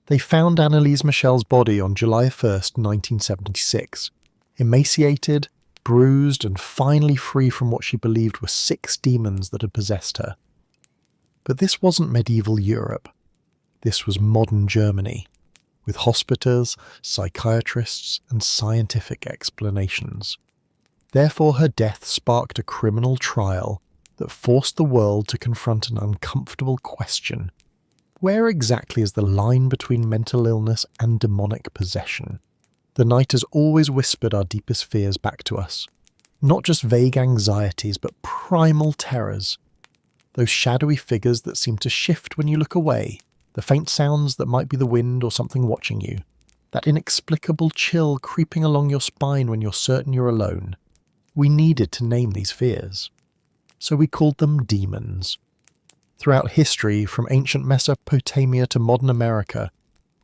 They found Anneliese Michel's body on July 1st, 1976, emaciated, bruised, and finally free from what she believed were 6 demons that had possessed her. But this wasn't medieval Europe. This was modern Germany, with hospitals, psychiatrists, and scientific explanations. Therefore, her death sparked a criminal trial that forced the world to confront an uncomfortable question. Where exactly is the line between mental illness and demonic possession? The night has always whispered our deepest fears back to us. Not just vague anxieties, but primal terrors. Those shadowy figures that seem to shift when you look away. The faint sounds that might be the wind or something watching you. That inexplicable chill creeping along your spine when you're certain you're alone. We needed to name these fears. So we called them demons. Throughout history, from ancient Mesopotamia to modern America,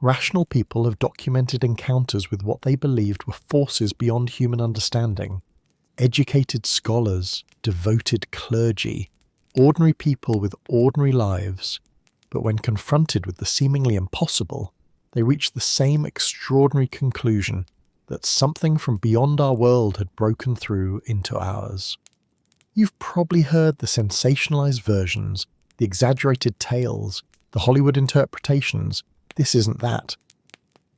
rational people have documented encounters with what they believed were forces beyond human understanding. Educated scholars, devoted clergy, ordinary people with ordinary lives. But when confronted with the seemingly impossible, they reached the same extraordinary conclusion that something from beyond our world had broken through into ours. You've probably heard the sensationalized versions, the exaggerated tales, the Hollywood interpretations. This isn't that.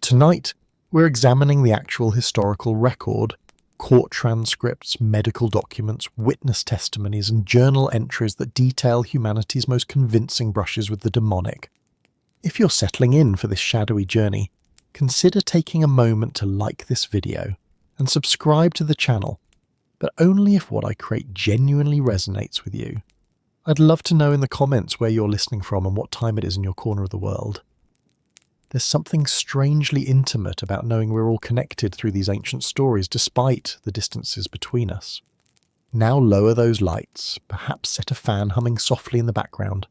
Tonight, we're examining the actual historical record, court transcripts, medical documents, witness testimonies, and journal entries that detail humanity's most convincing brushes with the demonic. If you're settling in for this shadowy journey, consider taking a moment to like this video and subscribe to the channel, but only if what I create genuinely resonates with you. I'd love to know in the comments where you're listening from and what time it is in your corner of the world. There's something strangely intimate about knowing we're all connected through these ancient stories despite the distances between us. Now lower those lights, perhaps set a fan humming softly in the background.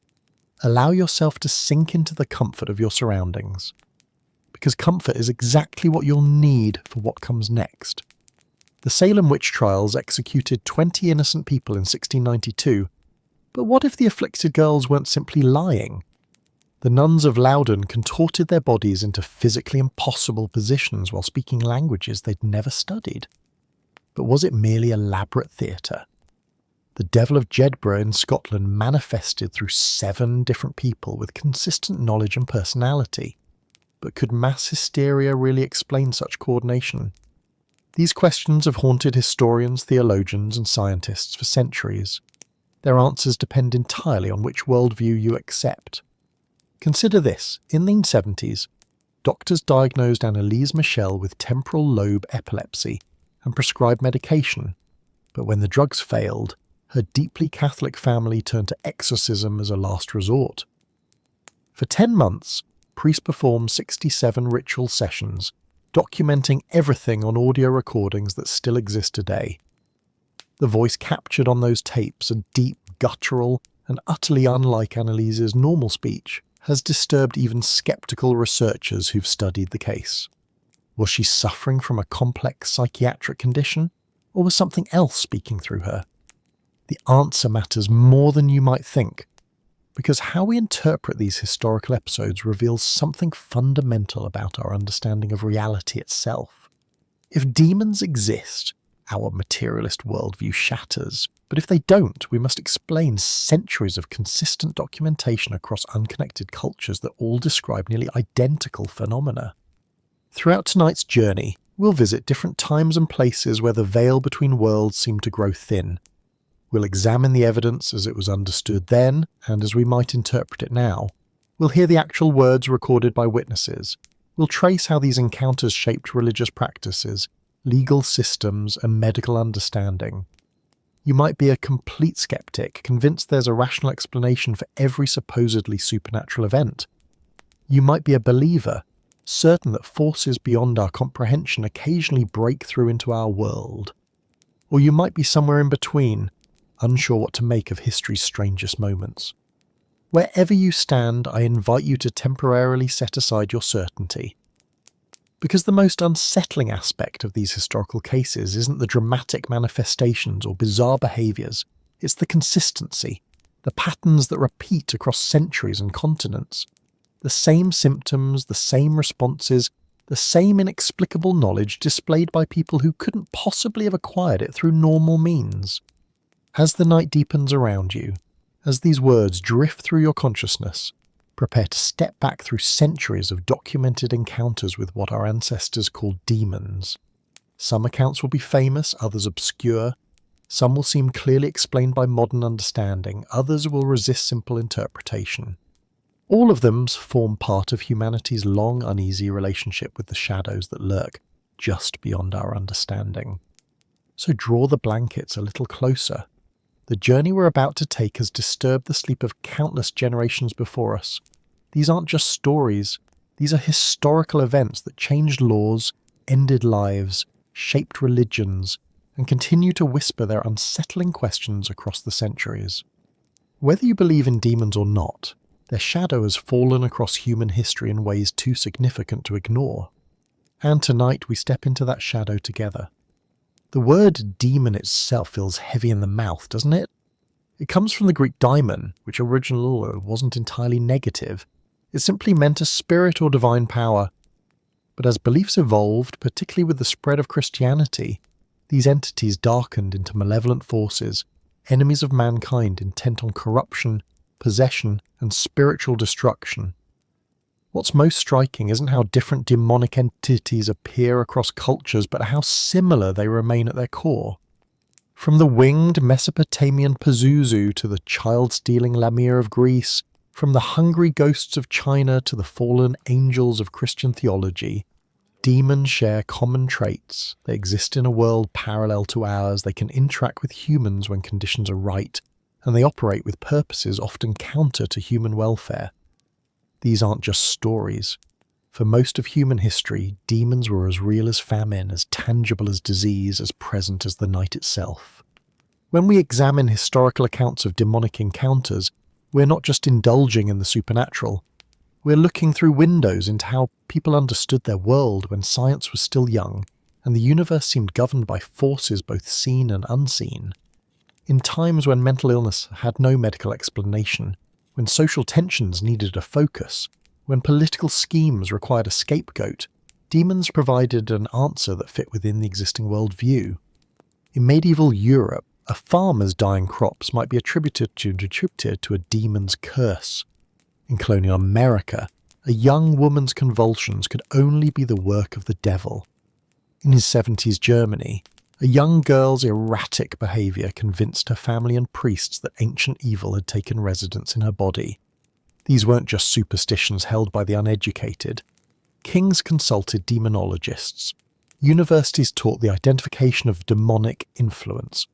Allow yourself to sink into the comfort of your surroundings. Because comfort is exactly what you'll need for what comes next. The Salem witch trials executed 20 innocent people in 1692, but what if the afflicted girls weren't simply lying? The nuns of Loudon contorted their bodies into physically impossible positions while speaking languages they'd never studied. But was it merely elaborate theatre? The Devil of Jedburgh in Scotland manifested through 7 different people with consistent knowledge and personality. But could mass hysteria really explain such coordination? These questions have haunted historians, theologians, and scientists for centuries. Their answers depend entirely on which worldview you accept. Consider this. In the 1970s, doctors diagnosed Anneliese Michel with temporal lobe epilepsy and prescribed medication. But when the drugs failed, her deeply Catholic family turned to exorcism as a last resort. For 10 months, priests performed 67 ritual sessions, documenting everything on audio recordings that still exist today. The voice captured on those tapes, a deep, guttural, and utterly unlike Anneliese's normal speech, has disturbed even skeptical researchers who've studied the case. Was she suffering from a complex psychiatric condition, or was something else speaking through her? The answer matters more than you might think, because how we interpret these historical episodes reveals something fundamental about our understanding of reality itself. If demons exist, our materialist worldview shatters, but if they don't, we must explain centuries of consistent documentation across unconnected cultures that all describe nearly identical phenomena. Throughout tonight's journey, we'll visit different times and places where the veil between worlds seemed to grow thin. We'll examine the evidence as it was understood then, and as we might interpret it now. We'll hear the actual words recorded by witnesses. We'll trace how these encounters shaped religious practices, legal systems, and medical understanding. You might be a complete skeptic, convinced there's a rational explanation for every supposedly supernatural event. You might be a believer, certain that forces beyond our comprehension occasionally break through into our world. Or you might be somewhere in between, unsure what to make of history's strangest moments. Wherever you stand, I invite you to temporarily set aside your certainty. Because the most unsettling aspect of these historical cases isn't the dramatic manifestations or bizarre behaviours, it's the consistency, the patterns that repeat across centuries and continents. The same symptoms, the same responses, the same inexplicable knowledge displayed by people who couldn't possibly have acquired it through normal means. As the night deepens around you, as these words drift through your consciousness, prepare to step back through centuries of documented encounters with what our ancestors called demons. Some accounts will be famous, others obscure. Some will seem clearly explained by modern understanding, others will resist simple interpretation. All of them form part of humanity's long, uneasy relationship with the shadows that lurk just beyond our understanding. So draw the blankets a little closer. The journey we're about to take has disturbed the sleep of countless generations before us. These aren't just stories, these are historical events that changed laws, ended lives, shaped religions, and continue to whisper their unsettling questions across the centuries. Whether you believe in demons or not, their shadow has fallen across human history in ways too significant to ignore. And tonight we step into that shadow together. The word demon itself feels heavy in the mouth, doesn't it? It comes from the Greek daimon, which originally wasn't entirely negative. It simply meant a spirit or divine power. But as beliefs evolved, particularly with the spread of Christianity, these entities darkened into malevolent forces, enemies of mankind intent on corruption, possession, and spiritual destruction. What's most striking isn't how different demonic entities appear across cultures, but how similar they remain at their core. From the winged Mesopotamian Pazuzu to the child-stealing Lamia of Greece, from the hungry ghosts of China to the fallen angels of Christian theology, demons share common traits. They exist in a world parallel to ours, they can interact with humans when conditions are right, and they operate with purposes often counter to human welfare. These aren't just stories. For most of human history, demons were as real as famine, as tangible as disease, as present as the night itself. When we examine historical accounts of demonic encounters, we're not just indulging in the supernatural. We're looking through windows into how people understood their world when science was still young, and the universe seemed governed by forces both seen and unseen. In times when mental illness had no medical explanation, when social tensions needed a focus, when political schemes required a scapegoat, demons provided an answer that fit within the existing worldview. In medieval Europe, a farmer's dying crops might be attributed to a demon's curse. In colonial America, a young woman's convulsions could only be the work of the devil. In his 70s Germany, a young girl's erratic behaviour convinced her family and priests that ancient evil had taken residence in her body. These weren't just superstitions held by the uneducated. Kings consulted demonologists. Universities taught the identification of demonic influence.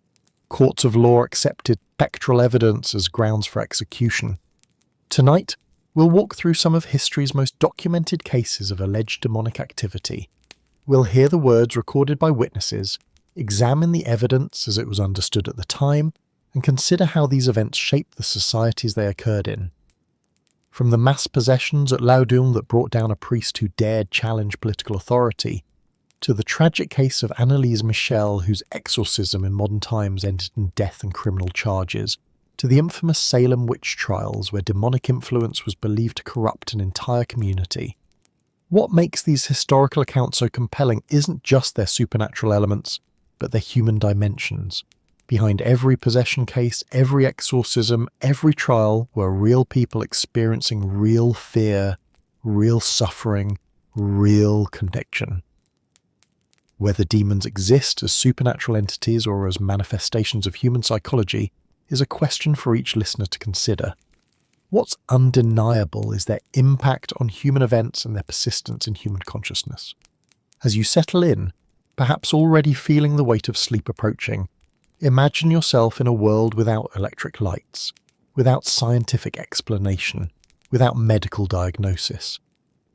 Courts of law accepted spectral evidence as grounds for execution. Tonight, we'll walk through some of history's most documented cases of alleged demonic activity. We'll hear the words recorded by witnesses, examine the evidence as it was understood at the time, and consider how these events shaped the societies they occurred in. From the mass possessions at Laudun that brought down a priest who dared challenge political authority, to the tragic case of Anneliese Michel, whose exorcism in modern times ended in death and criminal charges, to the infamous Salem witch trials where demonic influence was believed to corrupt an entire community. What makes these historical accounts so compelling isn't just their supernatural elements, but their human dimensions. Behind every possession case, every exorcism, every trial were real people experiencing real fear, real suffering, real conviction. Whether demons exist as supernatural entities or as manifestations of human psychology is a question for each listener to consider. What's undeniable is their impact on human events and their persistence in human consciousness. As you settle in, perhaps already feeling the weight of sleep approaching, imagine yourself in a world without electric lights, without scientific explanation, without medical diagnosis.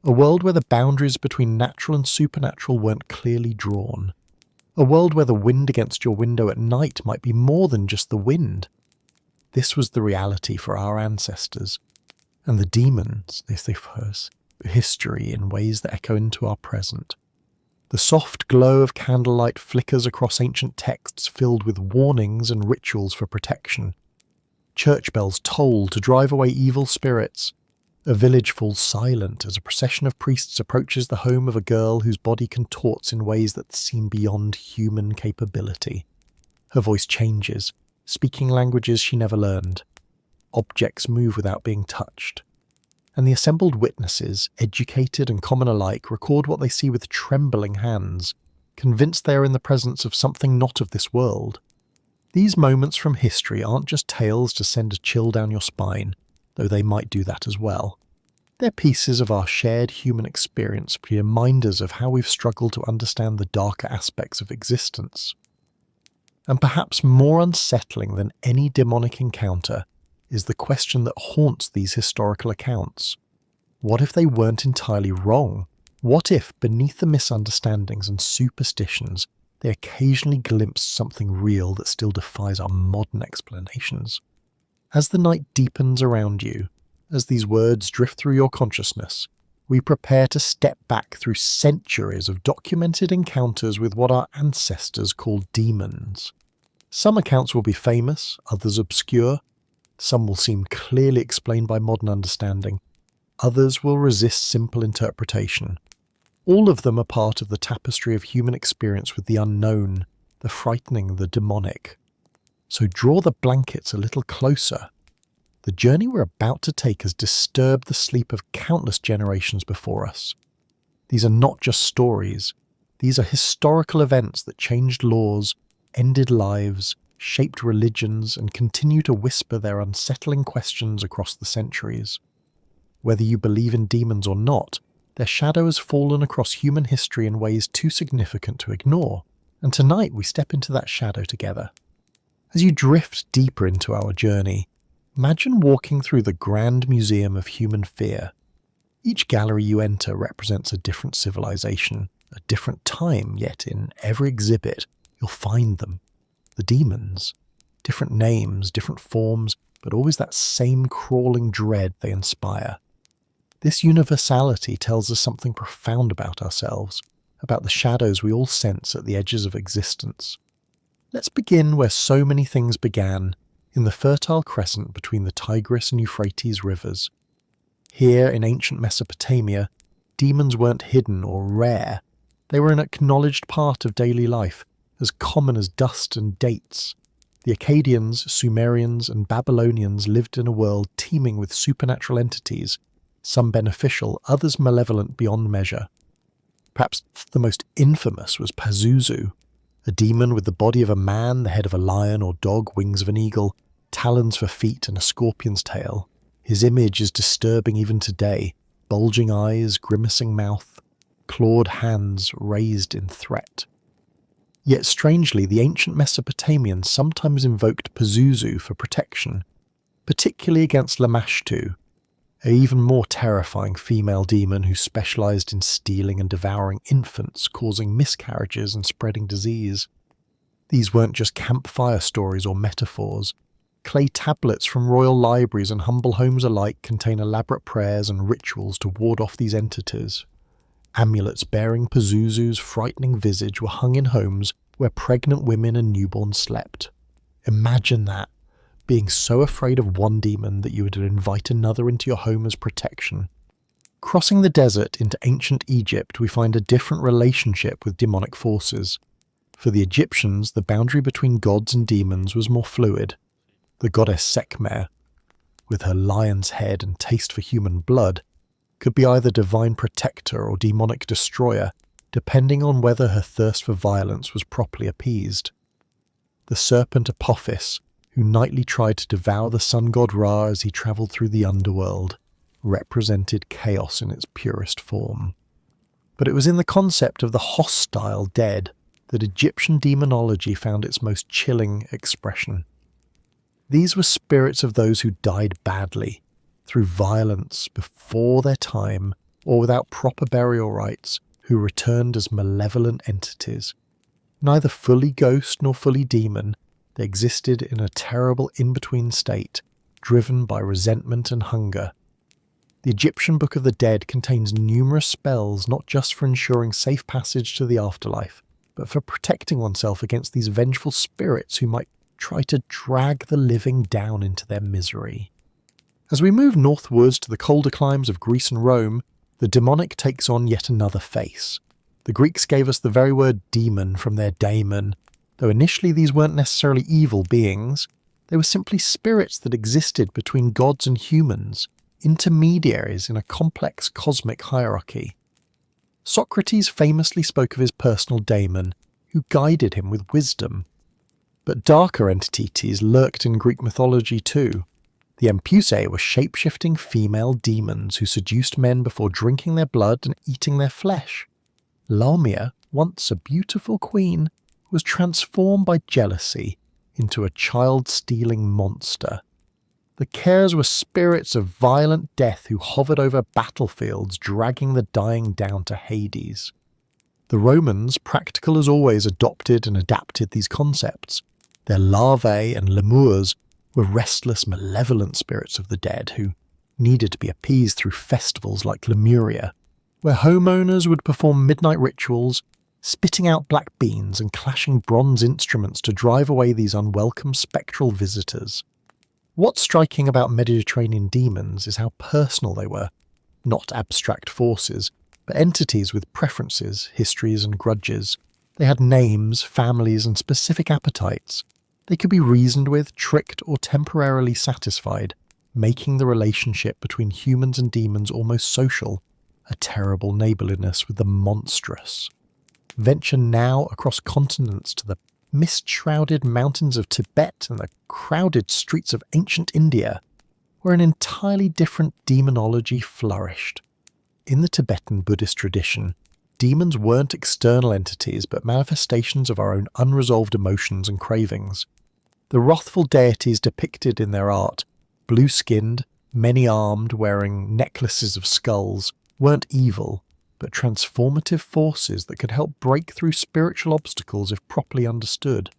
A world where the boundaries between natural and supernatural weren't clearly drawn. A world where the wind against your window at night might be more than just the wind. This was the reality for our ancestors, and the demons, they differs history in ways that echo into our present. The soft glow of candlelight flickers across ancient texts filled with warnings and rituals for protection. Church bells toll to drive away evil spirits, A village falls silent as a procession of priests approaches the home of a girl whose body contorts in ways that seem beyond human capability. Her voice changes, speaking languages she never learned. Objects move without being touched. And the assembled witnesses, educated and common alike, record what they see with trembling hands, convinced they are in the presence of something not of this world. These moments from history aren't just tales to send a chill down your spine, though they might do that as well. They're pieces of our shared human experience, reminders of how we've struggled to understand the darker aspects of existence. And perhaps more unsettling than any demonic encounter is the question that haunts these historical accounts. What if they weren't entirely wrong? What if, beneath the misunderstandings and superstitions, they occasionally glimpse something real that still defies our modern explanations? As the night deepens around you, as these words drift through your consciousness, we prepare to step back through centuries of documented encounters with what our ancestors called demons. Some accounts will be famous, others obscure. Some will seem clearly explained by modern understanding. Others will resist simple interpretation. All of them are part of the tapestry of human experience with the unknown, the frightening, the demonic. So draw the blankets a little closer. The journey we're about to take has disturbed the sleep of countless generations before us. These are not just stories. These are historical events that changed laws, ended lives, shaped religions, and continue to whisper their unsettling questions across the centuries. Whether you believe in demons or not, their shadow has fallen across human history in ways too significant to ignore, and tonight we step into that shadow together. As you drift deeper into our journey, imagine walking through the grand museum of human fear. Each gallery you enter represents a different civilization, a different time, yet in every exhibit you'll find them. The demons. Different names, different forms, but always that same crawling dread they inspire. This universality tells us something profound about ourselves, about the shadows we all sense at the edges of existence. Let's begin where so many things began, in the fertile crescent between the Tigris and Euphrates rivers. Here in ancient Mesopotamia, demons weren't hidden or rare. They were an acknowledged part of daily life, as common as dust and dates. The Akkadians, Sumerians, and Babylonians lived in a world teeming with supernatural entities, some beneficial, others malevolent beyond measure. Perhaps the most infamous was Pazuzu, a demon with the body of a man, the head of a lion or dog, wings of an eagle, talons for feet, and a scorpion's tail. His image is disturbing even today, bulging eyes, grimacing mouth, clawed hands raised in threat. Yet strangely, the ancient Mesopotamians sometimes invoked Pazuzu for protection, particularly against Lamashtu, an even more terrifying female demon who specialized in stealing and devouring infants, causing miscarriages and spreading disease. These weren't just campfire stories or metaphors. Clay tablets from royal libraries and humble homes alike contain elaborate prayers and rituals to ward off these entities. Amulets bearing Pazuzu's frightening visage were hung in homes where pregnant women and newborns slept. Imagine that, being so afraid of one demon that you would invite another into your home as protection. Crossing the desert into ancient Egypt, we find a different relationship with demonic forces. For the Egyptians, the boundary between gods and demons was more fluid. The goddess Sekhmet, with her lion's head and taste for human blood, could be either divine protector or demonic destroyer, depending on whether her thirst for violence was properly appeased. The serpent Apophis, who nightly tried to devour the sun god Ra as he travelled through the underworld, represented chaos in its purest form. But it was in the concept of the hostile dead that Egyptian demonology found its most chilling expression. These were spirits of those who died badly, through violence, before their time, or without proper burial rites, who returned as malevolent entities. Neither fully ghost nor fully demon, they existed in a terrible in-between state, driven by resentment and hunger. The Egyptian Book of the Dead contains numerous spells not just for ensuring safe passage to the afterlife, but for protecting oneself against these vengeful spirits who might try to drag the living down into their misery. As we move northwards to the colder climes of Greece and Rome, the demonic takes on yet another face. The Greeks gave us the very word demon from their daemon, though initially these weren't necessarily evil beings. They were simply spirits that existed between gods and humans, intermediaries in a complex cosmic hierarchy. Socrates famously spoke of his personal daemon, who guided him with wisdom. But darker entities lurked in Greek mythology too. The Empusae were shape-shifting female demons who seduced men before drinking their blood and eating their flesh. Lamia, once a beautiful queen, was transformed by jealousy into a child-stealing monster. The Cares were spirits of violent death who hovered over battlefields, dragging the dying down to Hades. The Romans, practical as always, adopted and adapted these concepts. Their larvae and lemurs were restless, malevolent spirits of the dead who needed to be appeased through festivals like Lemuria, where homeowners would perform midnight rituals, spitting out black beans and clashing bronze instruments to drive away these unwelcome spectral visitors. What's striking about Mediterranean demons is how personal they were, not abstract forces, but entities with preferences, histories and grudges. They had names, families and specific appetites. They could be reasoned with, tricked or temporarily satisfied, making the relationship between humans and demons almost social, a terrible neighbourliness with the monstrous. Venture now across continents to the mist-shrouded mountains of Tibet and the crowded streets of ancient India, where an entirely different demonology flourished. In the Tibetan Buddhist tradition, demons weren't external entities but manifestations of our own unresolved emotions and cravings. The wrathful deities depicted in their art, blue-skinned, many-armed, wearing necklaces of skulls, weren't evil, but transformative forces that could help break through spiritual obstacles if properly understood.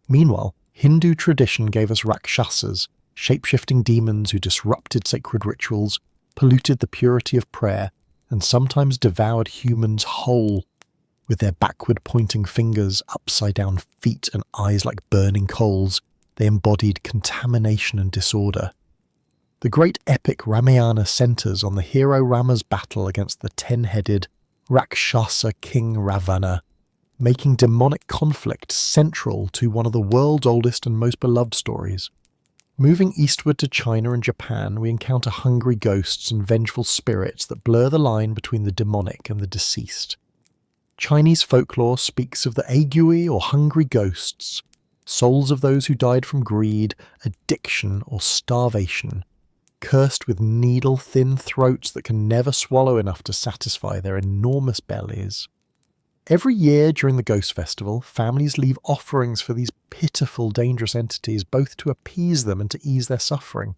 Meanwhile, Hindu tradition gave us Rakshasas, shape-shifting demons who disrupted sacred rituals, polluted the purity of prayer, and sometimes devoured humans whole. With their backward-pointing fingers, upside-down feet, and eyes like burning coals, they embodied contamination and disorder. The great epic Ramayana centres on the hero Rama's battle against the 10-headed Rakshasa king Ravana, making demonic conflict central to one of the world's oldest and most beloved stories. Moving eastward to China and Japan, we encounter hungry ghosts and vengeful spirits that blur the line between the demonic and the deceased. Chinese folklore speaks of the aigui or hungry ghosts, souls of those who died from greed, addiction or starvation, cursed with needle-thin throats that can never swallow enough to satisfy their enormous bellies. Every year during the Ghost Festival, families leave offerings for these pitiful, dangerous entities, both to appease them and to ease their suffering.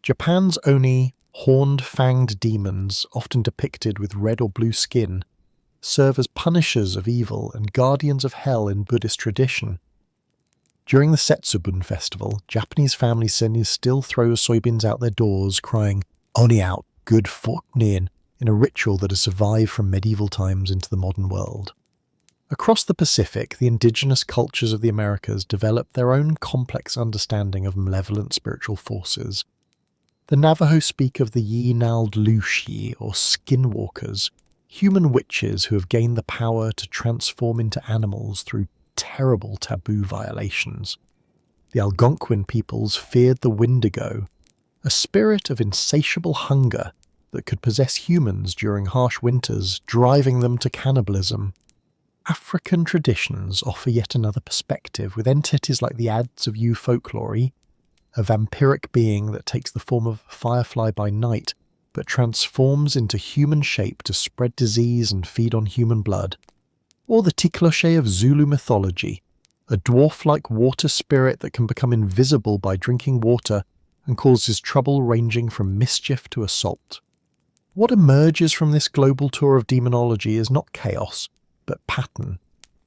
Japan's Oni, horned, fanged demons, often depicted with red or blue skin, serve as punishers of evil and guardians of hell in Buddhist tradition. During the Setsubun festival, Japanese families still throw soybeans out their doors, crying, "Oni out, good fortune," in a ritual that has survived from medieval times into the modern world. Across the Pacific, the indigenous cultures of the Americas developed their own complex understanding of malevolent spiritual forces. The Navajo speak of the Yinald Lushi, or skinwalkers, human witches who have gained the power to transform into animals through terrible taboo violations. The Algonquin peoples feared the Wendigo, a spirit of insatiable hunger that could possess humans during harsh winters, driving them to cannibalism. African traditions offer yet another perspective, with entities like the Adz of Yu folklore, a vampiric being that takes the form of a firefly by night, but transforms into human shape to spread disease and feed on human blood. Or the Tikloche of Zulu mythology, a dwarf-like water spirit that can become invisible by drinking water and causes trouble ranging from mischief to assault. What emerges from this global tour of demonology is not chaos, but pattern.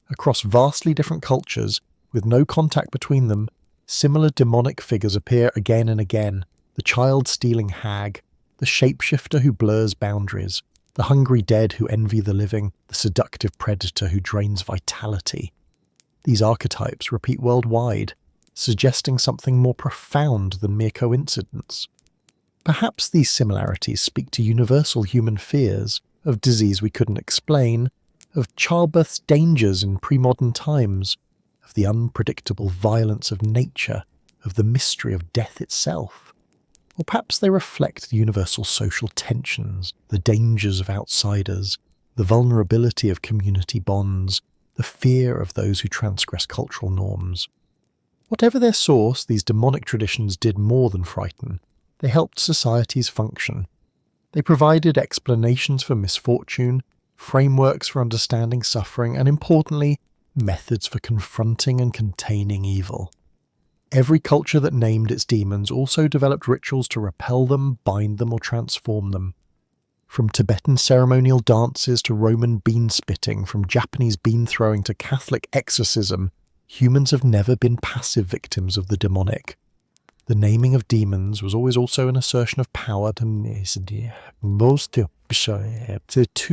Across vastly different cultures, with no contact between them, similar demonic figures appear again and again: the child-stealing hag, the shapeshifter who blurs boundaries, the hungry dead who envy the living, the seductive predator who drains vitality. These archetypes repeat worldwide, suggesting something more profound than mere coincidence. Perhaps these similarities speak to universal human fears of disease we couldn't explain, of childbirth's dangers in pre-modern times, of the unpredictable violence of nature, of the mystery of death itself. Or perhaps they reflect the universal social tensions, the dangers of outsiders, the vulnerability of community bonds, the fear of those who transgress cultural norms. Whatever their source, these demonic traditions did more than frighten. They helped societies function. They provided explanations for misfortune, frameworks for understanding suffering, and importantly, methods for confronting and containing evil. Every culture that named its demons also developed rituals to repel them, bind them, or transform them. From Tibetan ceremonial dances to Roman bean spitting, from Japanese bean throwing to Catholic exorcism, humans have never been passive victims of the demonic. The naming of demons was always also an assertion of power to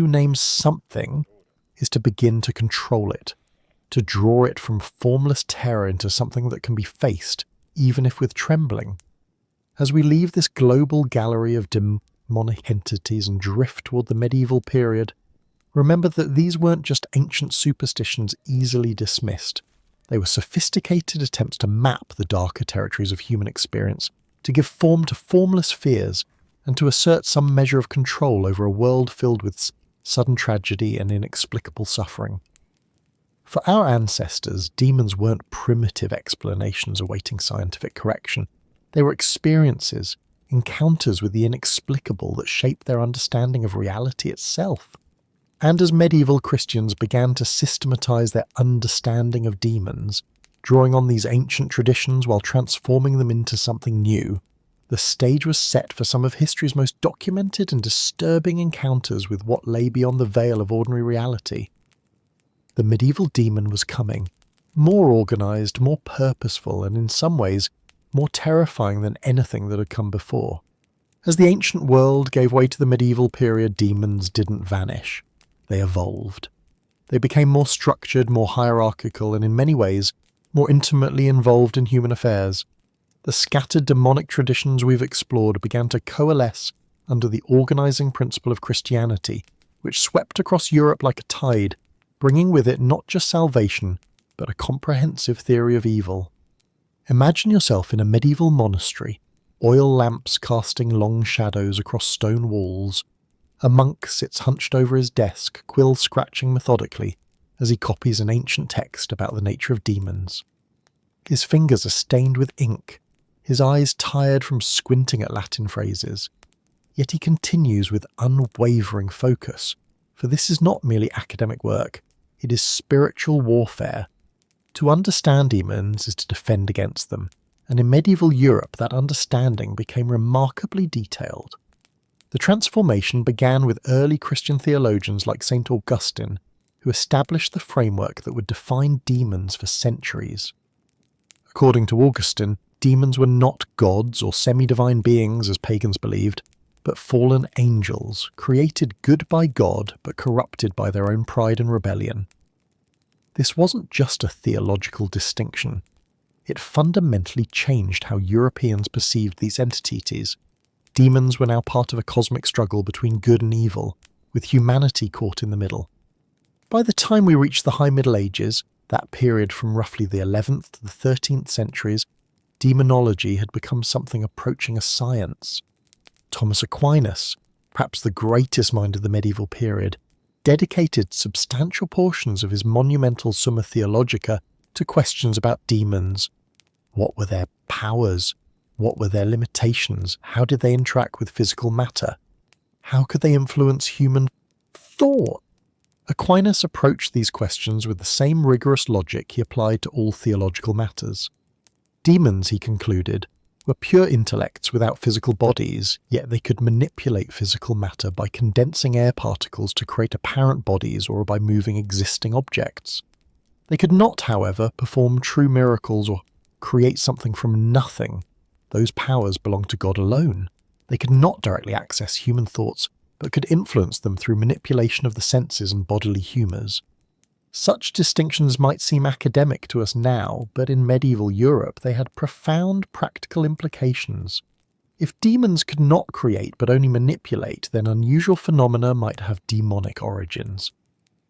name something is to begin to control it, to draw it from formless terror into something that can be faced, even if with trembling. As we leave this global gallery of demonic entities and drift toward the medieval period, remember that these weren't just ancient superstitions easily dismissed. They were sophisticated attempts to map the darker territories of human experience, to give form to formless fears, and to assert some measure of control over a world filled with sudden tragedy and inexplicable suffering. For our ancestors, demons weren't primitive explanations awaiting scientific correction. They were experiences, encounters with the inexplicable that shaped their understanding of reality itself. And as medieval Christians began to systematize their understanding of demons, drawing on these ancient traditions while transforming them into something new, the stage was set for some of history's most documented and disturbing encounters with what lay beyond the veil of ordinary reality. The medieval demon was coming, more organized, more purposeful, and in some ways more terrifying than anything that had come before. As the ancient world gave way to the medieval period, demons didn't vanish. They evolved. They became more structured, more hierarchical, and in many ways, more intimately involved in human affairs. The scattered demonic traditions we've explored began to coalesce under the organizing principle of Christianity, which swept across Europe like a tide, bringing with it not just salvation, but a comprehensive theory of evil. Imagine yourself in a medieval monastery, oil lamps casting long shadows across stone walls. A monk sits hunched over his desk, quill scratching methodically, as he copies an ancient text about the nature of demons. His fingers are stained with ink, his eyes tired from squinting at Latin phrases. Yet he continues with unwavering focus, for this is not merely academic work, it is spiritual warfare. To understand demons is to defend against them, and in medieval Europe that understanding became remarkably detailed. The transformation began with early Christian theologians like St. Augustine, who established the framework that would define demons for centuries. According to Augustine, demons were not gods or semi-divine beings as pagans believed, but fallen angels, created good by God but corrupted by their own pride and rebellion. This wasn't just a theological distinction. It fundamentally changed how Europeans perceived these entities. Demons were now part of a cosmic struggle between good and evil, with humanity caught in the middle. By the time we reached the High Middle Ages, that period from roughly the 11th to the 13th centuries, demonology had become something approaching a science. Thomas Aquinas, perhaps the greatest mind of the medieval period, dedicated substantial portions of his monumental Summa Theologica to questions about demons. What were their powers? What were their limitations? How did they interact with physical matter? How could they influence human thought? Aquinas approached these questions with the same rigorous logic he applied to all theological matters. Demons, he concluded, were pure intellects without physical bodies, yet they could manipulate physical matter by condensing air particles to create apparent bodies or by moving existing objects. They could not, however, perform true miracles or create something from nothing. Those powers belonged to God alone. They could not directly access human thoughts, but could influence them through manipulation of the senses and bodily humours. Such distinctions might seem academic to us now, but in medieval Europe they had profound practical implications. If demons could not create but only manipulate, then unusual phenomena might have demonic origins.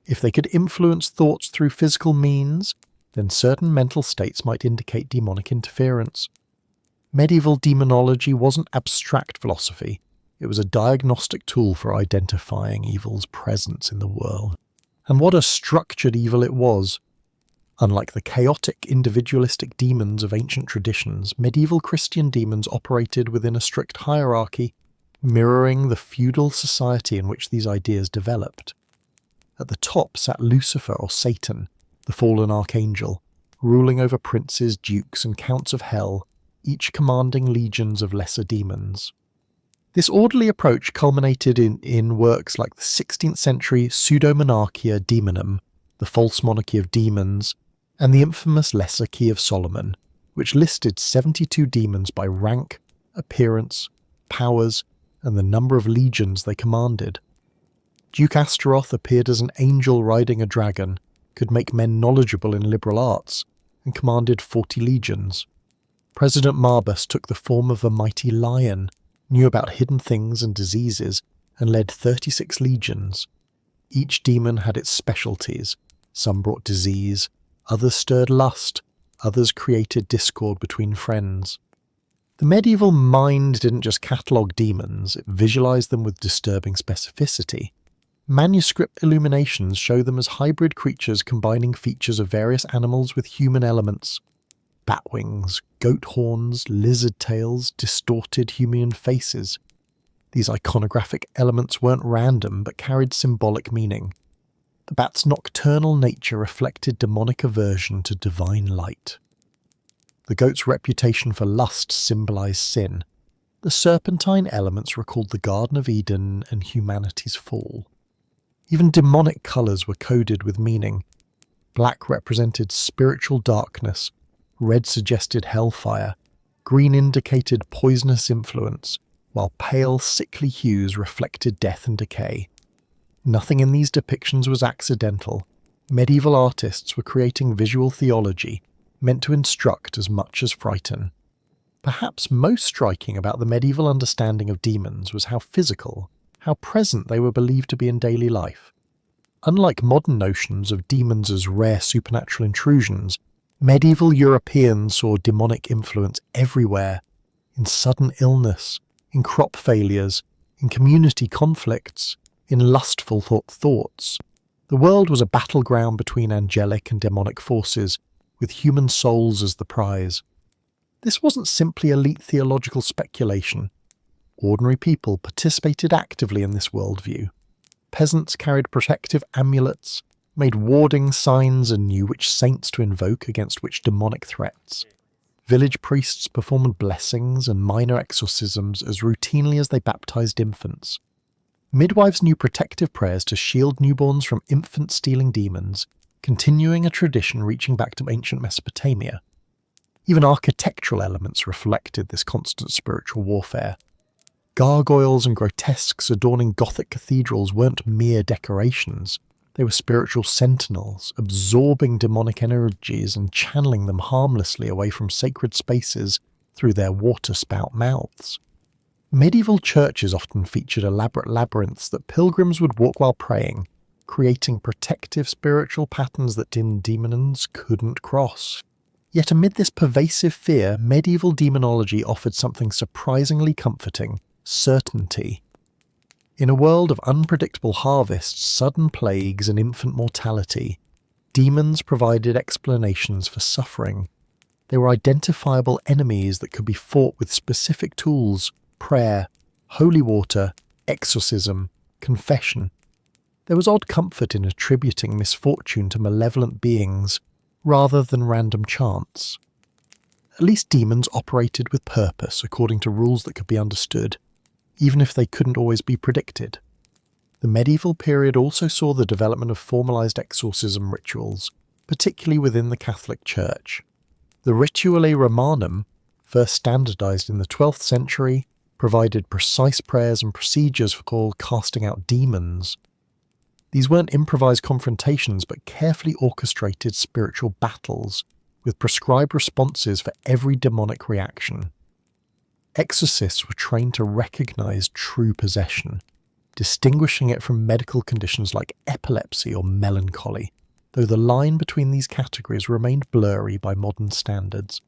If they could influence thoughts through physical means, then certain mental states might indicate demonic interference. Medieval demonology wasn't abstract philosophy, it was a diagnostic tool for identifying evil's presence in the world. And what a structured evil it was! Unlike the chaotic, individualistic demons of ancient traditions, medieval Christian demons operated within a strict hierarchy, mirroring the feudal society in which these ideas developed. At the top sat Lucifer or Satan, the fallen archangel, ruling over princes, dukes, and counts of hell, each commanding legions of lesser demons. This orderly approach culminated in works like the 16th century Pseudo-Monarchia Daemonum, the false monarchy of demons, and the infamous Lesser Key of Solomon, which listed 72 demons by rank, appearance, powers, and the number of legions they commanded. Duke Astaroth appeared as an angel riding a dragon, could make men knowledgeable in liberal arts, and commanded 40 legions. President Marbus took the form of a mighty lion, knew about hidden things and diseases, and led 36 legions. Each demon had its specialties. Some brought disease, others stirred lust, others created discord between friends. The medieval mind didn't just catalogue demons, it visualised them with disturbing specificity. Manuscript illuminations show them as hybrid creatures combining features of various animals with human elements. Bat wings, goat horns, lizard tails, distorted human faces. These iconographic elements weren't random but carried symbolic meaning. The bat's nocturnal nature reflected demonic aversion to divine light. The goat's reputation for lust symbolised sin. The serpentine elements recalled the Garden of Eden and humanity's fall. Even demonic colours were coded with meaning. Black represented spiritual darkness, red suggested hellfire, green indicated poisonous influence, while pale, sickly hues reflected death and decay. Nothing in these depictions was accidental. Medieval artists were creating visual theology, meant to instruct as much as frighten. Perhaps most striking about the medieval understanding of demons was how physical, how present they were believed to be in daily life. Unlike modern notions of demons as rare supernatural intrusions, medieval Europeans saw demonic influence everywhere, in sudden illness, in crop failures, in community conflicts, in lustful thoughts. The world was a battleground between angelic and demonic forces, with human souls as the prize. This wasn't simply elite theological speculation. Ordinary people participated actively in this worldview. Peasants carried protective amulets, made warding signs and knew which saints to invoke against which demonic threats. Village priests performed blessings and minor exorcisms as routinely as they baptized infants. Midwives knew protective prayers to shield newborns from infant-stealing demons, continuing a tradition reaching back to ancient Mesopotamia. Even architectural elements reflected this constant spiritual warfare. Gargoyles and grotesques adorning Gothic cathedrals weren't mere decorations. They were spiritual sentinels, absorbing demonic energies and channeling them harmlessly away from sacred spaces through their water-spout mouths. Medieval churches often featured elaborate labyrinths that pilgrims would walk while praying, creating protective spiritual patterns that demons couldn't cross. Yet amid this pervasive fear, medieval demonology offered something surprisingly comforting: certainty. In a world of unpredictable harvests, sudden plagues, and infant mortality, demons provided explanations for suffering. They were identifiable enemies that could be fought with specific tools: prayer, holy water, exorcism, confession. There was odd comfort in attributing misfortune to malevolent beings rather than random chance. At least demons operated with purpose according to rules that could be understood, even if they couldn't always be predicted. The medieval period also saw the development of formalized exorcism rituals, particularly within the Catholic Church. The Rituale Romanum, first standardized in the 12th century, provided precise prayers and procedures for casting out demons. These weren't improvised confrontations but carefully orchestrated spiritual battles, with prescribed responses for every demonic reaction. Exorcists were trained to recognize true possession, distinguishing it from medical conditions like epilepsy or melancholy, though the line between these categories remained blurry by modern standards.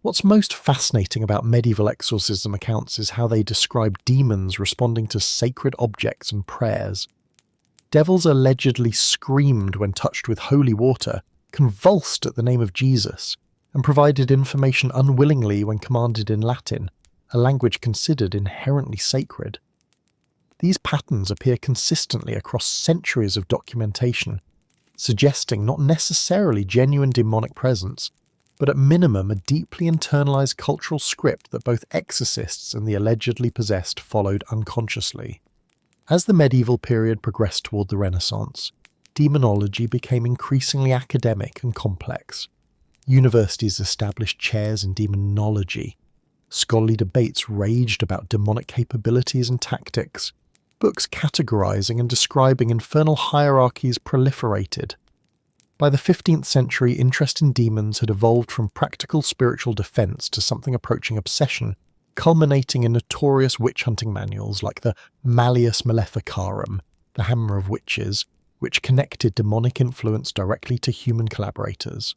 What's most fascinating about medieval exorcism accounts is how they describe demons responding to sacred objects and prayers. Devils allegedly screamed when touched with holy water, convulsed at the name of Jesus, and provided information unwillingly when commanded in Latin, a language considered inherently sacred. These patterns appear consistently across centuries of documentation, suggesting not necessarily genuine demonic presence, but at minimum a deeply internalized cultural script that both exorcists and the allegedly possessed followed unconsciously. As the medieval period progressed toward the Renaissance, demonology became increasingly academic and complex. Universities established chairs in demonology. Scholarly debates raged about demonic capabilities and tactics. Books categorizing and describing infernal hierarchies proliferated. By the 15th century, interest in demons had evolved from practical spiritual defense to something approaching obsession, culminating in notorious witch-hunting manuals like the Malleus Maleficarum, the Hammer of Witches, which connected demonic influence directly to human collaborators.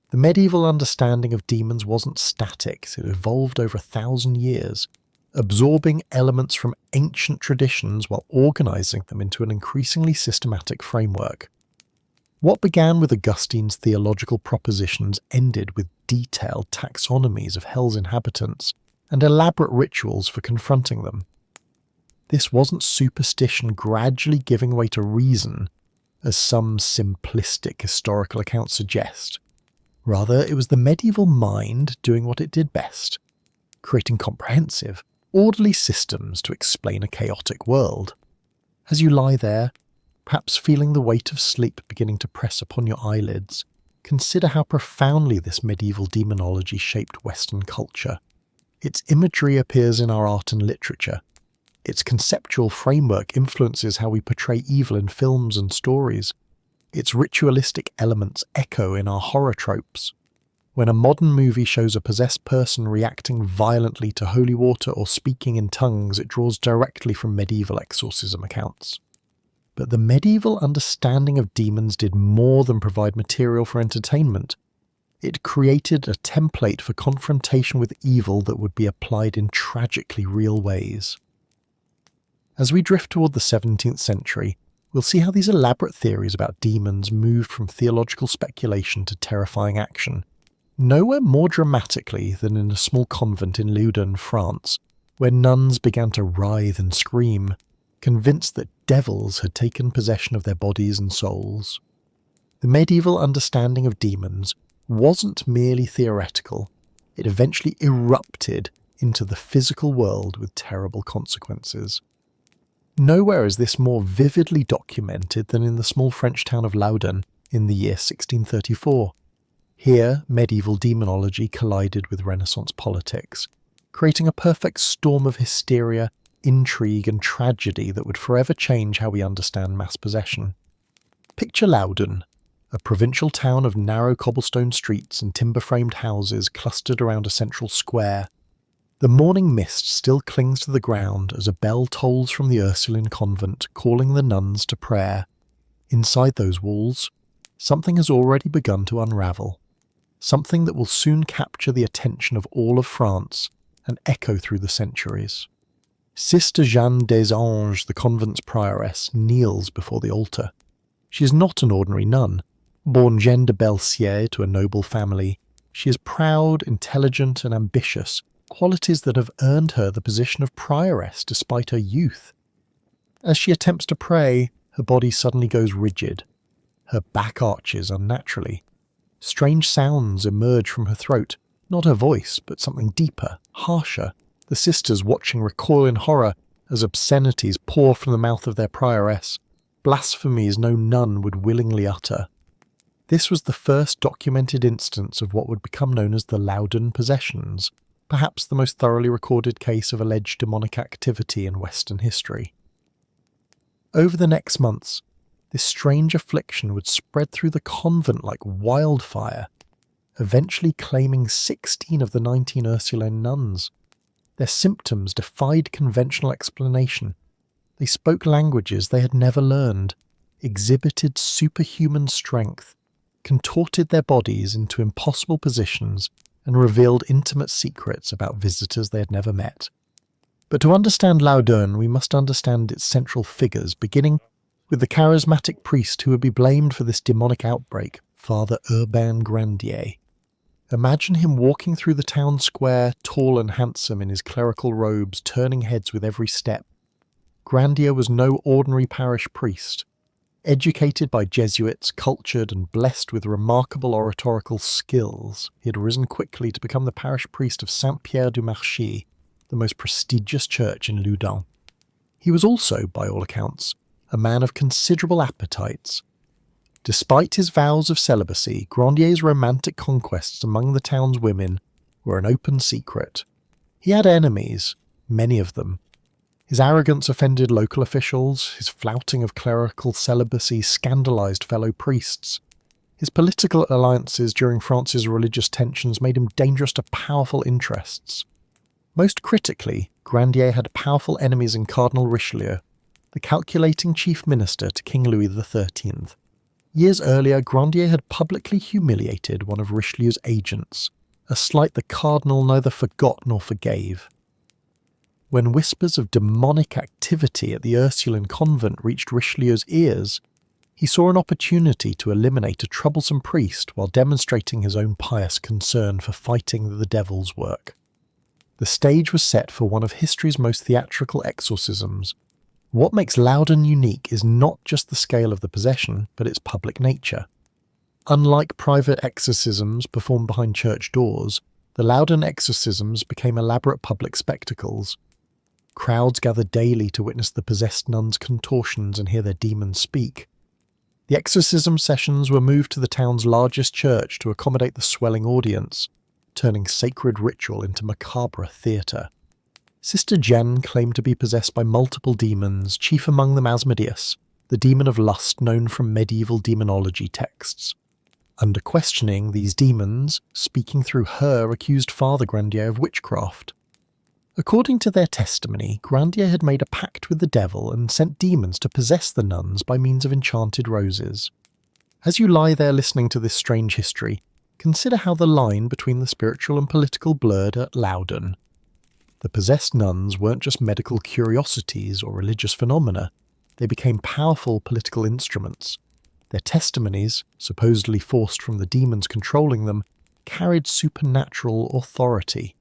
The medieval understanding of demons wasn't static, it evolved over 1,000 years, absorbing elements from ancient traditions while organizing them into an increasingly systematic framework. What began with Augustine's theological propositions ended with detailed taxonomies of hell's inhabitants and elaborate rituals for confronting them. This wasn't superstition gradually giving way to reason, as some simplistic historical accounts suggest. Rather, it was the medieval mind doing what it did best, creating comprehensive, orderly systems to explain a chaotic world. As you lie there, perhaps feeling the weight of sleep beginning to press upon your eyelids, consider how profoundly this medieval demonology shaped Western culture. Its imagery appears in our art and literature. Its conceptual framework influences how we portray evil in films and stories. Its ritualistic elements echo in our horror tropes. When a modern movie shows a possessed person reacting violently to holy water or speaking in tongues, it draws directly from medieval exorcism accounts. But the medieval understanding of demons did more than provide material for entertainment. It created a template for confrontation with evil that would be applied in tragically real ways. As we drift toward the 17th century, we'll see how these elaborate theories about demons moved from theological speculation to terrifying action, nowhere more dramatically than in a small convent in Loudun, France, where nuns began to writhe and scream, convinced that devils had taken possession of their bodies and souls. The medieval understanding of demons wasn't merely theoretical, it eventually erupted into the physical world with terrible consequences. Nowhere is this more vividly documented than in the small French town of Loudun in the year 1634. Here, medieval demonology collided with Renaissance politics, creating a perfect storm of hysteria, intrigue and tragedy that would forever change how we understand mass possession. Picture Loudun, a provincial town of narrow cobblestone streets and timber-framed houses clustered around a central square. The morning mist still clings to the ground as a bell tolls from the Ursuline convent, calling the nuns to prayer. Inside those walls, something has already begun to unravel. Something that will soon capture the attention of all of France and echo through the centuries. Sister Jeanne des Anges, the convent's prioress, kneels before the altar. She is not an ordinary nun. Born Jeanne de Belsier to a noble family, she is proud, intelligent and ambitious, qualities that have earned her the position of prioress despite her youth. As she attempts to pray, her body suddenly goes rigid. Her back arches unnaturally. Strange sounds emerge from her throat, not her voice, but something deeper, harsher. The sisters watching recoil in horror as obscenities pour from the mouth of their prioress, blasphemies no nun would willingly utter. This was the first documented instance of what would become known as the Loudun possessions, perhaps the most thoroughly recorded case of alleged demonic activity in Western history. Over the next months, this strange affliction would spread through the convent like wildfire, eventually claiming 16 of the 19 Ursuline nuns. Their symptoms defied conventional explanation. They spoke languages they had never learned, exhibited superhuman strength, contorted their bodies into impossible positions, and revealed intimate secrets about visitors they had never met. But to understand Laudun, we must understand its central figures, beginning with the charismatic priest who would be blamed for this demonic outbreak, Father Urbain Grandier. Imagine him walking through the town square, tall and handsome in his clerical robes, turning heads with every step. Grandier was no ordinary parish priest. Educated by Jesuits, cultured and blessed with remarkable oratorical skills, he had risen quickly to become the parish priest of Saint-Pierre-du-Marché, the most prestigious church in Loudun. He was also, by all accounts, a man of considerable appetites. Despite his vows of celibacy, Grandier's romantic conquests among the town's women were an open secret. He had enemies, many of them. His arrogance offended local officials, his flouting of clerical celibacy scandalized fellow priests. His political alliances during France's religious tensions made him dangerous to powerful interests. Most critically, Grandier had powerful enemies in Cardinal Richelieu, the calculating chief minister to King Louis XIII. Years earlier, Grandier had publicly humiliated one of Richelieu's agents, a slight the cardinal neither forgot nor forgave. When whispers of demonic activity at the Ursuline convent reached Richelieu's ears, he saw an opportunity to eliminate a troublesome priest while demonstrating his own pious concern for fighting the devil's work. The stage was set for one of history's most theatrical exorcisms. What makes Loudun unique is not just the scale of the possession, but its public nature. Unlike private exorcisms performed behind church doors, the Loudun exorcisms became elaborate public spectacles. Crowds gathered daily to witness the possessed nuns' contortions and hear their demons speak. The exorcism sessions were moved to the town's largest church to accommodate the swelling audience, turning sacred ritual into macabre theatre. Sister Jeanne claimed to be possessed by multiple demons, chief among them Asmodeus, the demon of lust known from medieval demonology texts. Under questioning, these demons, speaking through her, accused Father Grandier of witchcraft. According to their testimony, Grandier had made a pact with the devil and sent demons to possess the nuns by means of enchanted roses. As you lie there listening to this strange history, consider how the line between the spiritual and political blurred at Loudun. The possessed nuns weren't just medical curiosities or religious phenomena, they became powerful political instruments. Their testimonies, supposedly forced from the demons controlling them, carried supernatural authority.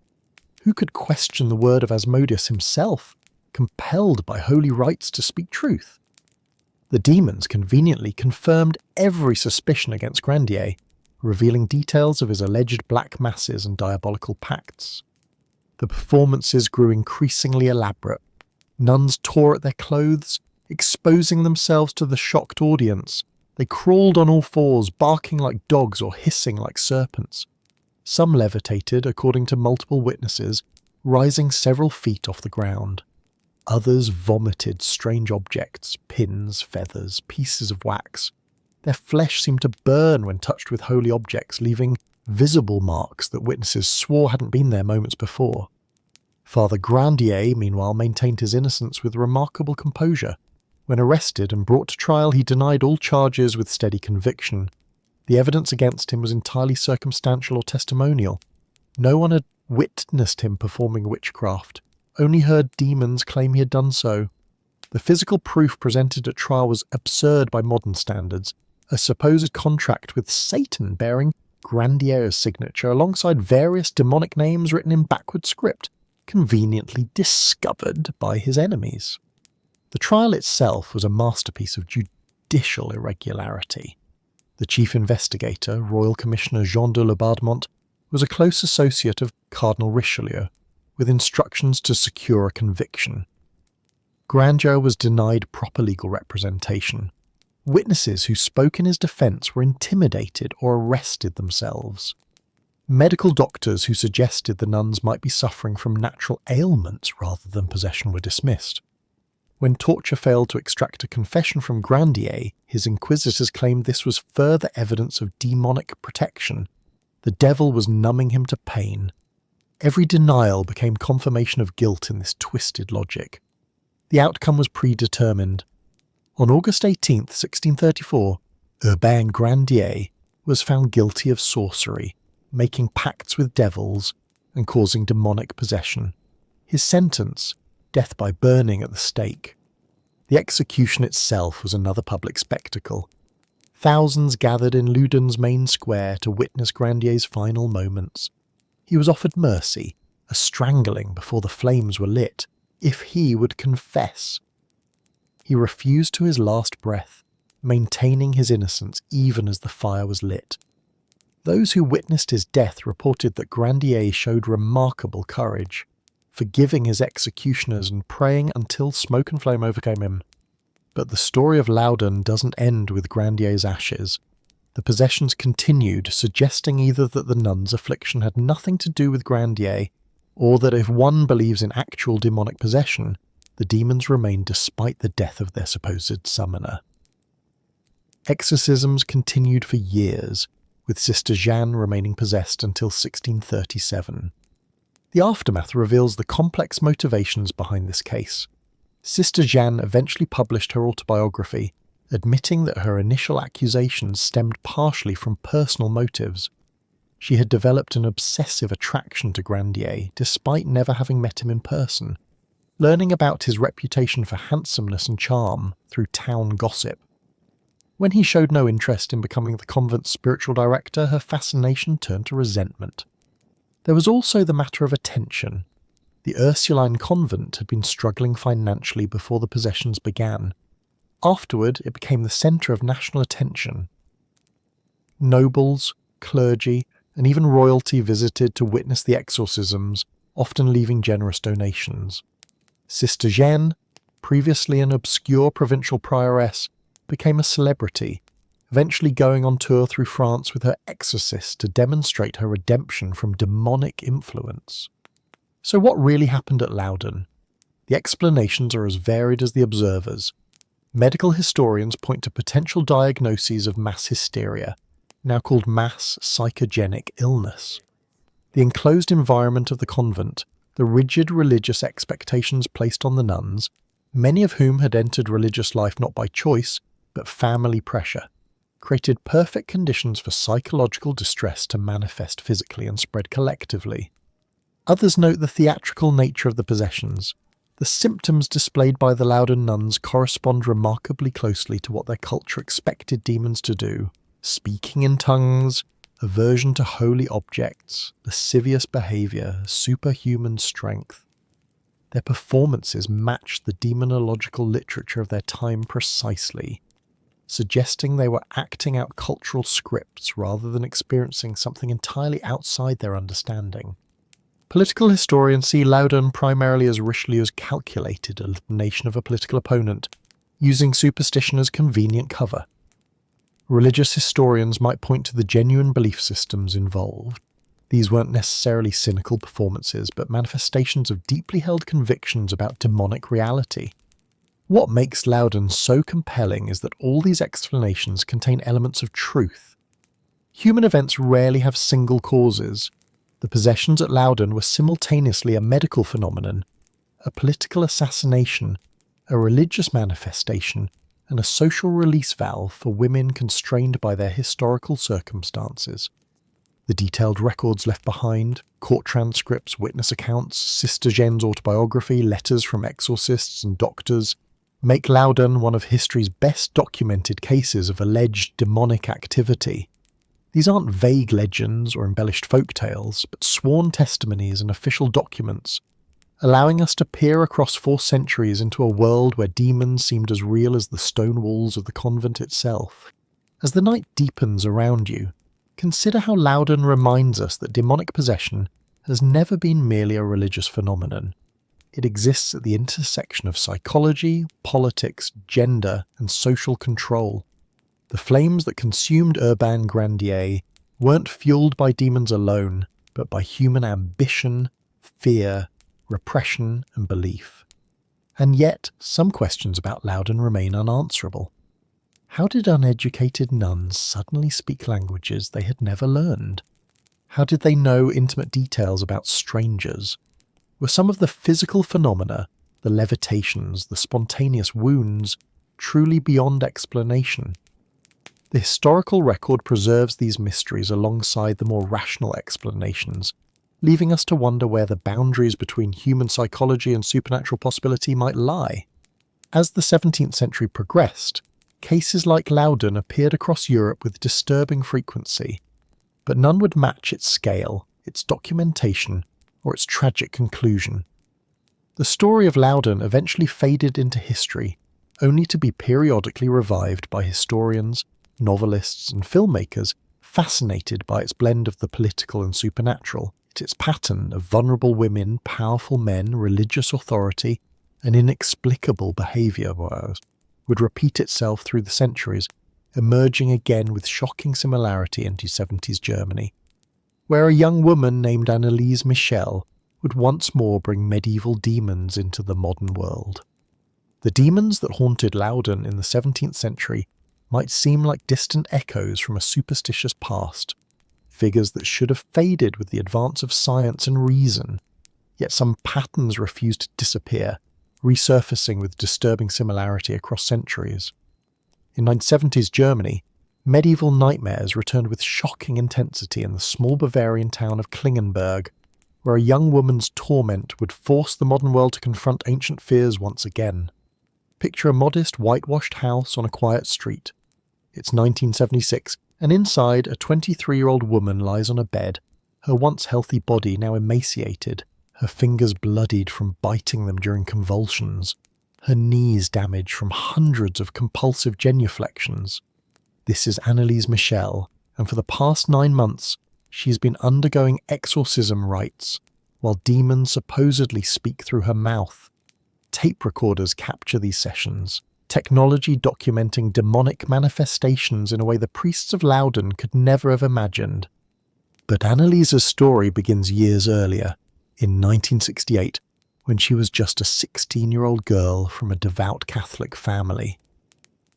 Who could question the word of Asmodeus himself, compelled by holy rites to speak truth? The demons conveniently confirmed every suspicion against Grandier, revealing details of his alleged black masses and diabolical pacts. The performances grew increasingly elaborate. Nuns tore at their clothes, exposing themselves to the shocked audience. They crawled on all fours, barking like dogs or hissing like serpents. Some levitated, according to multiple witnesses, rising several feet off the ground. Others vomited strange objects, pins, feathers, pieces of wax. Their flesh seemed to burn when touched with holy objects, leaving visible marks that witnesses swore hadn't been there moments before. Father Grandier, meanwhile, maintained his innocence with remarkable composure. When arrested and brought to trial, he denied all charges with steady conviction. The evidence against him was entirely circumstantial or testimonial. No one had witnessed him performing witchcraft, only heard demons claim he had done so. The physical proof presented at trial was absurd by modern standards, a supposed contract with Satan bearing Grandier's signature alongside various demonic names written in backward script, conveniently discovered by his enemies. The trial itself was a masterpiece of judicial irregularity. The chief investigator, Royal Commissioner Jean de Laubardemont, was a close associate of Cardinal Richelieu, with instructions to secure a conviction. Grandier was denied proper legal representation. Witnesses who spoke in his defence were intimidated or arrested themselves. Medical doctors who suggested the nuns might be suffering from natural ailments rather than possession were dismissed. When torture failed to extract a confession from Grandier, his inquisitors claimed this was further evidence of demonic protection. The devil was numbing him to pain. Every denial became confirmation of guilt in this twisted logic. The outcome was predetermined. On August 18, 1634, Urbain Grandier was found guilty of sorcery, making pacts with devils, and causing demonic possession. His sentence, death by burning at the stake. The execution itself was another public spectacle. Thousands gathered in Loudaun's main square to witness Grandier's final moments. He was offered mercy, a strangling before the flames were lit, if he would confess. He refused to his last breath, maintaining his innocence even as the fire was lit. Those who witnessed his death reported that Grandier showed remarkable courage, forgiving his executioners and praying until smoke and flame overcame him. But the story of Loudaun doesn't end with Grandier's ashes. The possessions continued, suggesting either that the nun's affliction had nothing to do with Grandier, or that if one believes in actual demonic possession, the demons remained despite the death of their supposed summoner. Exorcisms continued for years, with Sister Jeanne remaining possessed until 1637. The aftermath reveals the complex motivations behind this case. Sister Jeanne eventually published her autobiography, admitting that her initial accusations stemmed partially from personal motives. She had developed an obsessive attraction to Grandier, despite never having met him in person, learning about his reputation for handsomeness and charm through town gossip. When he showed no interest in becoming the convent's spiritual director, her fascination turned to resentment. There was also the matter of attention. The Ursuline convent had been struggling financially before the possessions began. Afterward, it became the centre of national attention. Nobles, clergy, and even royalty visited to witness the exorcisms, often leaving generous donations. Sister Jeanne, previously an obscure provincial prioress, became a celebrity, eventually going on tour through France with her exorcist to demonstrate her redemption from demonic influence. So what really happened at Loudaun? The explanations are as varied as the observers. Medical historians point to potential diagnoses of mass hysteria, now called mass psychogenic illness. The enclosed environment of the convent, the rigid religious expectations placed on the nuns, many of whom had entered religious life not by choice, but family pressure, created perfect conditions for psychological distress to manifest physically and spread collectively. Others note the theatrical nature of the possessions. The symptoms displayed by the Loudaun nuns correspond remarkably closely to what their culture expected demons to do: speaking in tongues, aversion to holy objects, lascivious behaviour, superhuman strength. Their performances matched the demonological literature of their time precisely, suggesting they were acting out cultural scripts rather than experiencing something entirely outside their understanding. Political historians see Loudaun primarily as Richelieu's calculated elimination of a political opponent, using superstition as convenient cover. Religious historians might point to the genuine belief systems involved. These weren't necessarily cynical performances, but manifestations of deeply held convictions about demonic reality. What makes Loudaun so compelling is that all these explanations contain elements of truth. Human events rarely have single causes. The possessions at Loudaun were simultaneously a medical phenomenon, a political assassination, a religious manifestation, and a social release valve for women constrained by their historical circumstances. The detailed records left behind, court transcripts, witness accounts, Sister Jeanne's autobiography, letters from exorcists and doctors, make Loudaun one of history's best documented cases of alleged demonic activity. These aren't vague legends or embellished folk tales, but sworn testimonies and official documents, allowing us to peer across 4 centuries into a world where demons seemed as real as the stone walls of the convent itself. As the night deepens around you, consider how Loudaun reminds us that demonic possession has never been merely a religious phenomenon. It exists at the intersection of psychology, politics, gender, and social control. The flames that consumed Urbain Grandier weren't fueled by demons alone, but by human ambition, fear, repression, and belief. And yet, some questions about Loudaun remain unanswerable. How did uneducated nuns suddenly speak languages they had never learned? How did they know intimate details about strangers? Were some of the physical phenomena, the levitations, the spontaneous wounds, truly beyond explanation? The historical record preserves these mysteries alongside the more rational explanations, leaving us to wonder where the boundaries between human psychology and supernatural possibility might lie. As the 17th century progressed, cases like Loudon appeared across Europe with disturbing frequency, but none would match its scale, its documentation, or its tragic conclusion. The story of Loudon eventually faded into history, only to be periodically revived by historians, novelists, and filmmakers fascinated by its blend of the political and supernatural. Its pattern of vulnerable women, powerful men, religious authority, and inexplicable behaviour would repeat itself through the centuries, emerging again with shocking similarity into 70s Germany, where a young woman named Anneliese Michel would once more bring medieval demons into the modern world. The demons that haunted Loudon in the 17th century might seem like distant echoes from a superstitious past, figures that should have faded with the advance of science and reason, yet some patterns refuse to disappear, resurfacing with disturbing similarity across centuries. In 1970s Germany, medieval nightmares returned with shocking intensity in the small Bavarian town of Klingenberg, where a young woman's torment would force the modern world to confront ancient fears once again. Picture a modest, whitewashed house on a quiet street. It's 1976, and inside, a 23-year-old woman lies on a bed, her once healthy body now emaciated, her fingers bloodied from biting them during convulsions, her knees damaged from hundreds of compulsive genuflections. This is Anneliese Michel, and for the past 9 months, she's been undergoing exorcism rites, while demons supposedly speak through her mouth. Tape recorders capture these sessions, technology documenting demonic manifestations in a way the priests of Loudon could never have imagined. But Anneliese's story begins years earlier, in 1968, when she was just a 16-year-old girl from a devout Catholic family.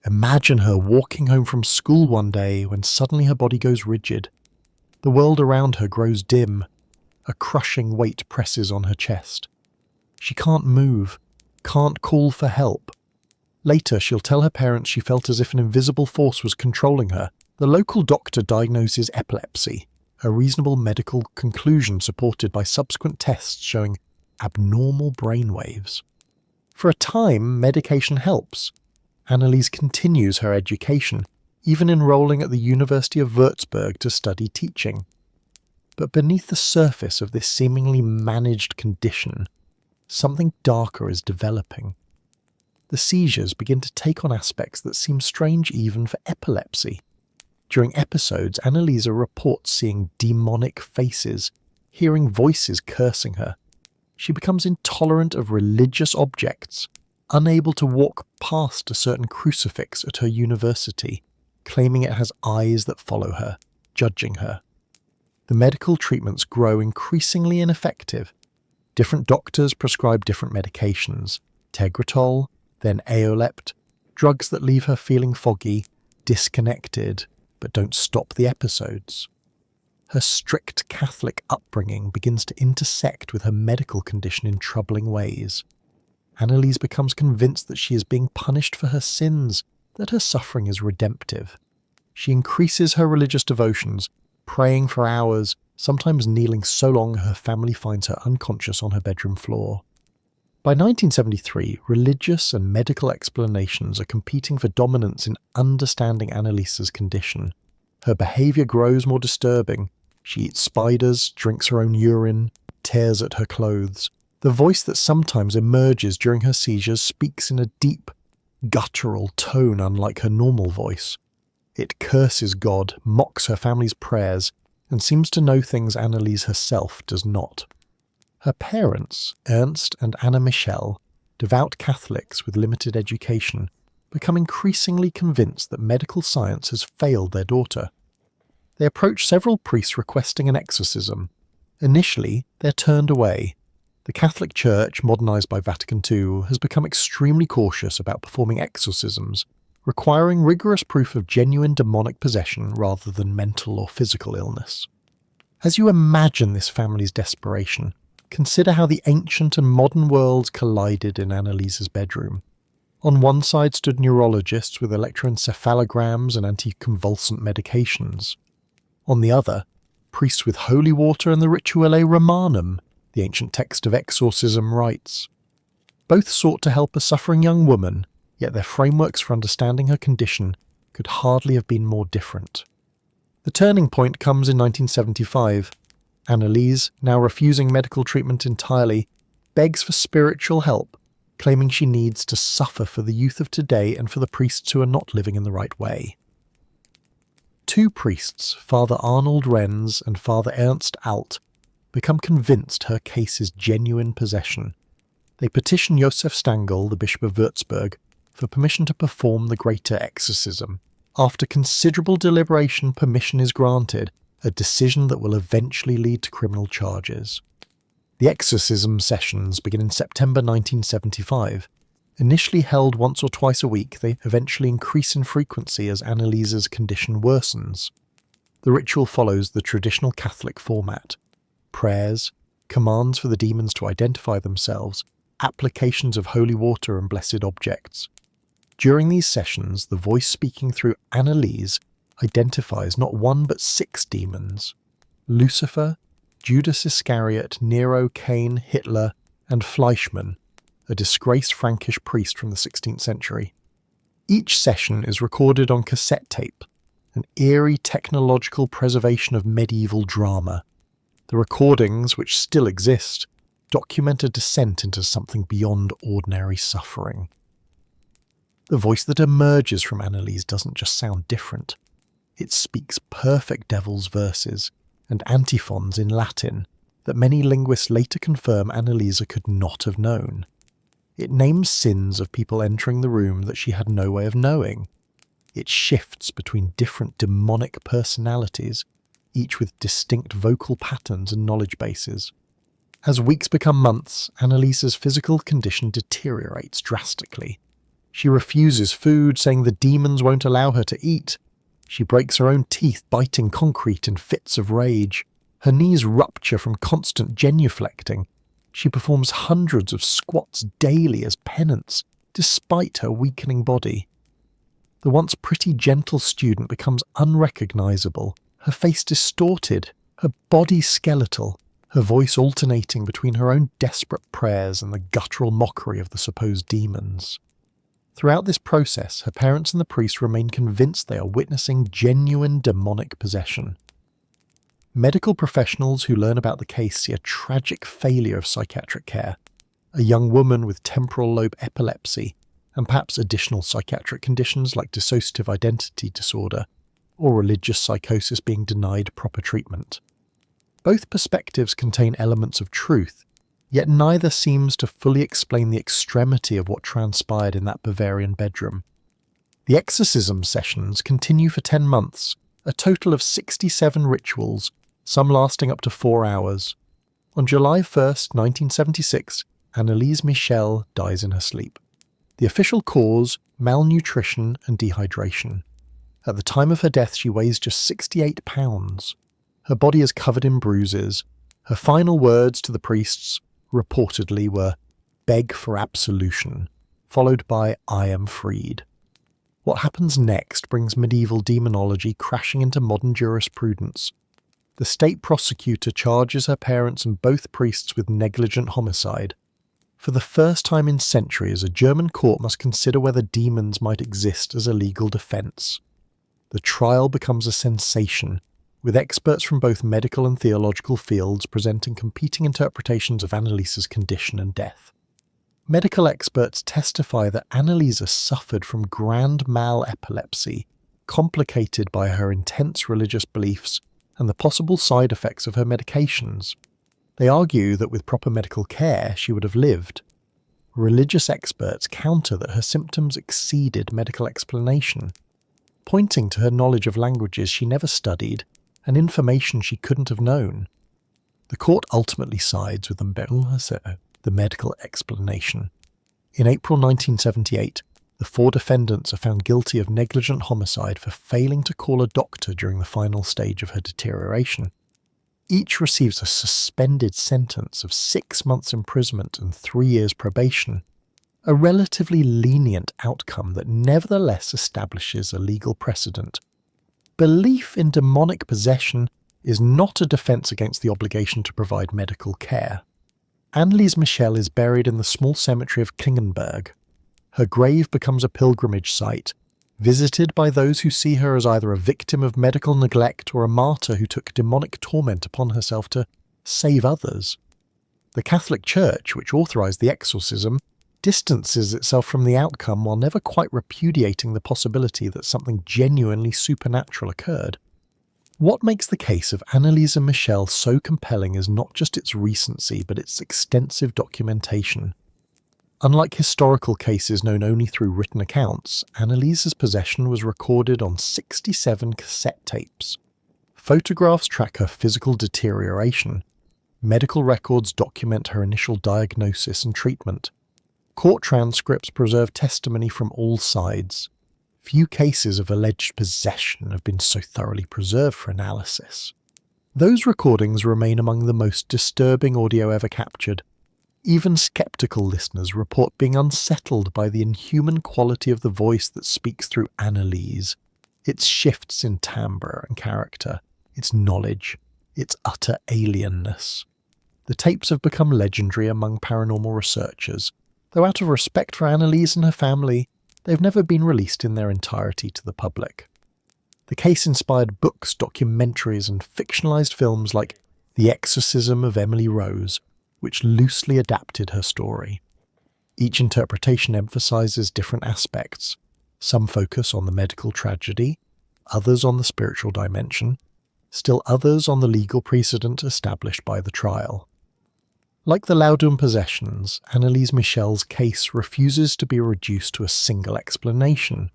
Imagine her walking home from school one day when suddenly her body goes rigid. The world around her grows dim. A crushing weight presses on her chest. She can't move, can't call for help. Later, she'll tell her parents she felt as if an invisible force was controlling her. The local doctor diagnoses epilepsy, a reasonable medical conclusion supported by subsequent tests showing abnormal brainwaves. For a time, medication helps. Anneliese continues her education, even enrolling at the University of Würzburg to study teaching. But beneath the surface of this seemingly managed condition, something darker is developing. The seizures begin to take on aspects that seem strange even for epilepsy. During episodes, Anneliese reports seeing demonic faces, hearing voices cursing her. She becomes intolerant of religious objects, unable to walk past a certain crucifix at her university, claiming it has eyes that follow her, judging her. The medical treatments grow increasingly ineffective. Different doctors prescribe different medications, Tegretol, then Aolept, drugs that leave her feeling foggy, disconnected, but don't stop the episodes. Her strict Catholic upbringing begins to intersect with her medical condition in troubling ways. Anneliese becomes convinced that she is being punished for her sins, that her suffering is redemptive. She increases her religious devotions, praying for hours, sometimes kneeling so long her family finds her unconscious on her bedroom floor. By 1973, religious and medical explanations are competing for dominance in understanding Anneliese's condition. Her behaviour grows more disturbing. She eats spiders, drinks her own urine, tears at her clothes. The voice that sometimes emerges during her seizures speaks in a deep, guttural tone unlike her normal voice. It curses God, mocks her family's prayers, and seems to know things Anneliese herself does not. Her parents, Ernst and Anna Michel, devout Catholics with limited education, become increasingly convinced that medical science has failed their daughter. They approach several priests requesting an exorcism. Initially, they're turned away. The Catholic Church, modernized by Vatican II, has become extremely cautious about performing exorcisms, requiring rigorous proof of genuine demonic possession rather than mental or physical illness. As you imagine this family's desperation, consider how the ancient and modern worlds collided in Anneliese's bedroom. On one side stood neurologists with electroencephalograms and anticonvulsant medications. On the other, priests with holy water and the Rituale Romanum, the ancient text of exorcism rites. Both sought to help a suffering young woman, yet their frameworks for understanding her condition could hardly have been more different. The turning point comes in 1975. Anneliese, now refusing medical treatment entirely, begs for spiritual help, claiming she needs to suffer for the youth of today and for the priests who are not living in the right way. Two priests, Father Arnold Renz and Father Ernst Alt, become convinced her case is genuine possession. They petition Josef Stangl, the Bishop of Würzburg, for permission to perform the greater exorcism. After considerable deliberation, permission is granted, a decision that will eventually lead to criminal charges. The exorcism sessions begin in September 1975. Initially held once or twice a week, they eventually increase in frequency as Anneliese's condition worsens. The ritual follows the traditional Catholic format: prayers, commands for the demons to identify themselves, applications of holy water and blessed objects. During these sessions, the voice speaking through Anneliese identifies not one but 6 demons: Lucifer, Judas Iscariot, Nero, Cain, Hitler, and Fleischmann, a disgraced Frankish priest from the 16th century. Each session is recorded on cassette tape, an eerie technological preservation of medieval drama. The recordings, which still exist, document a descent into something beyond ordinary suffering. The voice that emerges from Anneliese doesn't just sound different. It speaks perfect devil's verses and antiphons in Latin that many linguists later confirm Anneliese could not have known. It names sins of people entering the room that she had no way of knowing. It shifts between different demonic personalities, each with distinct vocal patterns and knowledge bases. As weeks become months, Anneliese's physical condition deteriorates drastically. She refuses food, saying the demons won't allow her to eat. She breaks her own teeth, biting concrete in fits of rage. Her knees rupture from constant genuflecting. She performs hundreds of squats daily as penance, despite her weakening body. The once pretty gentle student becomes unrecognizable, her face distorted, her body skeletal, her voice alternating between her own desperate prayers and the guttural mockery of the supposed demons. Throughout this process, her parents and the priest remain convinced they are witnessing genuine demonic possession. Medical professionals who learn about the case see a tragic failure of psychiatric care, a young woman with temporal lobe epilepsy, and perhaps additional psychiatric conditions like dissociative identity disorder or religious psychosis being denied proper treatment. Both perspectives contain elements of truth, yet neither seems to fully explain the extremity of what transpired in that Bavarian bedroom. The exorcism sessions continue for 10 months, a total of 67 rituals, some lasting up to 4 hours. On July 1st, 1976, Anneliese Michel dies in her sleep. The official cause: malnutrition and dehydration. At the time of her death, she weighs just 68 pounds. Her body is covered in bruises. Her final words to the priests, reportedly, were "beg for absolution," followed by "I am freed." What happens next brings medieval demonology crashing into modern jurisprudence. The state prosecutor charges her parents and both priests with negligent homicide. For the first time in centuries, a German court must consider whether demons might exist as a legal defense. The trial becomes a sensation, with experts from both medical and theological fields presenting competing interpretations of Anneliese's condition and death. Medical experts testify that Anneliese suffered from grand mal epilepsy, complicated by her intense religious beliefs and the possible side effects of her medications. They argue that with proper medical care she would have lived. Religious experts counter that her symptoms exceeded medical explanation, pointing to her knowledge of languages she never studied and information she couldn't have known. The court ultimately sides with the medical explanation. In April 1978, the 4 defendants are found guilty of negligent homicide for failing to call a doctor during the final stage of her deterioration. Each receives a suspended sentence of 6 months imprisonment and 3 years probation, a relatively lenient outcome that nevertheless establishes a legal precedent. Belief in demonic possession is not a defense against the obligation to provide medical care. Anneliese Michel is buried in the small cemetery of Klingenberg. Her grave becomes a pilgrimage site, visited by those who see her as either a victim of medical neglect or a martyr who took demonic torment upon herself to save others. The Catholic Church, which authorized the exorcism, distances itself from the outcome while never quite repudiating the possibility that something genuinely supernatural occurred. What makes the case of Anneliese Michel so compelling is not just its recency, but its extensive documentation. Unlike historical cases known only through written accounts, Anneliese's possession was recorded on 67 cassette tapes. Photographs track her physical deterioration. Medical records document her initial diagnosis and treatment. Court transcripts preserve testimony from all sides. Few cases of alleged possession have been so thoroughly preserved for analysis. Those recordings remain among the most disturbing audio ever captured. Even skeptical listeners report being unsettled by the inhuman quality of the voice that speaks through Anneliese, its shifts in timbre and character, its knowledge, its utter alienness. The tapes have become legendary among paranormal researchers, though out of respect for Anneliese and her family, they've never been released in their entirety to the public. The case inspired books, documentaries, and fictionalized films like The Exorcism of Emily Rose, which loosely adapted her story. Each interpretation emphasizes different aspects. Some focus on the medical tragedy, others on the spiritual dimension, still others on the legal precedent established by the trial. Like the Laudum possessions, Anneliese Michel's case refuses to be reduced to a single explanation.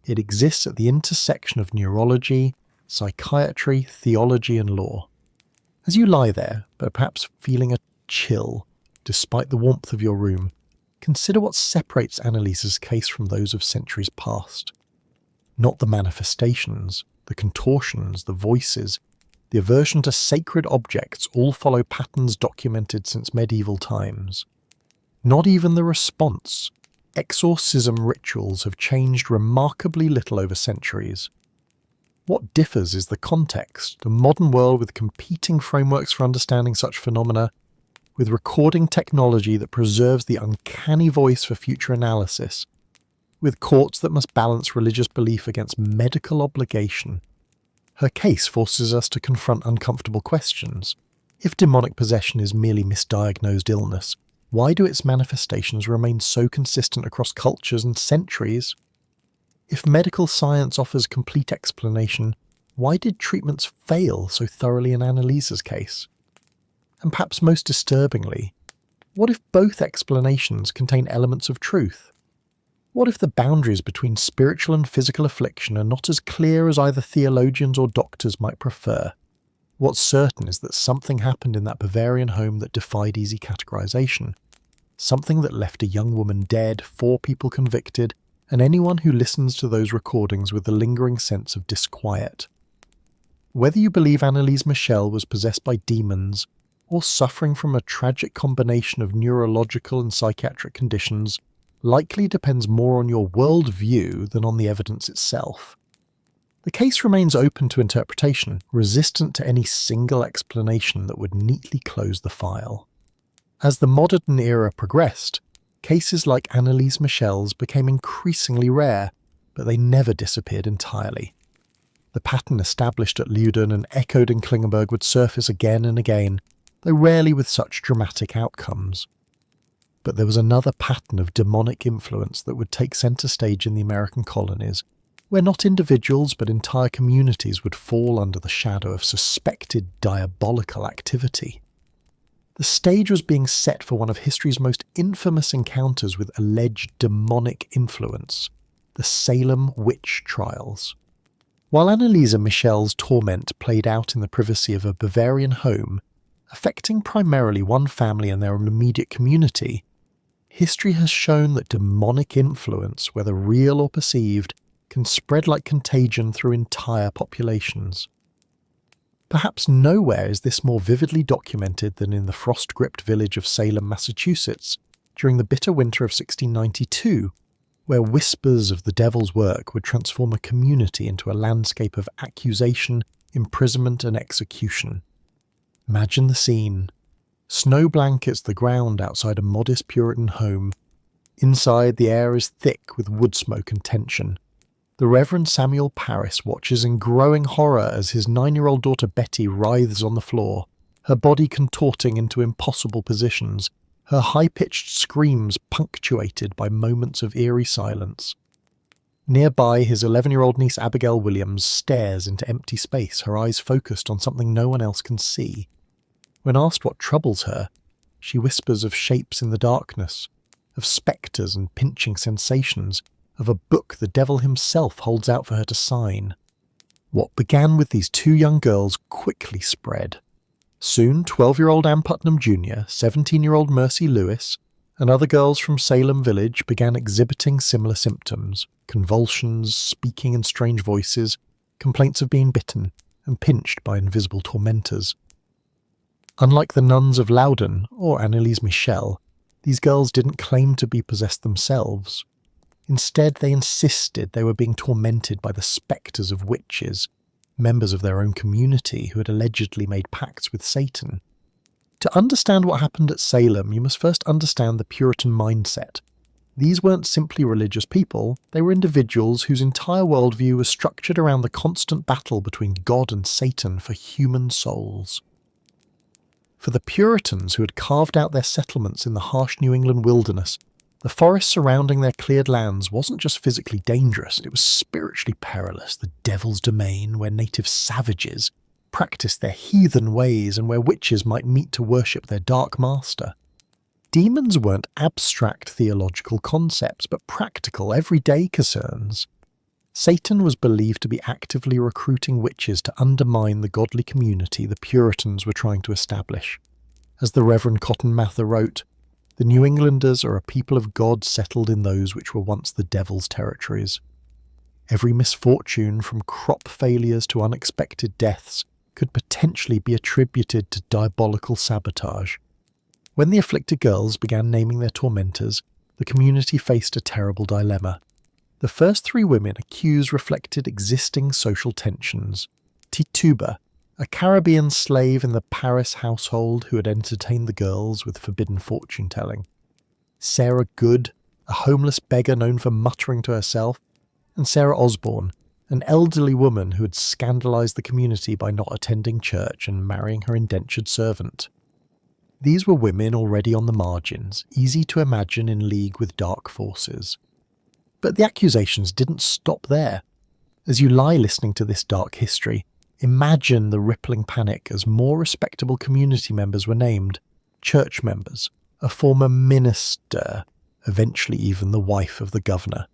It exists at the intersection of neurology, psychiatry, theology, and law. As you lie there, but perhaps feeling a chill, despite the warmth of your room, consider what separates Anneliese's case from those of centuries past. Not the manifestations, the contortions, the voices, the aversion to sacred objects all follow patterns documented since medieval times. Not even the response. Exorcism rituals have changed remarkably little over centuries. What differs is the context, a modern world with competing frameworks for understanding such phenomena, with recording technology that preserves the uncanny voice for future analysis, with courts that must balance religious belief against medical obligation. Her case forces us to confront uncomfortable questions. If demonic possession is merely misdiagnosed illness, why do its manifestations remain so consistent across cultures and centuries? If medical science offers complete explanation, why did treatments fail so thoroughly in Anneliese's case? And perhaps most disturbingly, what if both explanations contain elements of truth? What if the boundaries between spiritual and physical affliction are not as clear as either theologians or doctors might prefer? What's certain is that something happened in that Bavarian home that defied easy categorization. Something that left a young woman dead, 4 people convicted, and anyone who listens to those recordings with a lingering sense of disquiet. Whether you believe Anneliese Michel was possessed by demons, or suffering from a tragic combination of neurological and psychiatric conditions, likely depends more on your worldview than on the evidence itself. The case remains open to interpretation, resistant to any single explanation that would neatly close the file. As the modern era progressed, cases like Anneliese Michel's became increasingly rare, but they never disappeared entirely. The pattern established at Leuden and echoed in Klingenberg would surface again and again, though rarely with such dramatic outcomes. But there was another pattern of demonic influence that would take centre stage in the American colonies, where not individuals but entire communities would fall under the shadow of suspected diabolical activity. The stage was being set for one of history's most infamous encounters with alleged demonic influence, the Salem witch trials. While Anneliese Michel's torment played out in the privacy of a Bavarian home, affecting primarily one family and their immediate community, history has shown that demonic influence, whether real or perceived, can spread like contagion through entire populations. Perhaps nowhere is this more vividly documented than in the frost-gripped village of Salem, Massachusetts, during the bitter winter of 1692, where whispers of the devil's work would transform a community into a landscape of accusation, imprisonment, and execution. Imagine the scene. Snow blankets the ground outside a modest Puritan home. Inside, the air is thick with wood smoke and tension. The Reverend Samuel Parris watches in growing horror as his 9-year-old daughter Betty writhes on the floor, her body contorting into impossible positions, her high-pitched screams punctuated by moments of eerie silence. Nearby, his 11-year-old niece Abigail Williams stares into empty space, her eyes focused on something no one else can see. When asked what troubles her, she whispers of shapes in the darkness, of spectres and pinching sensations, of a book the devil himself holds out for her to sign. What began with these two young girls quickly spread. Soon, 12-year-old Ann Putnam Jr., 17-year-old Mercy Lewis, and other girls from Salem Village began exhibiting similar symptoms: convulsions, speaking in strange voices, complaints of being bitten, and pinched by invisible tormentors. Unlike the nuns of Loudon or Anneliese Michel, these girls didn't claim to be possessed themselves. Instead, they insisted they were being tormented by the spectres of witches, members of their own community who had allegedly made pacts with Satan. To understand what happened at Salem, you must first understand the Puritan mindset. These weren't simply religious people, they were individuals whose entire worldview was structured around the constant battle between God and Satan for human souls. For the Puritans who had carved out their settlements in the harsh New England wilderness, the forest surrounding their cleared lands wasn't just physically dangerous, it was spiritually perilous, the devil's domain where native savages practiced their heathen ways and where witches might meet to worship their dark master. Demons weren't abstract theological concepts, but practical, everyday concerns. Satan was believed to be actively recruiting witches to undermine the godly community the Puritans were trying to establish. As the Reverend Cotton Mather wrote, "The New Englanders are a people of God settled in those which were once the devil's territories. Every misfortune, from crop failures to unexpected deaths, could potentially be attributed to diabolical sabotage." When the afflicted girls began naming their tormentors, the community faced a terrible dilemma. The first three women accused reflected existing social tensions. Tituba, a Caribbean slave in the Paris household who had entertained the girls with forbidden fortune-telling. Sarah Good, a homeless beggar known for muttering to herself. And Sarah Osborne, an elderly woman who had scandalized the community by not attending church and marrying her indentured servant. These were women already on the margins, easy to imagine in league with dark forces. But the accusations didn't stop there. As you lie listening to this dark history, imagine the rippling panic as more respectable community members were named, church members, a former minister, eventually even the wife of the governor.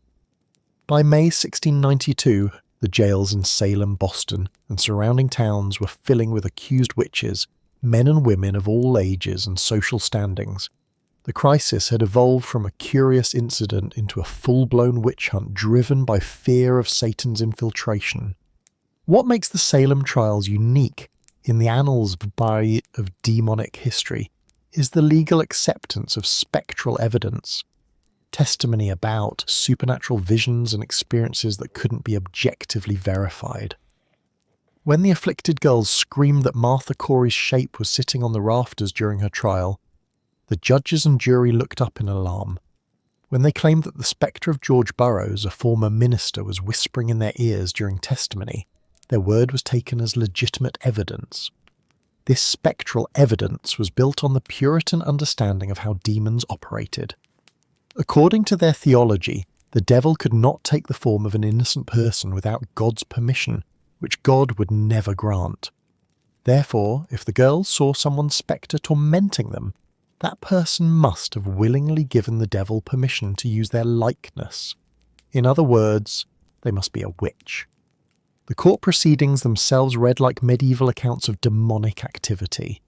By May 1692, the jails in Salem, Boston, and surrounding towns were filling with accused witches, men and women of all ages and social standings. The crisis had evolved from a curious incident into a full-blown witch hunt driven by fear of Satan's infiltration. What makes the Salem trials unique in the annals of demonic history is the legal acceptance of spectral evidence, testimony about supernatural visions and experiences that couldn't be objectively verified. When the afflicted girls screamed that Martha Corey's shape was sitting on the rafters during her trial, the judges and jury looked up in alarm. When they claimed that the spectre of George Burroughs, a former minister, was whispering in their ears during testimony, their word was taken as legitimate evidence. This spectral evidence was built on the Puritan understanding of how demons operated. According to their theology, the devil could not take the form of an innocent person without God's permission, which God would never grant. Therefore, if the girls saw someone's spectre tormenting them, that person must have willingly given the devil permission to use their likeness. In other words, they must be a witch. The court proceedings themselves read like medieval accounts of demonic activity.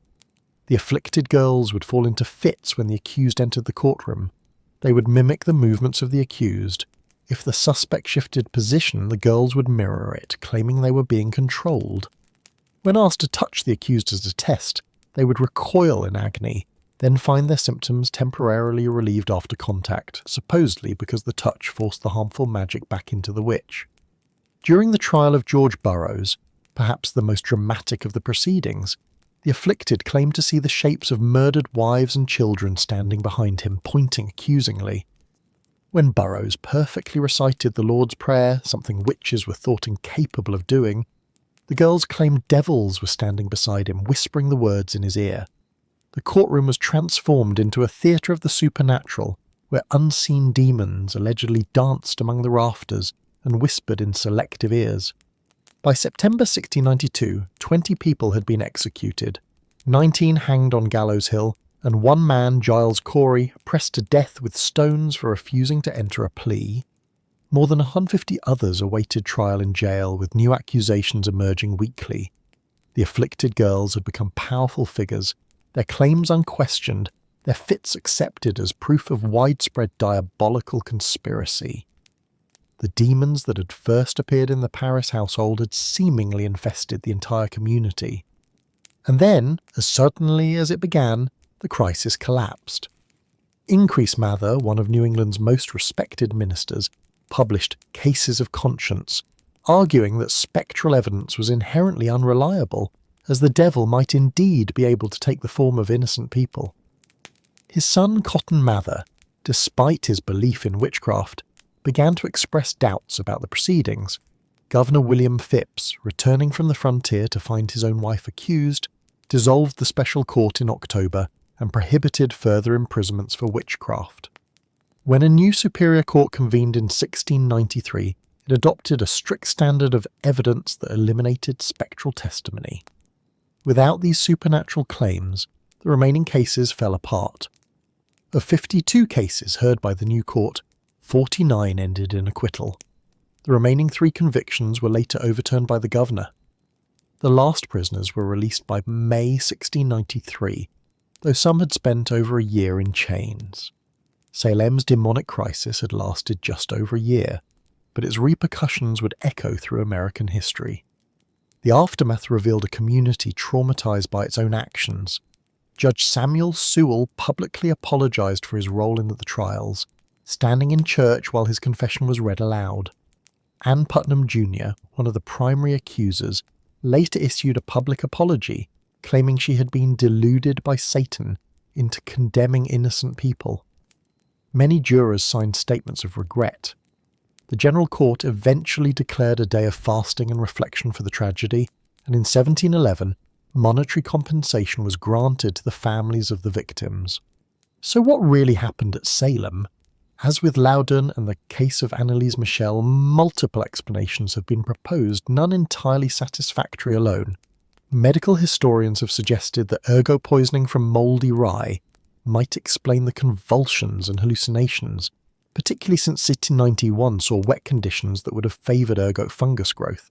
The afflicted girls would fall into fits when the accused entered the courtroom. They would mimic the movements of the accused. If the suspect shifted position, the girls would mirror it, claiming they were being controlled. When asked to touch the accused as a test, they would recoil in agony, then find their symptoms temporarily relieved after contact, supposedly because the touch forced the harmful magic back into the witch. During the trial of George Burroughs, perhaps the most dramatic of the proceedings, the afflicted claimed to see the shapes of murdered wives and children standing behind him, pointing accusingly. When Burroughs perfectly recited the Lord's Prayer, something witches were thought incapable of doing, the girls claimed devils were standing beside him, whispering the words in his ear. The courtroom was transformed into a theatre of the supernatural, where unseen demons allegedly danced among the rafters and whispered in selective ears. By September 1692, 20 people had been executed, 19 hanged on Gallows Hill, and one man, Giles Corey, pressed to death with stones for refusing to enter a plea. More than 150 others awaited trial in jail, with new accusations emerging weekly. The afflicted girls had become powerful figures, their claims unquestioned, their fits accepted as proof of widespread diabolical conspiracy. The demons that had first appeared in the Paris household had seemingly infested the entire community. And then, as suddenly as it began, the crisis collapsed. Increase Mather, one of New England's most respected ministers, published Cases of Conscience, arguing that spectral evidence was inherently unreliable, as the devil might indeed be able to take the form of innocent people. His son Cotton Mather, despite his belief in witchcraft, began to express doubts about the proceedings. Governor William Phips, returning from the frontier to find his own wife accused, dissolved the special court in October and prohibited further imprisonments for witchcraft. When a new superior court convened in 1693, it adopted a strict standard of evidence that eliminated spectral testimony. Without these supernatural claims, the remaining cases fell apart. Of 52 cases heard by the new court, 49 ended in acquittal. The remaining 3 convictions were later overturned by the governor. The last prisoners were released by May 1693, though some had spent over a year in chains. Salem's demonic crisis had lasted just over a year, but its repercussions would echo through American history. The aftermath revealed a community traumatized by its own actions. Judge Samuel Sewell publicly apologized for his role in the trials, standing in church while his confession was read aloud. Ann Putnam Jr., one of the primary accusers, later issued a public apology, claiming she had been deluded by Satan into condemning innocent people. Many jurors signed statements of regret. The General Court eventually declared a day of fasting and reflection for the tragedy, and in 1711, monetary compensation was granted to the families of the victims. So what really happened at Salem? As with Loudon and the case of Anneliese Michel, multiple explanations have been proposed, none entirely satisfactory alone. Medical historians have suggested that ergot poisoning from mouldy rye might explain the convulsions and hallucinations, particularly since 1891 saw wet conditions that would have favoured ergot fungus growth.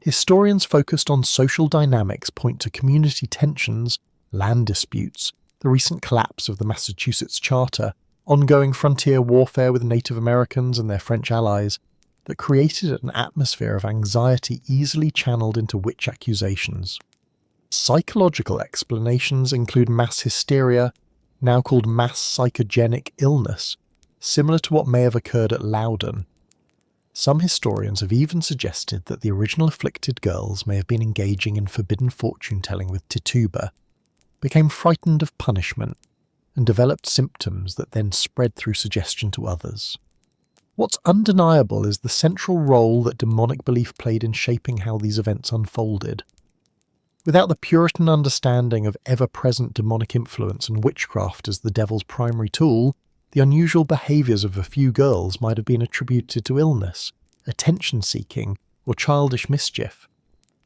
Historians focused on social dynamics point to community tensions, land disputes, the recent collapse of the Massachusetts Charter, ongoing frontier warfare with Native Americans and their French allies that created an atmosphere of anxiety easily channeled into witch accusations. Psychological explanations include mass hysteria, now called mass psychogenic illness, similar to what may have occurred at Loudon. Some historians have even suggested that the original afflicted girls may have been engaging in forbidden fortune-telling with Tituba, became frightened of punishment, and developed symptoms that then spread through suggestion to others. What's undeniable is the central role that demonic belief played in shaping how these events unfolded. Without the Puritan understanding of ever-present demonic influence and witchcraft as the devil's primary tool, the unusual behaviours of a few girls might have been attributed to illness, attention-seeking, or childish mischief.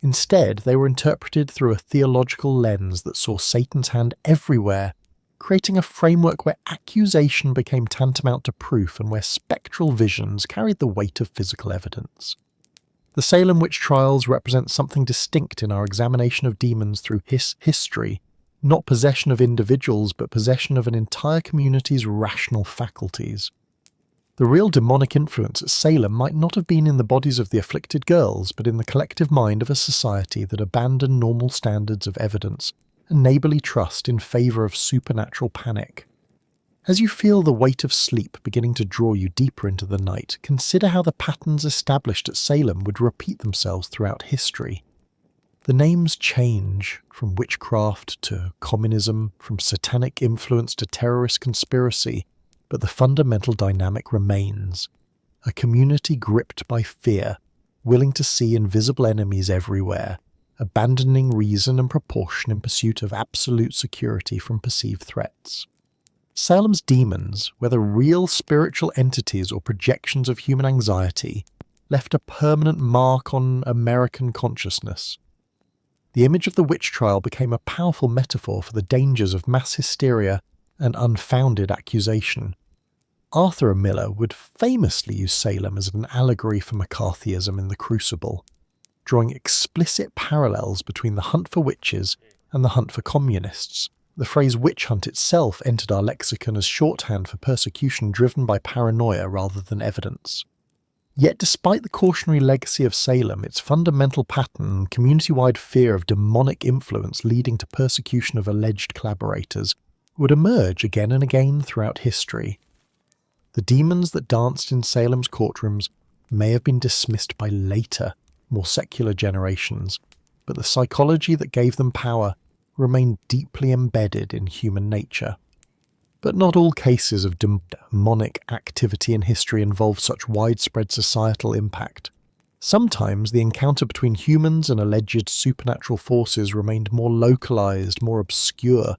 Instead, they were interpreted through a theological lens that saw Satan's hand everywhere, creating a framework where accusation became tantamount to proof and where spectral visions carried the weight of physical evidence. The Salem witch trials represent something distinct in our examination of demons through history, not possession of individuals but possession of an entire community's rational faculties. The real demonic influence at Salem might not have been in the bodies of the afflicted girls, but in the collective mind of a society that abandoned normal standards of evidence and neighbourly trust in favour of supernatural panic. As you feel the weight of sleep beginning to draw you deeper into the night, consider how the patterns established at Salem would repeat themselves throughout history. The names change, from witchcraft to communism, from satanic influence to terrorist conspiracy, but the fundamental dynamic remains. A community gripped by fear, willing to see invisible enemies everywhere, abandoning reason and proportion in pursuit of absolute security from perceived threats. Salem's demons, whether real spiritual entities or projections of human anxiety, left a permanent mark on American consciousness. The image of the witch trial became a powerful metaphor for the dangers of mass hysteria and unfounded accusation. Arthur Miller would famously use Salem as an allegory for McCarthyism in The Crucible, drawing explicit parallels between the hunt for witches and the hunt for communists. The phrase witch hunt itself entered our lexicon as shorthand for persecution driven by paranoia rather than evidence. Yet despite the cautionary legacy of Salem, its fundamental pattern and community-wide fear of demonic influence leading to persecution of alleged collaborators would emerge again and again throughout history. The demons that danced in Salem's courtrooms may have been dismissed by later, more secular generations, but the psychology that gave them power remained deeply embedded in human nature. But not all cases of demonic activity in history involve such widespread societal impact. Sometimes the encounter between humans and alleged supernatural forces remained more localized, more obscure,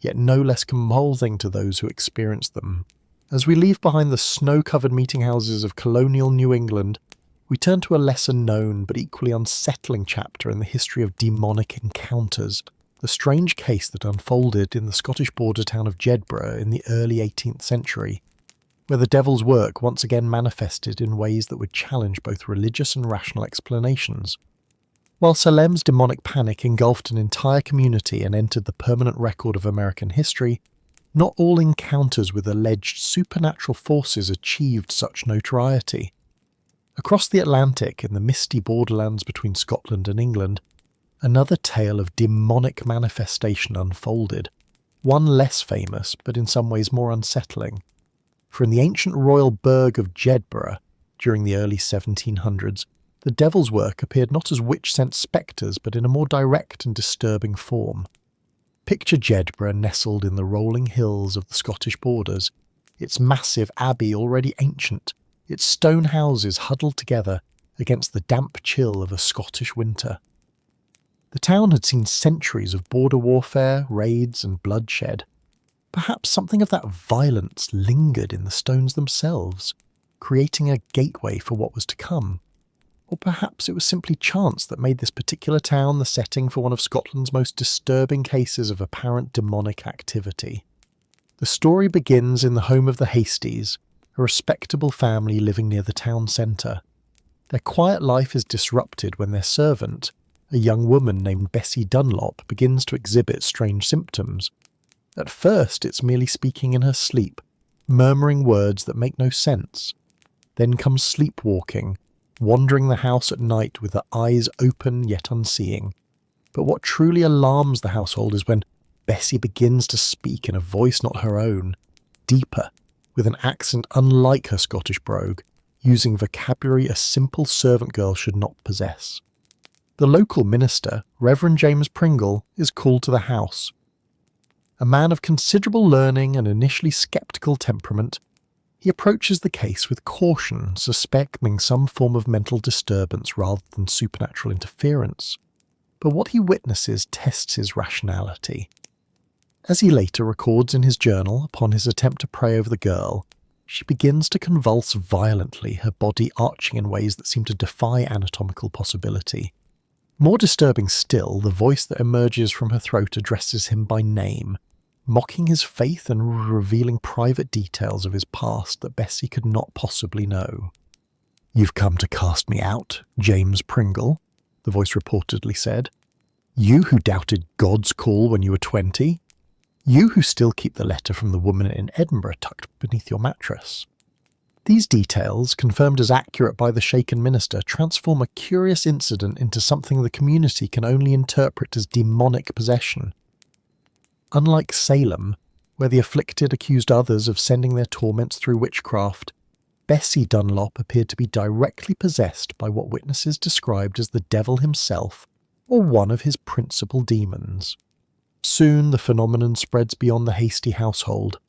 yet no less compelling to those who experienced them. As we leave behind the snow-covered meeting houses of colonial New England, we turn to a lesser-known but equally unsettling chapter in the history of demonic encounters. The strange case that unfolded in the Scottish border town of Jedburgh in the early 18th century, where the devil's work once again manifested in ways that would challenge both religious and rational explanations. While Salem's demonic panic engulfed an entire community and entered the permanent record of American history, not all encounters with alleged supernatural forces achieved such notoriety. Across the Atlantic, in the misty borderlands between Scotland and England, another tale of demonic manifestation unfolded, one less famous, but in some ways more unsettling. For in the ancient royal burgh of Jedburgh, during the early 1700s, the devil's work appeared not as witch-sent spectres, but in a more direct and disturbing form. Picture Jedburgh nestled in the rolling hills of the Scottish borders, its massive abbey already ancient, its stone houses huddled together against the damp chill of a Scottish winter. The town had seen centuries of border warfare, raids and bloodshed. Perhaps something of that violence lingered in the stones themselves, creating a gateway for what was to come. Or perhaps it was simply chance that made this particular town the setting for one of Scotland's most disturbing cases of apparent demonic activity. The story begins in the home of the Hasties, a respectable family living near the town centre. Their quiet life is disrupted when their servant, a young woman named Bessie Dunlop, begins to exhibit strange symptoms. At first, it's merely speaking in her sleep, murmuring words that make no sense. Then comes sleepwalking, wandering the house at night with her eyes open yet unseeing. But what truly alarms the household is when Bessie begins to speak in a voice not her own, deeper, with an accent unlike her Scottish brogue, using vocabulary a simple servant girl should not possess. The local minister, Reverend James Pringle, is called to the house. A man of considerable learning and initially sceptical temperament, he approaches the case with caution, suspecting some form of mental disturbance rather than supernatural interference. But what he witnesses tests his rationality. As he later records in his journal upon his attempt to pray over the girl, she begins to convulse violently, her body arching in ways that seem to defy anatomical possibility. More disturbing still, the voice that emerges from her throat addresses him by name, mocking his faith and revealing private details of his past that Bessie could not possibly know. "You've come to cast me out, James Pringle," the voice reportedly said. "You who doubted God's call when you were 20. You who still keep the letter from the woman in Edinburgh tucked beneath your mattress." These details, confirmed as accurate by the shaken minister, transform a curious incident into something the community can only interpret as demonic possession. Unlike Salem, where the afflicted accused others of sending their torments through witchcraft, Bessie Dunlop appeared to be directly possessed by what witnesses described as the devil himself, or one of his principal demons. Soon the phenomenon spreads beyond the Hasty household.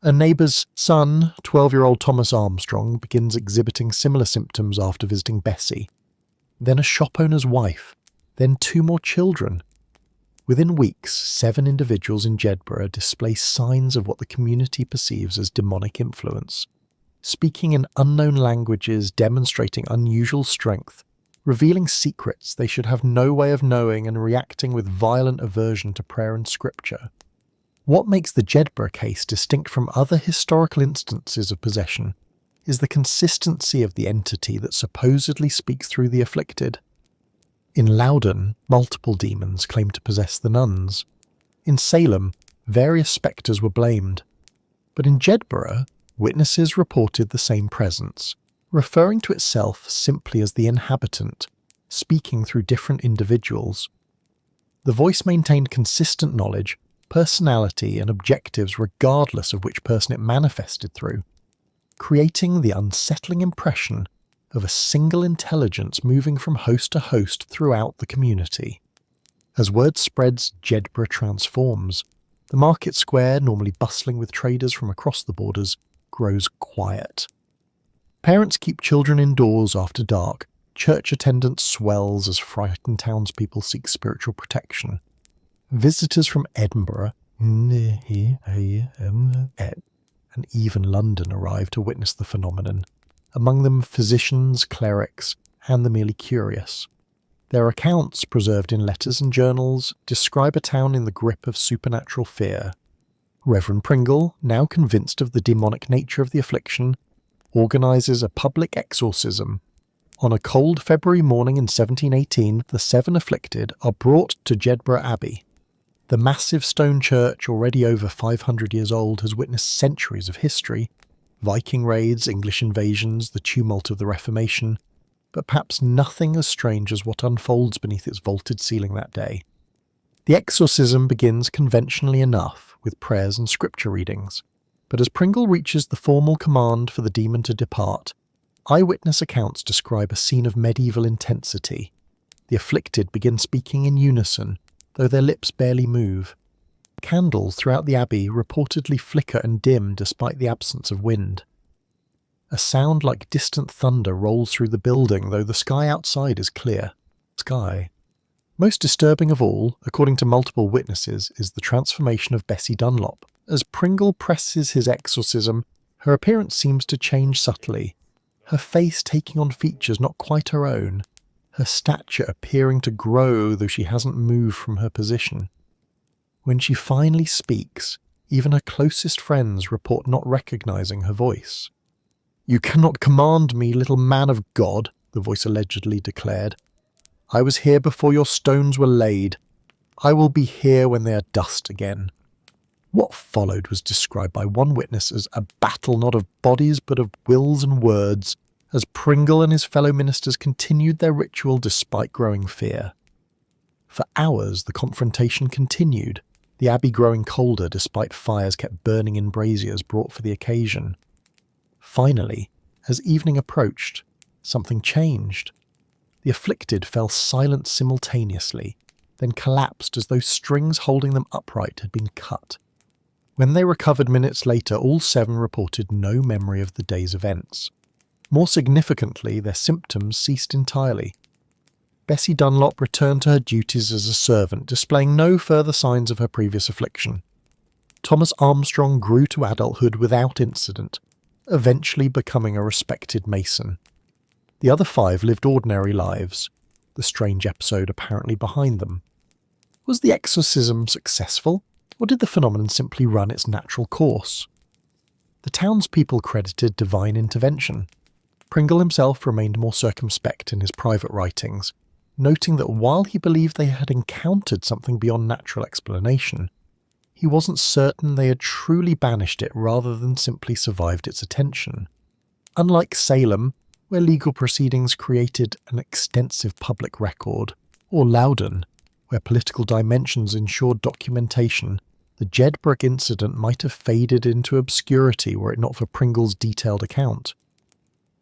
A neighbour's son, 12-year-old Thomas Armstrong, begins exhibiting similar symptoms after visiting Bessie. Then a shop owner's wife, then 2 more children. Within weeks, 7 individuals in Jedburgh display signs of what the community perceives as demonic influence, speaking in unknown languages, demonstrating unusual strength, revealing secrets they should have no way of knowing, and reacting with violent aversion to prayer and scripture. What makes the Jedburgh case distinct from other historical instances of possession is the consistency of the entity that supposedly speaks through the afflicted. In Loudon, multiple demons claimed to possess the nuns. In Salem, various spectres were blamed. But in Jedburgh, witnesses reported the same presence, referring to itself simply as the inhabitant, speaking through different individuals. The voice maintained consistent knowledge, personality, and objectives regardless of which person it manifested through, creating the unsettling impression of a single intelligence moving from host to host throughout the community. As word spreads, Jedburgh transforms. The market square, normally bustling with traders from across the borders, grows quiet. Parents keep children indoors after dark. Church attendance swells as frightened townspeople seek spiritual protection. Visitors from Edinburgh and even London arrive to witness the phenomenon, among them physicians, clerics, and the merely curious. Their accounts, preserved in letters and journals, describe a town in the grip of supernatural fear. Reverend Pringle, now convinced of the demonic nature of the affliction, organises a public exorcism. On a cold February morning in 1718, the 7 afflicted are brought to Jedburgh Abbey. The massive stone church, already over 500 years old, has witnessed centuries of history, Viking raids, English invasions, the tumult of the Reformation, but perhaps nothing as strange as what unfolds beneath its vaulted ceiling that day. The exorcism begins conventionally enough, with prayers and scripture readings, but as Pringle reaches the formal command for the demon to depart, eyewitness accounts describe a scene of medieval intensity. The afflicted begin speaking in unison, though their lips barely move. Candles throughout the abbey reportedly flicker and dim despite the absence of wind. A sound like distant thunder rolls through the building, though the sky outside is clear. Sky. Most disturbing of all, according to multiple witnesses, is the transformation of Bessie Dunlop. As Pringle presses his exorcism, her appearance seems to change subtly, her face taking on features not quite her own, her stature appearing to grow though she hasn't moved from her position. When she finally speaks, even her closest friends report not recognizing her voice. "You cannot command me, little man of God," the voice allegedly declared. "I was here before your stones were laid. I will be here when they are dust again." What followed was described by one witness as a battle not of bodies but of wills and words, as Pringle and his fellow ministers continued their ritual despite growing fear. For hours the confrontation continued, the abbey growing colder despite fires kept burning in braziers brought for the occasion. Finally, as evening approached, something changed. The afflicted fell silent simultaneously, then collapsed as though strings holding them upright had been cut. When they recovered minutes later, all 7 reported no memory of the day's events. More significantly, their symptoms ceased entirely. Bessie Dunlop returned to her duties as a servant, displaying no further signs of her previous affliction. Thomas Armstrong grew to adulthood without incident, eventually becoming a respected mason. The other 5 lived ordinary lives, the strange episode apparently behind them. Was the exorcism successful, or did the phenomenon simply run its natural course? The townspeople credited divine intervention. Pringle himself remained more circumspect in his private writings, noting that while he believed they had encountered something beyond natural explanation, he wasn't certain they had truly banished it rather than simply survived its attention. Unlike Salem, where legal proceedings created an extensive public record, or Loudon, where political dimensions ensured documentation, the Jedburgh incident might have faded into obscurity were it not for Pringle's detailed account.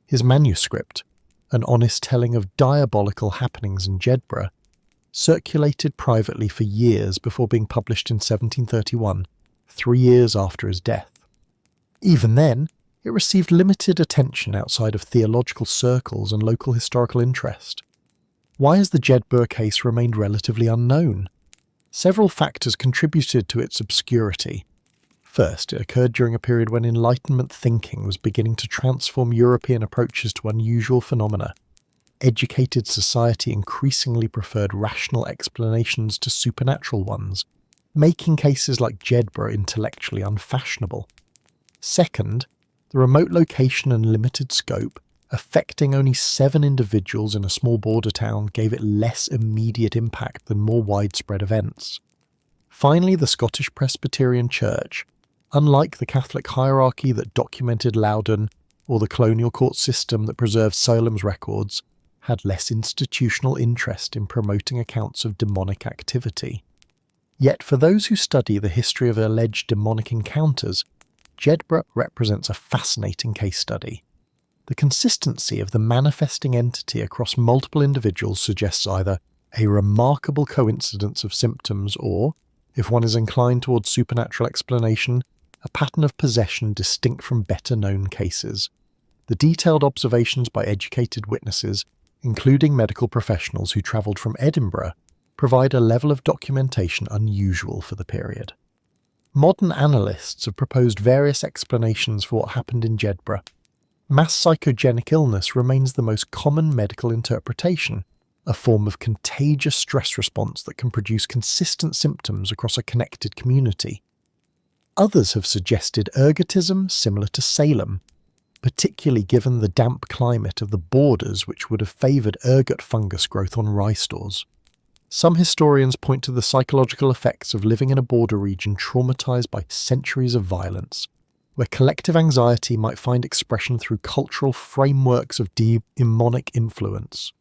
His manuscript, an honest telling of diabolical happenings in Jedburgh, circulated privately for years before being published in 1731, 3 years after his death. Even then, it received limited attention outside of theological circles and local historical interest. Why has the Jedburgh case remained relatively unknown? Several factors contributed to its obscurity. First, it occurred during a period when Enlightenment thinking was beginning to transform European approaches to unusual phenomena. Educated society increasingly preferred rational explanations to supernatural ones, making cases like Jedburgh intellectually unfashionable. Second, the remote location and limited scope, affecting only 7 individuals in a small border town, gave it less immediate impact than more widespread events. Finally, the Scottish Presbyterian Church, unlike the Catholic hierarchy that documented Loudon or the colonial court system that preserved Salem's records, had less institutional interest in promoting accounts of demonic activity. Yet for those who study the history of alleged demonic encounters, Jedburgh represents a fascinating case study. The consistency of the manifesting entity across multiple individuals suggests either a remarkable coincidence of symptoms or, if one is inclined towards supernatural explanation, a pattern of possession distinct from better-known cases. The detailed observations by educated witnesses, including medical professionals who travelled from Edinburgh, provide a level of documentation unusual for the period. Modern analysts have proposed various explanations for what happened in Jedburgh. Mass psychogenic illness remains the most common medical interpretation, a form of contagious stress response that can produce consistent symptoms across a connected community. Others have suggested ergotism similar to Salem, particularly given the damp climate of the borders which would have favoured ergot fungus growth on rye stores. Some historians point to the psychological effects of living in a border region traumatised by centuries of violence, where collective anxiety might find expression through cultural frameworks of demonic influence.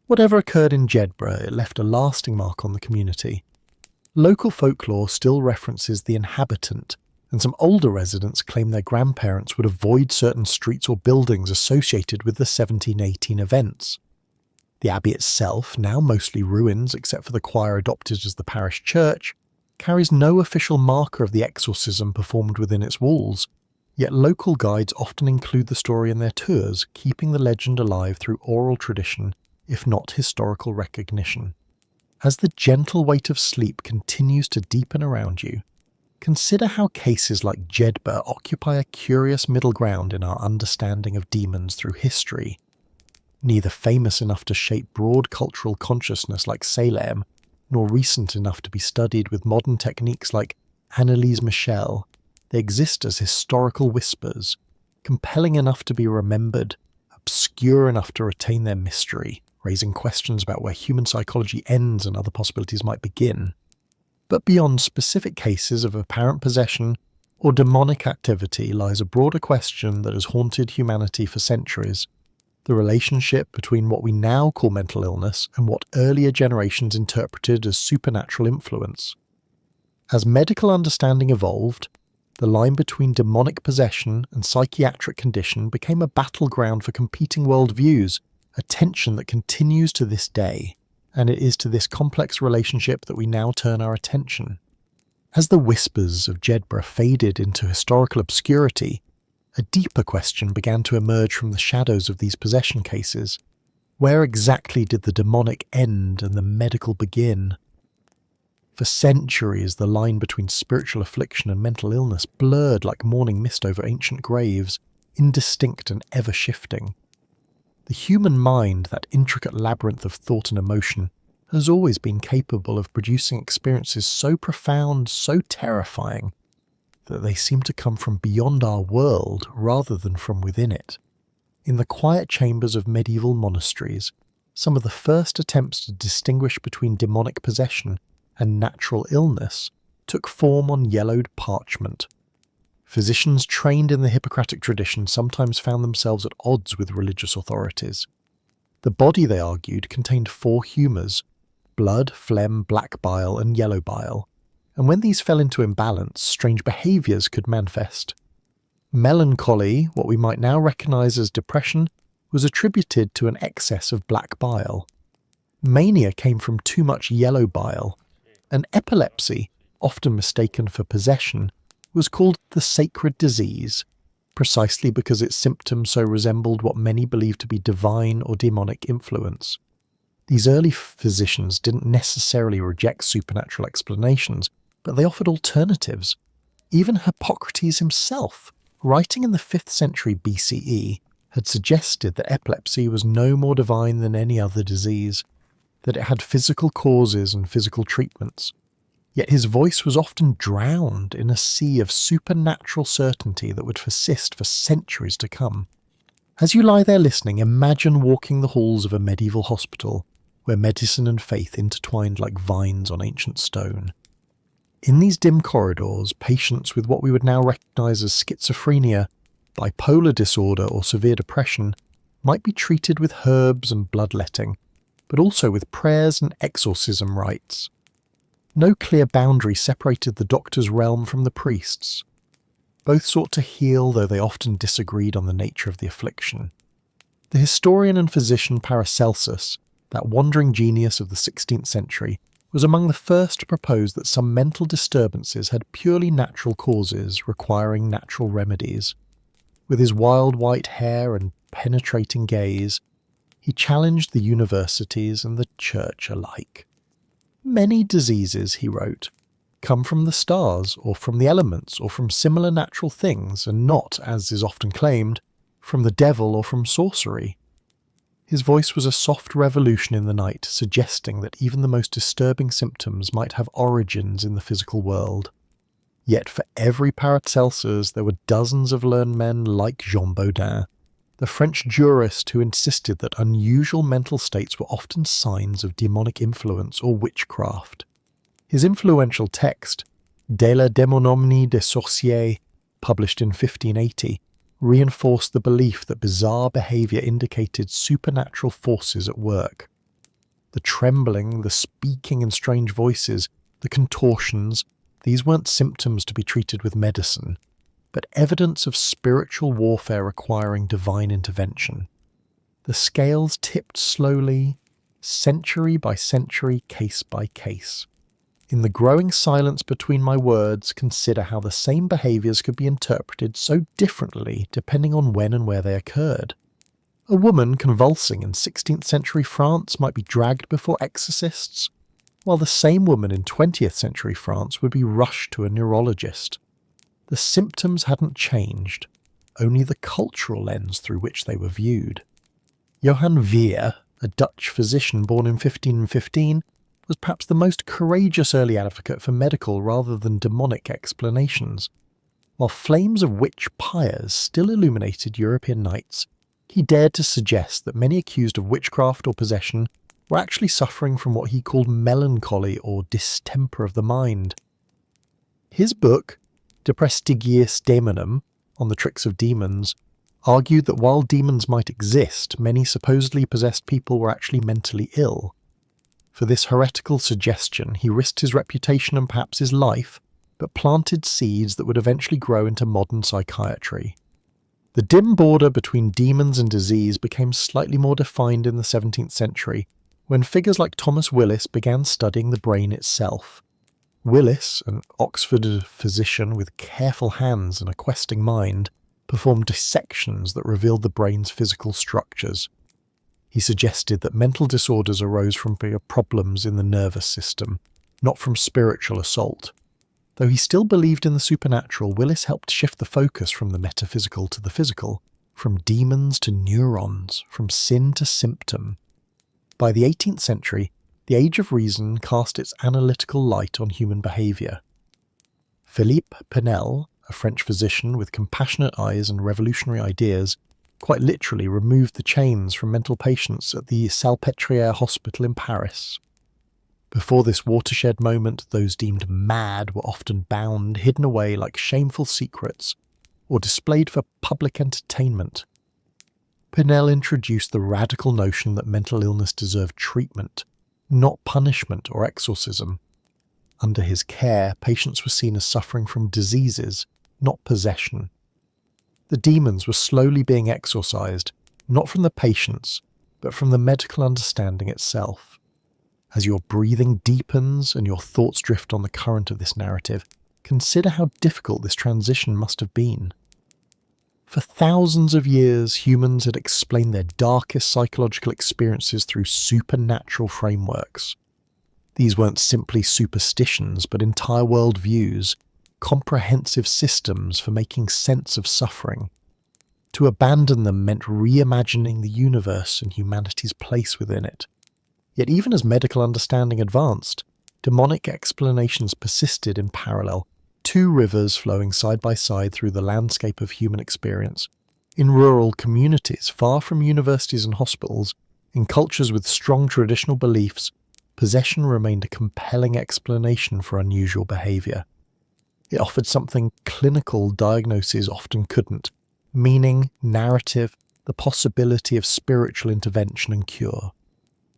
Whatever occurred in Jedburgh, it left a lasting mark on the community. Local folklore still references the inhabitant, and some older residents claim their grandparents would avoid certain streets or buildings associated with the 1718 events. The abbey itself, now mostly ruins except for the choir adopted as the parish church, carries no official marker of the exorcism performed within its walls, yet local guides often include the story in their tours, keeping the legend alive through oral tradition, if not historical recognition. As the gentle weight of sleep continues to deepen around you, consider how cases like Jedburgh occupy a curious middle ground in our understanding of demons through history. Neither famous enough to shape broad cultural consciousness like Salem, nor recent enough to be studied with modern techniques like Anneliese Michel, they exist as historical whispers, compelling enough to be remembered, obscure enough to retain their mystery, raising questions about where human psychology ends and other possibilities might begin. But beyond specific cases of apparent possession or demonic activity lies a broader question that has haunted humanity for centuries: the relationship between what we now call mental illness and what earlier generations interpreted as supernatural influence. As medical understanding evolved, the line between demonic possession and psychiatric condition became a battleground for competing worldviews, a tension that continues to this day, and it is to this complex relationship that we now turn our attention. As the whispers of Jedburgh faded into historical obscurity, a deeper question began to emerge from the shadows of these possession cases. Where exactly did the demonic end and the medical begin? For centuries, the line between spiritual affliction and mental illness blurred like morning mist over ancient graves, indistinct and ever-shifting. The human mind, that intricate labyrinth of thought and emotion, has always been capable of producing experiences so profound, so terrifying, that they seem to come from beyond our world rather than from within it. In the quiet chambers of medieval monasteries, some of the first attempts to distinguish between demonic possession and natural illness took form on yellowed parchment. Physicians trained in the Hippocratic tradition sometimes found themselves at odds with religious authorities. The body, they argued, contained 4 humours: blood, phlegm, black bile, and yellow bile, and when these fell into imbalance, strange behaviours could manifest. Melancholy, what we might now recognise as depression, was attributed to an excess of black bile. Mania came from too much yellow bile, and epilepsy, often mistaken for possession, was called the sacred disease, precisely because its symptoms so resembled what many believed to be divine or demonic influence. These early physicians didn't necessarily reject supernatural explanations, but they offered alternatives. Even Hippocrates himself, writing in the 5th century BCE, had suggested that epilepsy was no more divine than any other disease, that it had physical causes and physical treatments. Yet his voice was often drowned in a sea of supernatural certainty that would persist for centuries to come. As you lie there listening, imagine walking the halls of a medieval hospital, where medicine and faith intertwined like vines on ancient stone. In these dim corridors, patients with what we would now recognise as schizophrenia, bipolar disorder, or severe depression might be treated with herbs and bloodletting, but also with prayers and exorcism rites. No clear boundary separated the doctor's realm from the priest's. Both sought to heal, though they often disagreed on the nature of the affliction. The historian and physician Paracelsus, that wandering genius of the 16th century, was among the first to propose that some mental disturbances had purely natural causes requiring natural remedies. With his wild white hair and penetrating gaze, he challenged the universities and the church alike. Many diseases, he wrote, come from the stars, or from the elements, or from similar natural things, and not, as is often claimed, from the devil or from sorcery. His voice was a soft revolution in the night, suggesting that even the most disturbing symptoms might have origins in the physical world. Yet for every Paracelsus there were dozens of learned men like Jean Baudin, the French jurist who insisted that unusual mental states were often signs of demonic influence or witchcraft. His influential text, De la démonomnie des sorciers, published in 1580, reinforced the belief that bizarre behaviour indicated supernatural forces at work. The trembling, the speaking in strange voices, the contortions, these weren't symptoms to be treated with medicine, but evidence of spiritual warfare requiring divine intervention. The scales tipped slowly, century by century, case by case. In the growing silence between my words, consider how the same behaviours could be interpreted so differently depending on when and where they occurred. A woman convulsing in 16th century France might be dragged before exorcists, while the same woman in 20th century France would be rushed to a neurologist. The symptoms hadn't changed, only the cultural lens through which they were viewed. Johann Wehr, a Dutch physician born in 1515, was perhaps the most courageous early advocate for medical rather than demonic explanations. While flames of witch pyres still illuminated European nights, he dared to suggest that many accused of witchcraft or possession were actually suffering from what he called melancholy or distemper of the mind. His book, De Prestigiis Daemonum, on the tricks of demons, argued that while demons might exist, many supposedly possessed people were actually mentally ill. For this heretical suggestion, he risked his reputation and perhaps his life, but planted seeds that would eventually grow into modern psychiatry. The dim border between demons and disease became slightly more defined in the 17th century, when figures like Thomas Willis began studying the brain itself. Willis, an Oxford physician with careful hands and a questing mind, performed dissections that revealed the brain's physical structures. He suggested that mental disorders arose from problems in the nervous system, not from spiritual assault. Though he still believed in the supernatural, Willis helped shift the focus from the metaphysical to the physical, from demons to neurons, from sin to symptom. By the 18th century, the Age of Reason cast its analytical light on human behaviour. Philippe Pinel, a French physician with compassionate eyes and revolutionary ideas, quite literally removed the chains from mental patients at the Salpêtrière Hospital in Paris. Before this watershed moment, those deemed mad were often bound, hidden away like shameful secrets, or displayed for public entertainment. Pinnell introduced the radical notion that mental illness deserved treatment, not punishment or exorcism. Under his care, patients were seen as suffering from diseases, not possession. The demons were slowly being exorcised, not from the patients, but from the medical understanding itself. As your breathing deepens and your thoughts drift on the current of this narrative, consider how difficult this transition must have been. For thousands of years, humans had explained their darkest psychological experiences through supernatural frameworks. These weren't simply superstitions, but entire worldviews, comprehensive systems for making sense of suffering. To abandon them meant reimagining the universe and humanity's place within it. Yet even as medical understanding advanced, demonic explanations persisted in parallel, two rivers flowing side by side through the landscape of human experience. In rural communities, far from universities and hospitals, in cultures with strong traditional beliefs, possession remained a compelling explanation for unusual behaviour. It offered something clinical diagnoses often couldn't: meaning, narrative, the possibility of spiritual intervention and cure.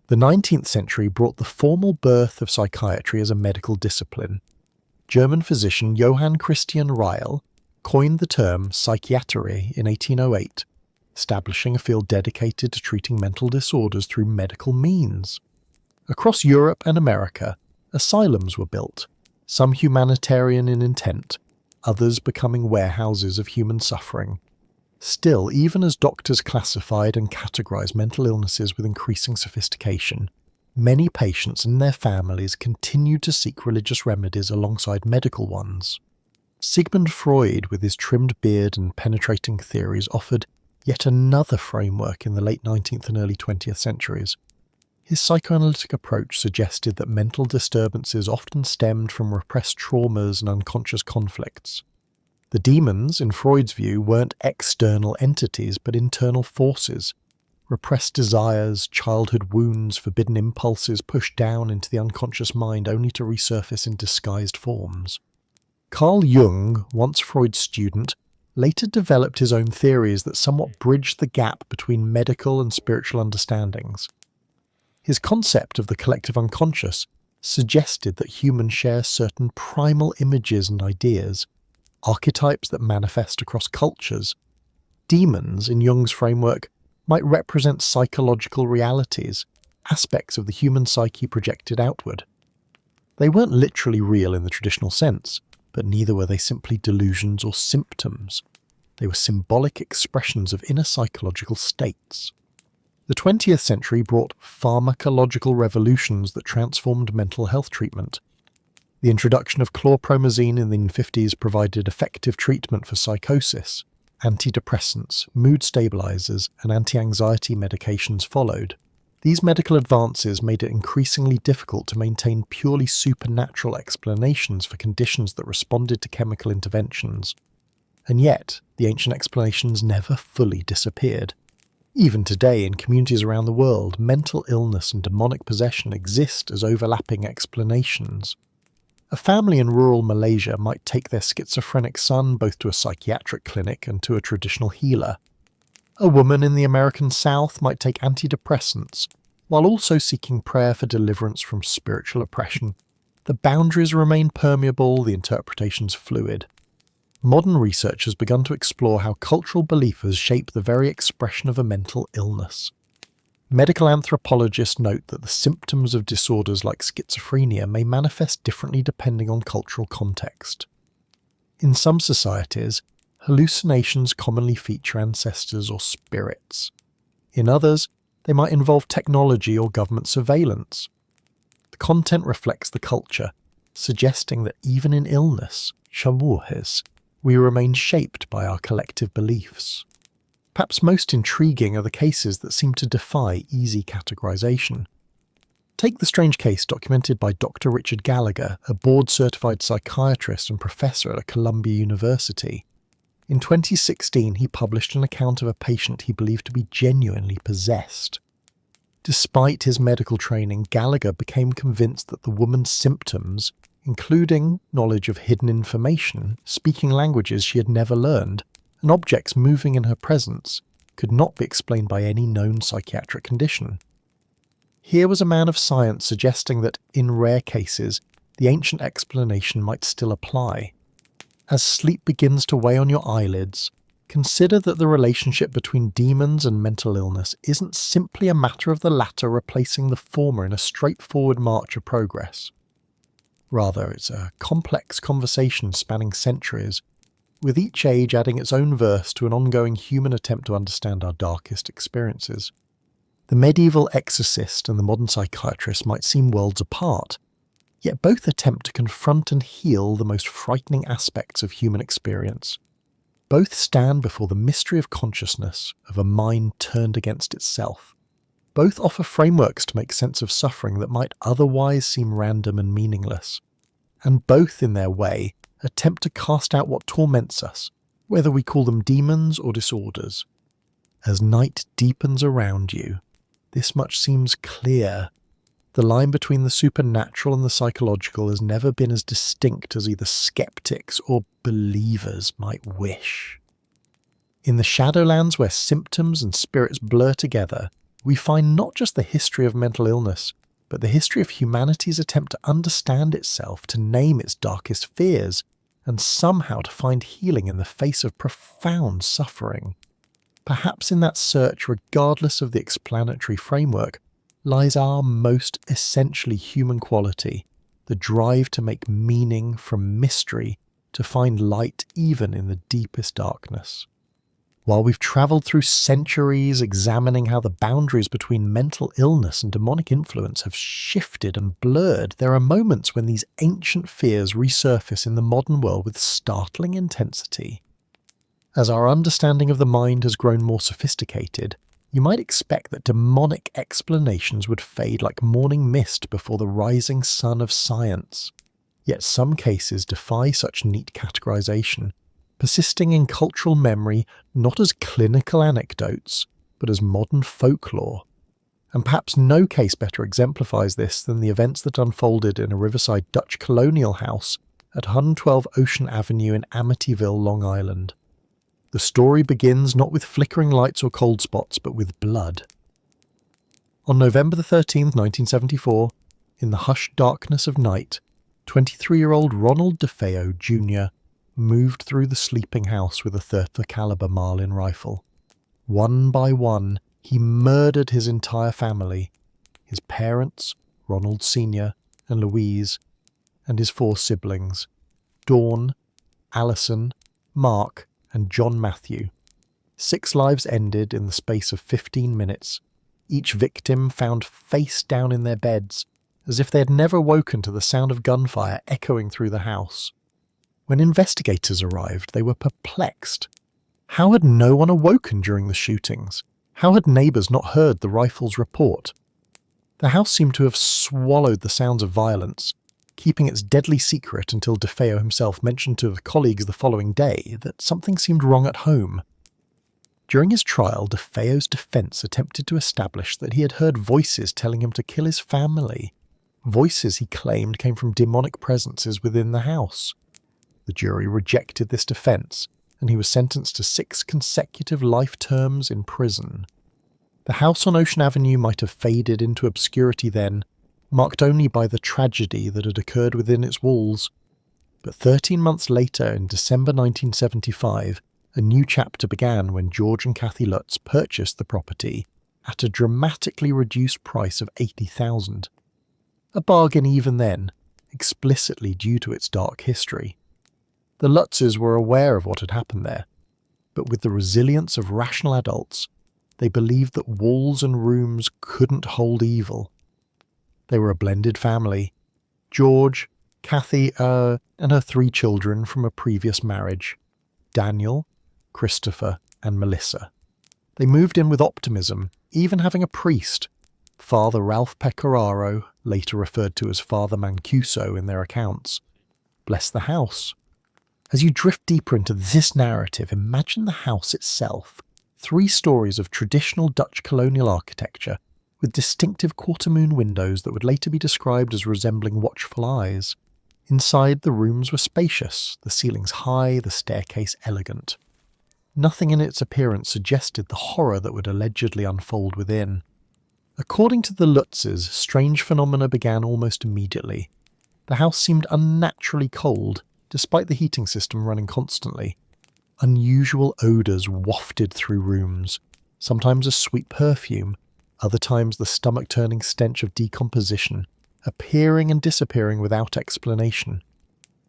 The 19th century brought the formal birth of psychiatry as a medical discipline. German physician Johann Christian Riehl coined the term psychiatry in 1808, establishing a field dedicated to treating mental disorders through medical means. Across Europe and America, asylums were built, some humanitarian in intent, others becoming warehouses of human suffering. Still, even as doctors classified and categorized mental illnesses with increasing sophistication, many patients and their families continued to seek religious remedies alongside medical ones. Sigmund Freud, with his trimmed beard and penetrating theories, offered yet another framework in the late 19th and early 20th centuries. His psychoanalytic approach suggested that mental disturbances often stemmed from repressed traumas and unconscious conflicts. The demons, in Freud's view, weren't external entities but internal forces. Repressed desires, childhood wounds, forbidden impulses pushed down into the unconscious mind only to resurface in disguised forms. Carl Jung, once Freud's student, later developed his own theories that somewhat bridged the gap between medical and spiritual understandings. His concept of the collective unconscious suggested that humans share certain primal images and ideas, archetypes that manifest across cultures. Demons, in Jung's framework, might represent psychological realities, aspects of the human psyche projected outward. They weren't literally real in the traditional sense, but neither were they simply delusions or symptoms. They were symbolic expressions of inner psychological states. The 20th century brought pharmacological revolutions that transformed mental health treatment. The introduction of chlorpromazine in the 1950s provided effective treatment for psychosis. Antidepressants, mood stabilizers, and anti-anxiety medications followed. These medical advances made it increasingly difficult to maintain purely supernatural explanations for conditions that responded to chemical interventions. And yet, the ancient explanations never fully disappeared. Even today, in communities around the world, mental illness and demonic possession exist as overlapping explanations. A family in rural Malaysia might take their schizophrenic son both to a psychiatric clinic and to a traditional healer. A woman in the American South might take antidepressants, while also seeking prayer for deliverance from spiritual oppression. The boundaries remain permeable, the interpretations fluid. Modern research has begun to explore how cultural beliefs shape the very expression of a mental illness. Medical anthropologists note that the symptoms of disorders like schizophrenia may manifest differently depending on cultural context. In some societies, hallucinations commonly feature ancestors or spirits. In others, they might involve technology or government surveillance. The content reflects the culture, suggesting that even in illness, shamuhes, we remain shaped by our collective beliefs. Perhaps most intriguing are the cases that seem to defy easy categorization. Take the strange case documented by Dr. Richard Gallagher, a board-certified psychiatrist and professor at Columbia University. In 2016, he published an account of a patient he believed to be genuinely possessed. Despite his medical training, Gallagher became convinced that the woman's symptoms, including knowledge of hidden information, speaking languages she had never learned, and objects moving in her presence could not be explained by any known psychiatric condition. Here was a man of science suggesting that, in rare cases, the ancient explanation might still apply. As sleep begins to weigh on your eyelids, consider that the relationship between demons and mental illness isn't simply a matter of the latter replacing the former in a straightforward march of progress. Rather, it's a complex conversation spanning centuries, with each age adding its own verse to an ongoing human attempt to understand our darkest experiences. The medieval exorcist and the modern psychiatrist might seem worlds apart, yet both attempt to confront and heal the most frightening aspects of human experience. Both stand before the mystery of consciousness, of a mind turned against itself. Both offer frameworks to make sense of suffering that might otherwise seem random and meaningless. And both, in their way, attempt to cast out what torments us, whether we call them demons or disorders. As night deepens around you, this much seems clear. The line between the supernatural and the psychological has never been as distinct as either skeptics or believers might wish. In the Shadowlands, where symptoms and spirits blur together, we find not just the history of mental illness, but the history of humanity's attempt to understand itself, to name its darkest fears, and somehow to find healing in the face of profound suffering. Perhaps in that search, regardless of the explanatory framework, lies our most essentially human quality, the drive to make meaning from mystery, to find light even in the deepest darkness. While we've travelled through centuries examining how the boundaries between mental illness and demonic influence have shifted and blurred, there are moments when these ancient fears resurface in the modern world with startling intensity. As our understanding of the mind has grown more sophisticated, you might expect that demonic explanations would fade like morning mist before the rising sun of science. Yet some cases defy such neat categorization, persisting in cultural memory not as clinical anecdotes, but as modern folklore. And perhaps no case better exemplifies this than the events that unfolded in a riverside Dutch colonial house at 112 Ocean Avenue in Amityville, Long Island. The story begins not with flickering lights or cold spots, but with blood. On November 13th, 1974, in the hushed darkness of night, 23-year-old Ronald DeFeo Jr. moved through the sleeping house with a .30 caliber Marlin rifle. One by one, he murdered his entire family, his parents, Ronald Sr. and Louise, and his 4 siblings, Dawn, Allison, Mark, and John Matthew. 6 lives ended in the space of 15 minutes, each victim found face down in their beds, as if they had never woken to the sound of gunfire echoing through the house. When investigators arrived, they were perplexed. How had no one awoken during the shootings? How had neighbours not heard the rifle's report? The house seemed to have swallowed the sounds of violence, keeping its deadly secret until DeFeo himself mentioned to the colleagues the following day that something seemed wrong at home. During his trial, DeFeo's defence attempted to establish that he had heard voices telling him to kill his family. Voices he claimed came from demonic presences within the house. The jury rejected this defence, and he was sentenced to 6 consecutive life terms in prison. The house on Ocean Avenue might have faded into obscurity then, marked only by the tragedy that had occurred within its walls. But 13 months later, in December 1975, a new chapter began when George and Kathy Lutz purchased the property at a dramatically reduced price of $80,000. A bargain even then, explicitly due to its dark history. The Lutzes were aware of what had happened there, but with the resilience of rational adults, they believed that walls and rooms couldn't hold evil. They were a blended family. George, Kathy, and her 3 children from a previous marriage, Daniel, Christopher, and Melissa. They moved in with optimism, even having a priest, Father Ralph Pecoraro, later referred to as Father Mancuso in their accounts, bless the house. As you drift deeper into this narrative, imagine the house itself. 3 stories of traditional Dutch colonial architecture, with distinctive quarter-moon windows that would later be described as resembling watchful eyes. Inside, the rooms were spacious, the ceilings high, the staircase elegant. Nothing in its appearance suggested the horror that would allegedly unfold within. According to the Lutzes, strange phenomena began almost immediately. The house seemed unnaturally cold, despite the heating system running constantly. Unusual odours wafted through rooms, sometimes a sweet perfume, other times the stomach-turning stench of decomposition, appearing and disappearing without explanation.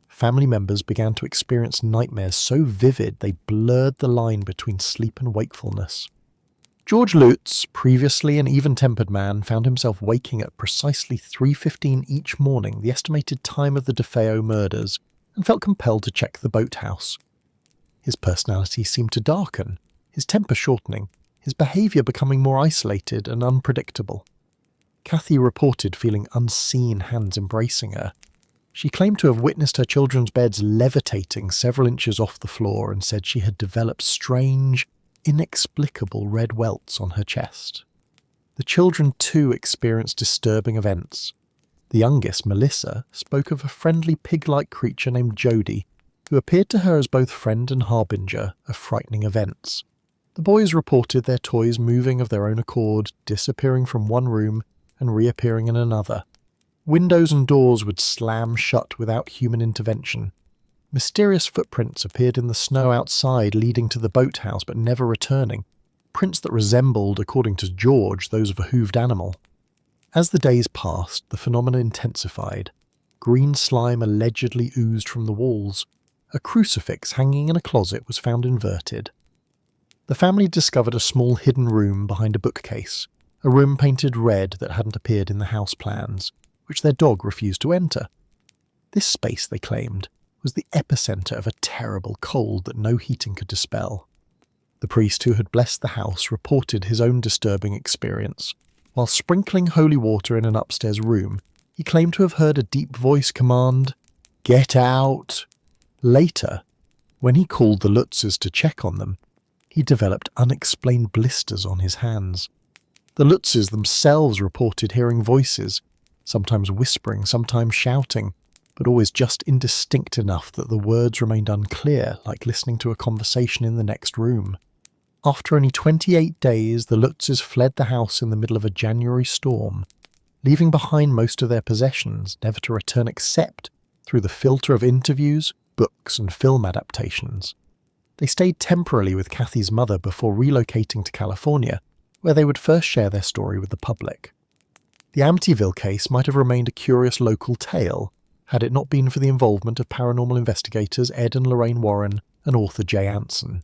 Family members began to experience nightmares so vivid they blurred the line between sleep and wakefulness. George Lutz, previously an even-tempered man, found himself waking at precisely 3:15 each morning, the estimated time of the DeFeo murders, and felt compelled to check the boathouse. His personality seemed to darken, his temper shortening, his behaviour becoming more isolated and unpredictable. Kathy reported feeling unseen hands embracing her. She claimed to have witnessed her children's beds levitating several inches off the floor and said she had developed strange, inexplicable red welts on her chest. The children too experienced disturbing events. The youngest, Melissa, spoke of a friendly pig-like creature named Jody, who appeared to her as both friend and harbinger of frightening events. The boys reported their toys moving of their own accord, disappearing from one room and reappearing in another. Windows and doors would slam shut without human intervention. Mysterious footprints appeared in the snow outside, leading to the boathouse but never returning, prints that resembled, according to George, those of a hooved animal. As the days passed, the phenomena intensified. Green slime allegedly oozed from the walls. A crucifix hanging in a closet was found inverted. The family discovered a small hidden room behind a bookcase, a room painted red that hadn't appeared in the house plans, which their dog refused to enter. This space, they claimed, was the epicentre of a terrible cold that no heating could dispel. The priest who had blessed the house reported his own disturbing experience. While sprinkling holy water in an upstairs room, he claimed to have heard a deep voice command, "Get out!" Later, when he called the Lutzes to check on them, he developed unexplained blisters on his hands. The Lutzes themselves reported hearing voices, sometimes whispering, sometimes shouting, but always just indistinct enough that the words remained unclear, like listening to a conversation in the next room. After only 28 days, the Lutzes fled the house in the middle of a January storm, leaving behind most of their possessions, never to return except through the filter of interviews, books and film adaptations. They stayed temporarily with Kathy's mother before relocating to California, where they would first share their story with the public. The Amityville case might have remained a curious local tale, had it not been for the involvement of paranormal investigators Ed and Lorraine Warren and author Jay Anson.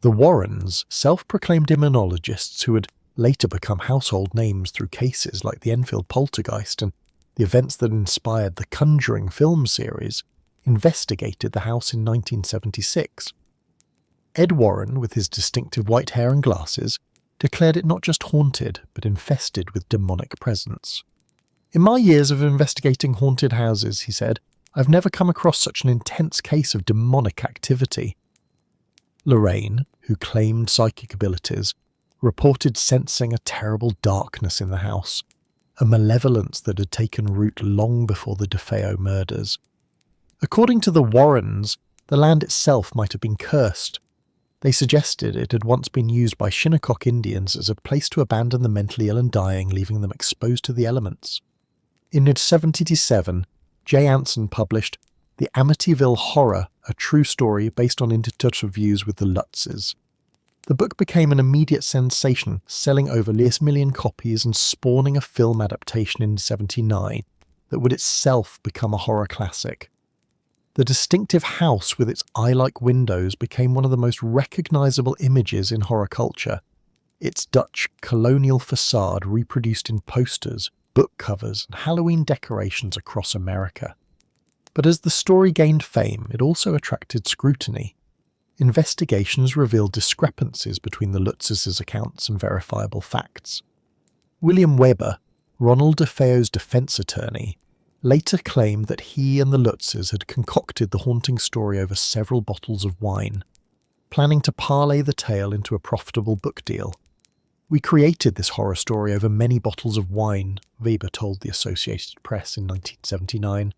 The Warrens, self-proclaimed demonologists who would later become household names through cases like the Enfield poltergeist and the events that inspired the Conjuring film series, investigated the house in 1976. Ed Warren, with his distinctive white hair and glasses, declared it not just haunted, but infested with demonic presence. "In my years of investigating haunted houses," he said, "I've never come across such an intense case of demonic activity." Lorraine, who claimed psychic abilities, reported sensing a terrible darkness in the house, a malevolence that had taken root long before the DeFeo murders. According to the Warrens, the land itself might have been cursed. They suggested it had once been used by Shinnecock Indians as a place to abandon the mentally ill and dying, leaving them exposed to the elements. In 1977, Jay Anson published The Amityville Horror, a true story based on intertouch reviews with the Lutzes. The book became an immediate sensation, selling over 1 million copies and spawning a film adaptation in 1979 that would itself become a horror classic. The distinctive house with its eye-like windows became one of the most recognizable images in horror culture, its Dutch colonial facade reproduced in posters, book covers, and Halloween decorations across America. But as the story gained fame, it also attracted scrutiny. Investigations revealed discrepancies between the Lutzes' accounts and verifiable facts. William Weber, Ronald DeFeo's defense attorney, later claimed that he and the Lutzes had concocted the haunting story over several bottles of wine, planning to parlay the tale into a profitable book deal. "We created this horror story over many bottles of wine," Weber told the Associated Press in 1979.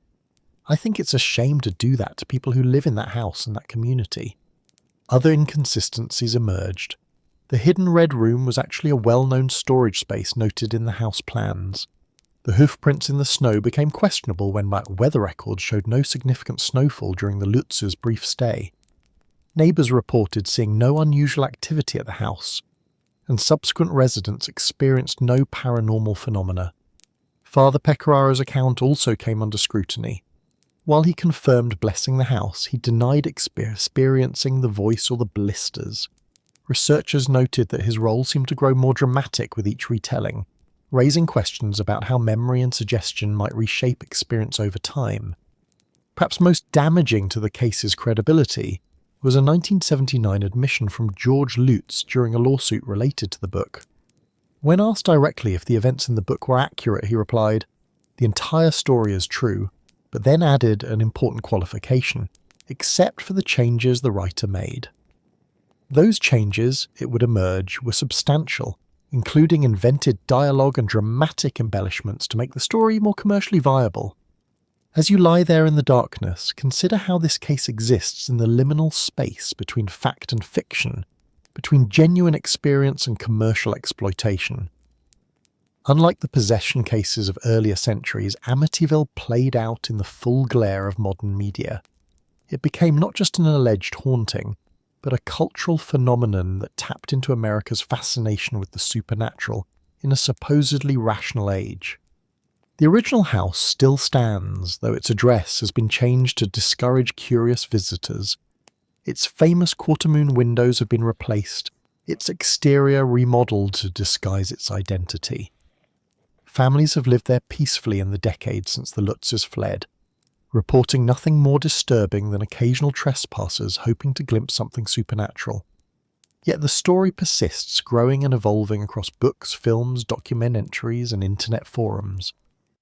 "I think it's a shame to do that to people who live in that house and that community." Other inconsistencies emerged. The hidden red room was actually a well-known storage space noted in the house plans. The hoofprints in the snow became questionable when weather records showed no significant snowfall during the Lutz's brief stay. Neighbours reported seeing no unusual activity at the house, and subsequent residents experienced no paranormal phenomena. Father Pecораro's account also came under scrutiny. While he confirmed blessing the house, he denied experiencing the voice or the blisters. Researchers noted that his role seemed to grow more dramatic with each retelling, raising questions about how memory and suggestion might reshape experience over time. Perhaps most damaging to the case's credibility was a 1979 admission from George Lutz during a lawsuit related to the book. When asked directly if the events in the book were accurate, he replied, "The entire story is true," but then added an important qualification, except for the changes the writer made. Those changes, it would emerge, were substantial, including invented dialogue and dramatic embellishments to make the story more commercially viable. As you lie there in the darkness, consider how this case exists in the liminal space between fact and fiction, between genuine experience and commercial exploitation. Unlike the possession cases of earlier centuries, Amityville played out in the full glare of modern media. It became not just an alleged haunting, but a cultural phenomenon that tapped into America's fascination with the supernatural in a supposedly rational age. The original house still stands, though its address has been changed to discourage curious visitors. Its famous quarter-moon windows have been replaced, its exterior remodeled to disguise its identity. Families have lived there peacefully in the decades since the Lutzes fled, reporting nothing more disturbing than occasional trespassers hoping to glimpse something supernatural. Yet the story persists, growing and evolving across books, films, documentaries, and internet forums.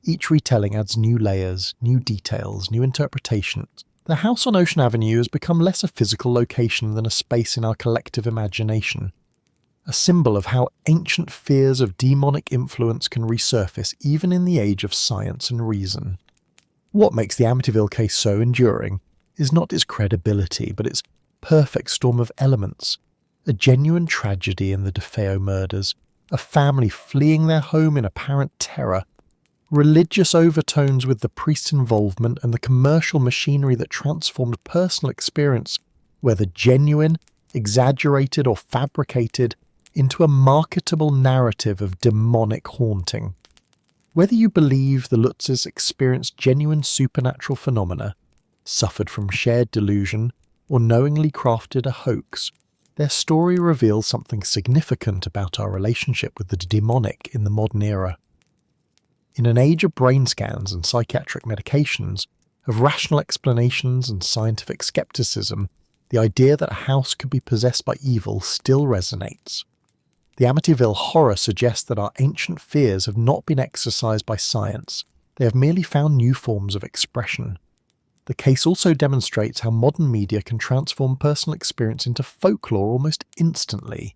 Each retelling adds new layers, new details, new interpretations. The house on Ocean Avenue has become less a physical location than a space in our collective imagination, a symbol of how ancient fears of demonic influence can resurface even in the age of science and reason. What makes the Amityville case so enduring is not its credibility, but its perfect storm of elements. A genuine tragedy in the DeFeo murders, a family fleeing their home in apparent terror, religious overtones with the priest's involvement, and the commercial machinery that transformed personal experience, whether genuine, exaggerated, or fabricated, into a marketable narrative of demonic haunting. Whether you believe the Lutzes experienced genuine supernatural phenomena, suffered from shared delusion, or knowingly crafted a hoax, their story reveals something significant about our relationship with the demonic in the modern era. In an age of brain scans and psychiatric medications, of rational explanations and scientific skepticism, the idea that a house could be possessed by evil still resonates. The Amityville horror suggests that our ancient fears have not been exorcised by science, they have merely found new forms of expression. The case also demonstrates how modern media can transform personal experience into folklore almost instantly.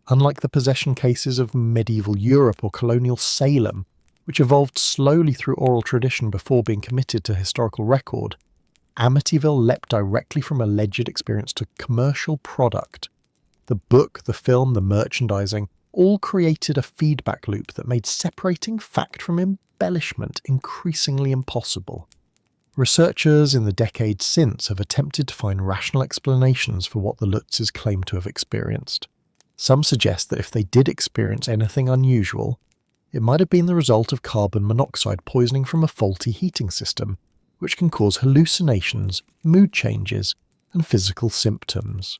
Unlike the possession cases of medieval Europe or colonial Salem, which evolved slowly through oral tradition before being committed to historical record, Amityville leapt directly from alleged experience to commercial product. The book, the film, the merchandising all created a feedback loop that made separating fact from embellishment increasingly impossible. Researchers in the decades since have attempted to find rational explanations for what the Lutzes claim to have experienced. Some suggest that if they did experience anything unusual, it might have been the result of carbon monoxide poisoning from a faulty heating system, which can cause hallucinations, mood changes, and physical symptoms.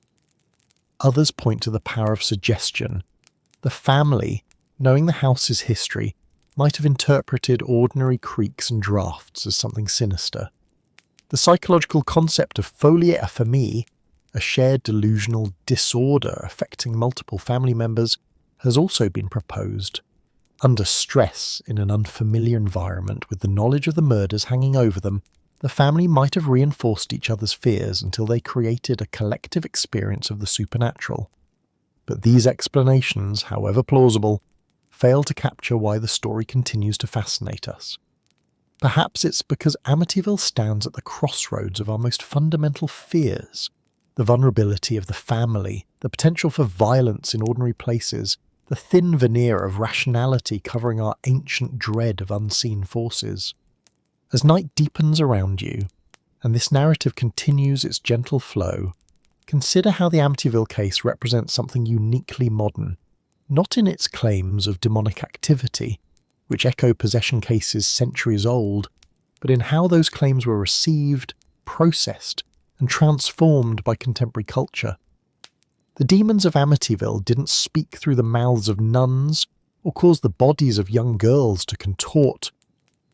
Others point to the power of suggestion. The family, knowing the house's history, might have interpreted ordinary creaks and drafts as something sinister. The psychological concept of folie à famille, a shared delusional disorder affecting multiple family members, has also been proposed. Under stress, in an unfamiliar environment with the knowledge of the murders hanging over them, the family might have reinforced each other's fears until they created a collective experience of the supernatural. But these explanations, however plausible, fail to capture why the story continues to fascinate us. Perhaps it's because Amityville stands at the crossroads of our most fundamental fears, The vulnerability of the family, the potential for violence in ordinary places, the thin veneer of rationality covering our ancient dread of unseen forces. As night deepens around you, and this narrative continues its gentle flow, consider how the Amityville case represents something uniquely modern, not in its claims of demonic activity, which echo possession cases centuries old, but in how those claims were received, processed, and transformed by contemporary culture. The demons of Amityville didn't speak through the mouths of nuns or cause the bodies of young girls to contort.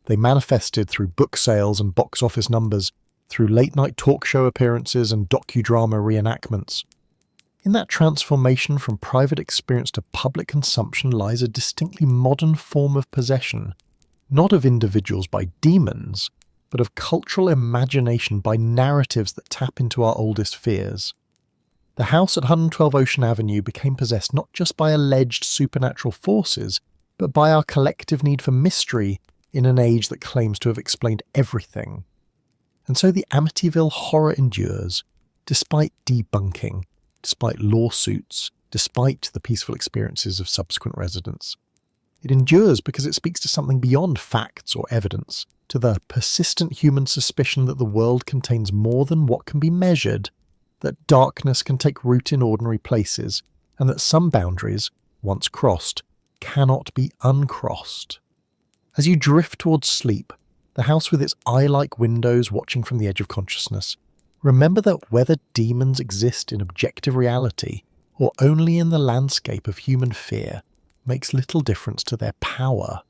They manifested through book sales and box office numbers, through late-night talk show appearances and docudrama reenactments. In that transformation from private experience to public consumption lies a distinctly modern form of possession, not of individuals by demons, but of cultural imagination by narratives that tap into our oldest fears. The house at 112 Ocean Avenue became possessed not just by alleged supernatural forces, but by our collective need for mystery in an age that claims to have explained everything. And so the Amityville horror endures, despite debunking, despite lawsuits, despite the peaceful experiences of subsequent residents. It endures because it speaks to something beyond facts or evidence, to the persistent human suspicion that the world contains more than what can be measured, that darkness can take root in ordinary places, and that some boundaries, once crossed, cannot be uncrossed. As you drift towards sleep, the house with its eye-like windows watching from the edge of consciousness, remember that whether demons exist in objective reality or only in the landscape of human fear makes little difference to their power.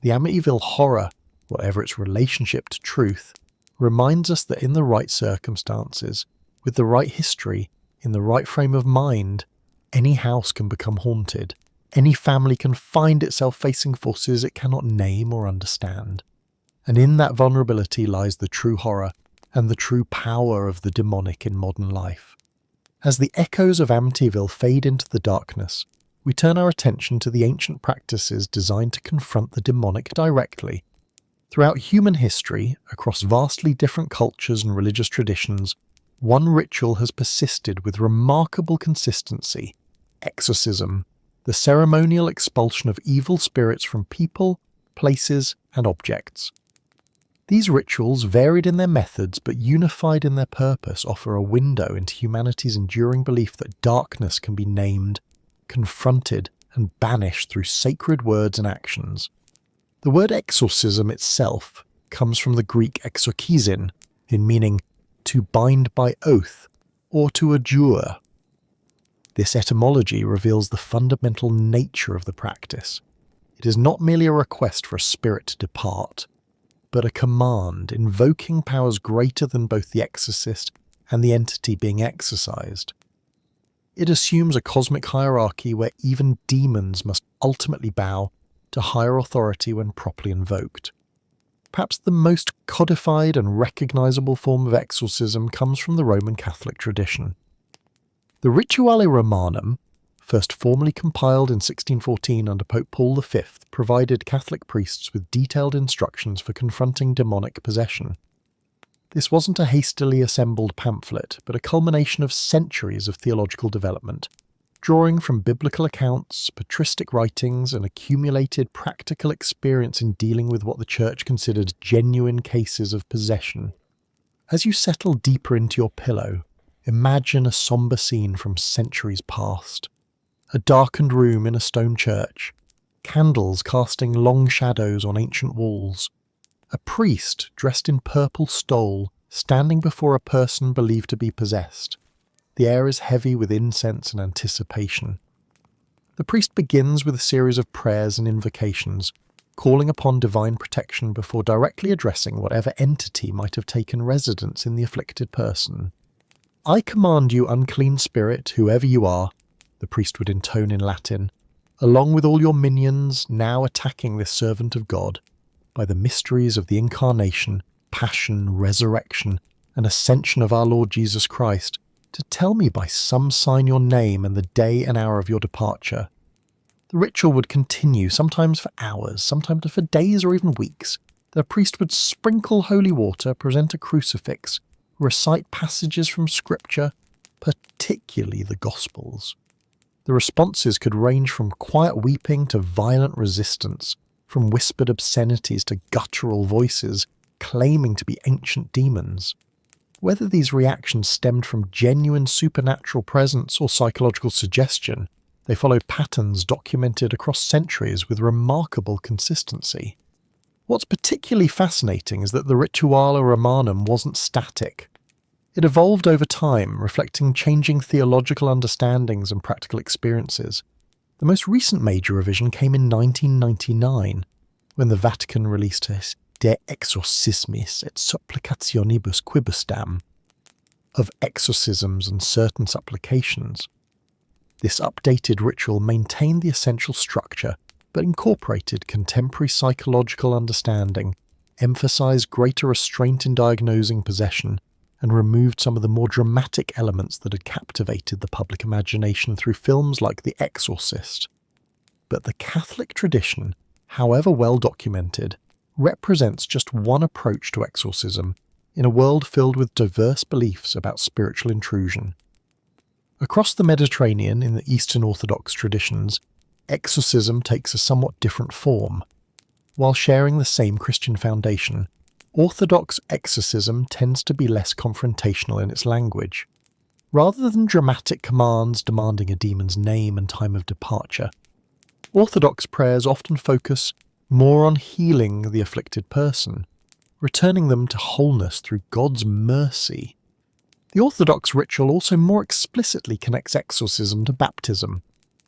The Amityville horror, whatever its relationship to truth, reminds us that in the right circumstances, with the right history, in the right frame of mind, any house can become haunted. Any family can find itself facing forces it cannot name or understand. And in that vulnerability lies the true horror and the true power of the demonic in modern life. As the echoes of Amityville fade into the darkness, we turn our attention to the ancient practices designed to confront the demonic directly. Throughout human history, across vastly different cultures and religious traditions, one ritual has persisted with remarkable consistency: exorcism, the ceremonial expulsion of evil spirits from people, places, and objects. These rituals, varied in their methods but unified in their purpose, offer a window into humanity's enduring belief that darkness can be named, confronted, and banished through sacred words and actions. The word exorcism itself comes from the Greek exorchisin, in meaning to bind by oath or to adjure. This etymology reveals the fundamental nature of the practice. It is not merely a request for a spirit to depart, but a command invoking powers greater than both the exorcist and the entity being exorcised. It assumes a cosmic hierarchy where even demons must ultimately bow to higher authority when properly invoked. Perhaps the most codified and recognizable form of exorcism comes from the Roman Catholic tradition. The Rituale Romanum, first formally compiled in 1614 under Pope Paul V, provided Catholic priests with detailed instructions for confronting demonic possession. This wasn't a hastily assembled pamphlet, but a culmination of centuries of theological development, drawing from biblical accounts, patristic writings, and accumulated practical experience in dealing with what the Church considered genuine cases of possession. As you settle deeper into your pillow, imagine a somber scene from centuries past. A darkened room in a stone church, candles casting long shadows on ancient walls, a priest dressed in purple stole standing before a person believed to be possessed. The air is heavy with incense and anticipation. The priest begins with a series of prayers and invocations, calling upon divine protection before directly addressing whatever entity might have taken residence in the afflicted person. "I command you, unclean spirit, whoever you are," the priest would intone in Latin, "along with all your minions now attacking this servant of God, by the mysteries of the incarnation, passion, resurrection, and ascension of our Lord Jesus Christ, to tell me by some sign your name and the day and hour of your departure." The ritual would continue, sometimes for hours, sometimes for days or even weeks. The priest would sprinkle holy water, present a crucifix, recite passages from Scripture, particularly the Gospels. The responses could range from quiet weeping to violent resistance, from whispered obscenities to guttural voices claiming to be ancient demons. Whether these reactions stemmed from genuine supernatural presence or psychological suggestion, they followed patterns documented across centuries with remarkable consistency. What's particularly fascinating is that the Rituale Romanum wasn't static. It evolved over time, reflecting changing theological understandings and practical experiences. The most recent major revision came in 1999, when the Vatican released his De exorcismis et supplicationibus quibusdam, of exorcisms and certain supplications. This updated ritual maintained the essential structure, but incorporated contemporary psychological understanding, emphasized greater restraint in diagnosing possession, and removed some of the more dramatic elements that had captivated the public imagination through films like The Exorcist. But the Catholic tradition, however well documented, represents just one approach to exorcism in a world filled with diverse beliefs about spiritual intrusion. Across the Mediterranean in the Eastern Orthodox traditions, exorcism takes a somewhat different form. While sharing the same Christian foundation, Orthodox exorcism tends to be less confrontational in its language. Rather than dramatic commands demanding a demon's name and time of departure, Orthodox prayers often focus more on healing the afflicted person, returning them to wholeness through God's mercy. The Orthodox ritual also more explicitly connects exorcism to baptism.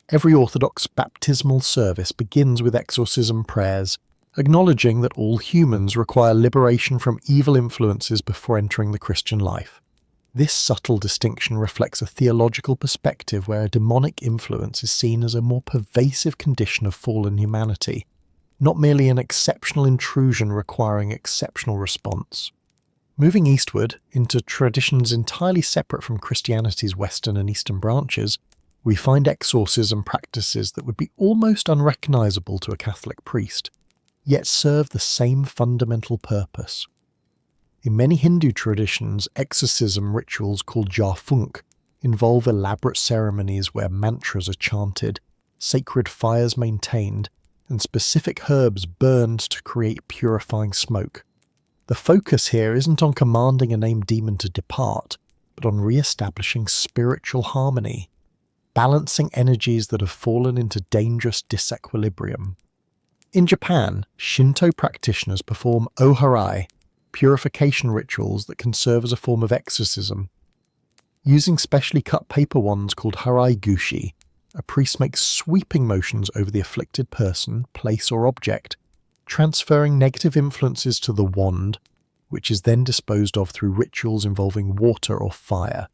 Every Orthodox baptismal service begins with exorcism prayers, acknowledging that all humans require liberation from evil influences before entering the Christian life. This subtle distinction reflects a theological perspective where a demonic influence is seen as a more pervasive condition of fallen humanity, not merely an exceptional intrusion requiring exceptional response. Moving eastward, into traditions entirely separate from Christianity's Western and Eastern branches, we find exorcism practices that would be almost unrecognizable to a Catholic priest, yet serve the same fundamental purpose. In many Hindu traditions, exorcism rituals called jarfunk involve elaborate ceremonies where mantras are chanted, sacred fires maintained, and specific herbs burned to create purifying smoke. The focus here isn't on commanding a named demon to depart, but on re-establishing spiritual harmony, balancing energies that have fallen into dangerous disequilibrium. In Japan, Shinto practitioners perform oharai, purification rituals that can serve as a form of exorcism. Using specially cut paper wands called harai gushi, a priest makes sweeping motions over the afflicted person, place or object, transferring negative influences to the wand, which is then disposed of through rituals involving water or fire.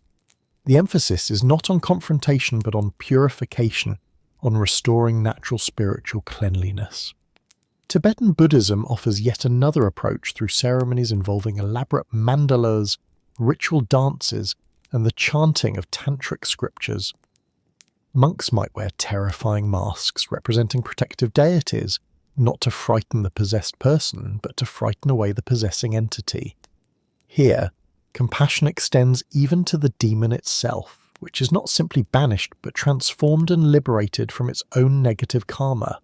The emphasis is not on confrontation but on purification, on restoring natural spiritual cleanliness. Tibetan Buddhism offers yet another approach through ceremonies involving elaborate mandalas, ritual dances, and the chanting of tantric scriptures. Monks might wear terrifying masks representing protective deities, not to frighten the possessed person, but to frighten away the possessing entity. Here, compassion extends even to the demon itself, which is not simply banished but transformed and liberated from its own negative karma.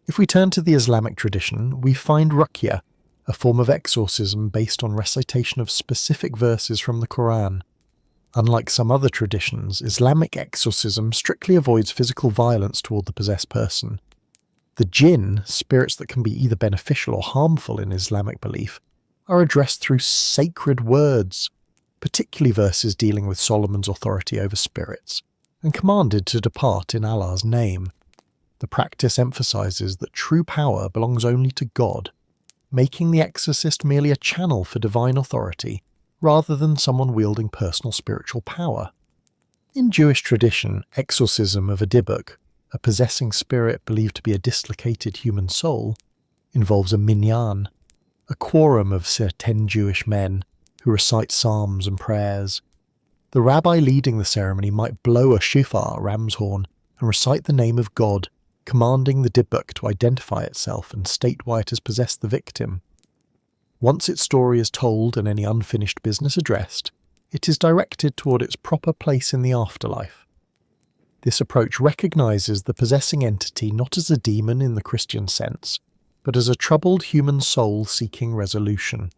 If we turn to the Islamic tradition, we find ruqya, a form of exorcism based on recitation of specific verses from the Quran. Unlike some other traditions, Islamic exorcism strictly avoids physical violence toward the possessed person. The jinn, spirits that can be either beneficial or harmful in Islamic belief, are addressed through sacred words, particularly verses dealing with Solomon's authority over spirits, and commanded to depart in Allah's name. The practice emphasizes that true power belongs only to God, making the exorcist merely a channel for divine authority, rather than someone wielding personal spiritual power. In Jewish tradition, exorcism of a dibuk, a possessing spirit believed to be a dislocated human soul, involves a minyan, a quorum of 10 Jewish men who recite psalms and prayers. The rabbi leading the ceremony might blow a shofar, ram's horn, and recite the name of God, commanding the dibuk to identify itself and state why it has possessed the victim. Once its story is told and any unfinished business addressed, it is directed toward its proper place in the afterlife. This approach recognizes the possessing entity not as a demon in the Christian sense, but as a troubled human soul seeking resolution.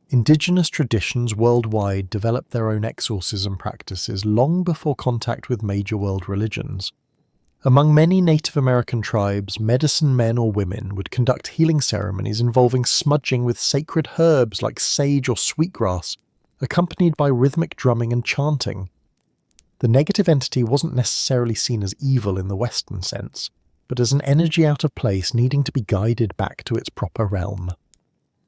Indigenous traditions worldwide developed their own exorcism practices long before contact with major world religions. Among many Native American tribes, medicine men or women would conduct healing ceremonies involving smudging with sacred herbs like sage or sweetgrass, accompanied by rhythmic drumming and chanting. The negative entity wasn't necessarily seen as evil in the Western sense, but as an energy out of place needing to be guided back to its proper realm.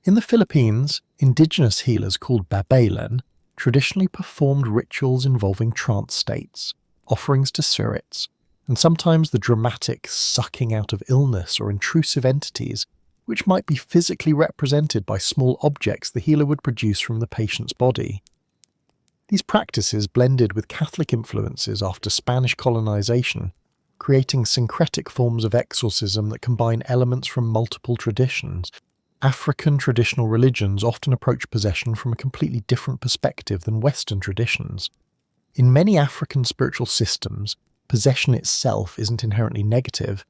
In the Philippines, indigenous healers called babaylan traditionally performed rituals involving trance states, offerings to spirits, and sometimes the dramatic sucking out of illness or intrusive entities, which might be physically represented by small objects the healer would produce from the patient's body. These practices blended with Catholic influences after Spanish colonization, creating syncretic forms of exorcism that combine elements from multiple traditions. African traditional religions often approach possession from a completely different perspective than Western traditions. In many African spiritual systems, possession itself isn't inherently negative.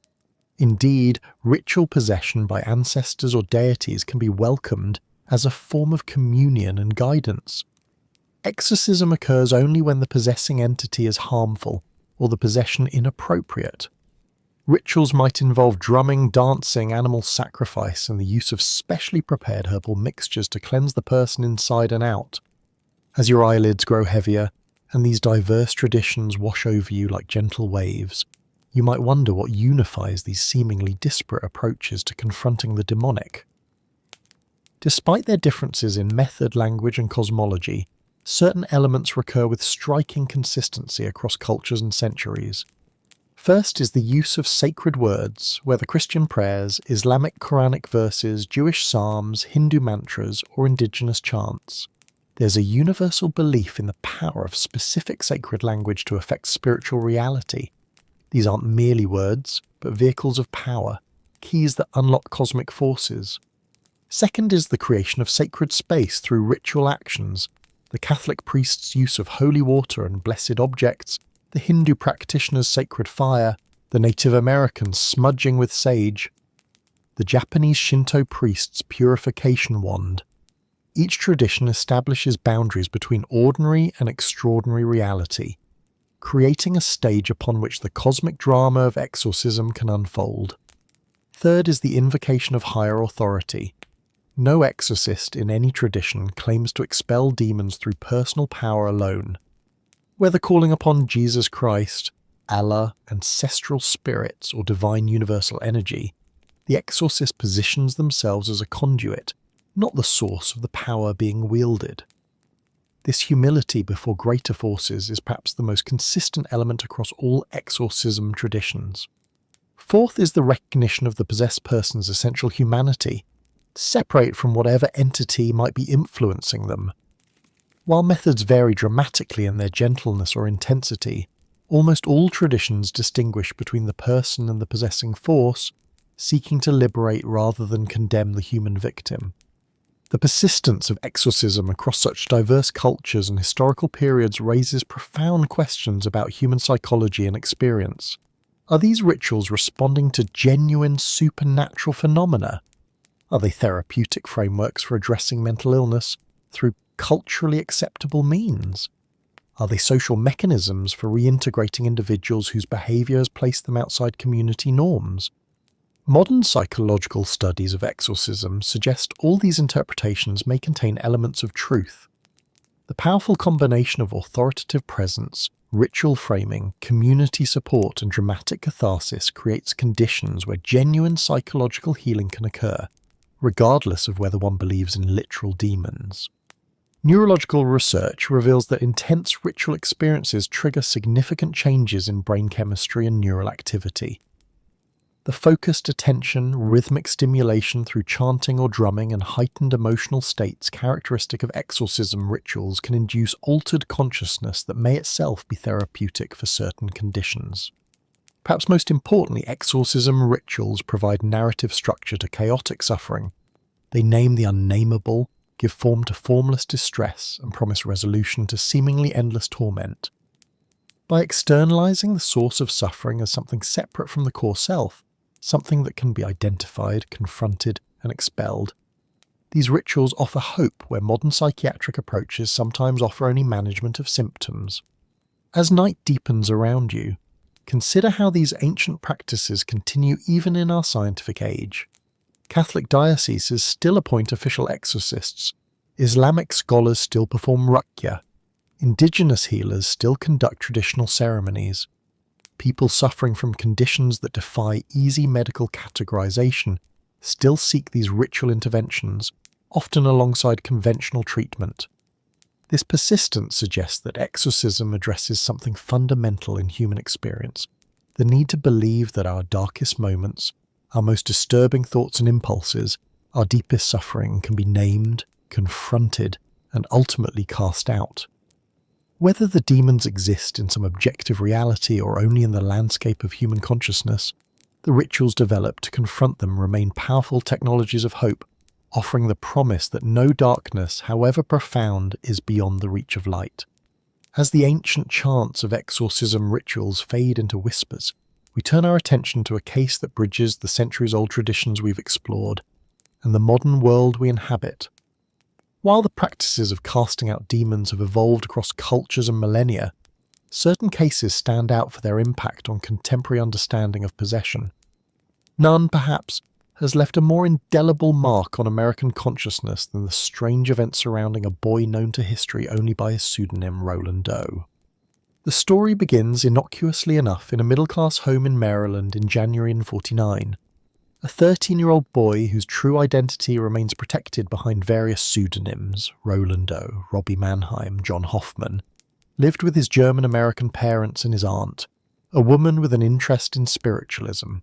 Indeed, ritual possession by ancestors or deities can be welcomed as a form of communion and guidance. Exorcism occurs only when the possessing entity is harmful or the possession inappropriate. Rituals might involve drumming, dancing, animal sacrifice, and the use of specially prepared herbal mixtures to cleanse the person inside and out. As your eyelids grow heavier, and these diverse traditions wash over you like gentle waves, you might wonder what unifies these seemingly disparate approaches to confronting the demonic. Despite their differences in method, language, and cosmology, certain elements recur with striking consistency across cultures and centuries. First is the use of sacred words, whether Christian prayers, Islamic Quranic verses, Jewish psalms, Hindu mantras, or indigenous chants. There's a universal belief in the power of specific sacred language to affect spiritual reality. These aren't merely words, but vehicles of power, keys that unlock cosmic forces. Second is the creation of sacred space through ritual actions, the Catholic priest's use of holy water and blessed objects, the Hindu practitioner's sacred fire, the Native American's smudging with sage, the Japanese Shinto priest's purification wand. Each tradition establishes boundaries between ordinary and extraordinary reality, creating a stage upon which the cosmic drama of exorcism can unfold. Third is the invocation of higher authority. No exorcist in any tradition claims to expel demons through personal power alone. Whether calling upon Jesus Christ, Allah, ancestral spirits, or divine universal energy, the exorcist positions themselves as a conduit, not the source of the power being wielded. This humility before greater forces is perhaps the most consistent element across all exorcism traditions. Fourth is the recognition of the possessed person's essential humanity, separate from whatever entity might be influencing them. While methods vary dramatically in their gentleness or intensity, almost all traditions distinguish between the person and the possessing force, seeking to liberate rather than condemn the human victim. The persistence of exorcism across such diverse cultures and historical periods raises profound questions about human psychology and experience. Are these rituals responding to genuine supernatural phenomena? Are they therapeutic frameworks for addressing mental illness through culturally acceptable means? Are they social mechanisms for reintegrating individuals whose behaviour has placed them outside community norms? Modern psychological studies of exorcism suggest all these interpretations may contain elements of truth. The powerful combination of authoritative presence, ritual framing, community support, and dramatic catharsis creates conditions where genuine psychological healing can occur, regardless of whether one believes in literal demons. Neurological research reveals that intense ritual experiences trigger significant changes in brain chemistry and neural activity. The focused attention, rhythmic stimulation through chanting or drumming, and heightened emotional states characteristic of exorcism rituals can induce altered consciousness that may itself be therapeutic for certain conditions. Perhaps most importantly, exorcism rituals provide narrative structure to chaotic suffering. They name the unnameable, give form to formless distress and promise resolution to seemingly endless torment. By externalizing the source of suffering as something separate from the core self, something that can be identified, confronted, and expelled, these rituals offer hope where modern psychiatric approaches sometimes offer only management of symptoms. As night deepens around you, consider how these ancient practices continue even in our scientific age. Catholic dioceses still appoint official exorcists, Islamic scholars still perform ruqya, indigenous healers still conduct traditional ceremonies. People suffering from conditions that defy easy medical categorization still seek these ritual interventions, often alongside conventional treatment. This persistence suggests that exorcism addresses something fundamental in human experience, the need to believe that our darkest moments, our most disturbing thoughts and impulses, our deepest suffering can be named, confronted, and ultimately cast out. Whether the demons exist in some objective reality or only in the landscape of human consciousness, the rituals developed to confront them remain powerful technologies of hope, offering the promise that no darkness, however profound, is beyond the reach of light. As the ancient chants of exorcism rituals fade into whispers, we turn our attention to a case that bridges the centuries-old traditions we've explored and the modern world we inhabit. While the practices of casting out demons have evolved across cultures and millennia, certain cases stand out for their impact on contemporary understanding of possession. None, perhaps, has left a more indelible mark on American consciousness than the strange events surrounding a boy known to history only by his pseudonym Roland Doe. The story begins innocuously enough in a middle-class home in Maryland in January 1949. A 13-year-old boy whose true identity remains protected behind various pseudonyms, Roland Doe, Robbie Mannheim, John Hoffman, lived with his German-American parents and his aunt, a woman with an interest in spiritualism.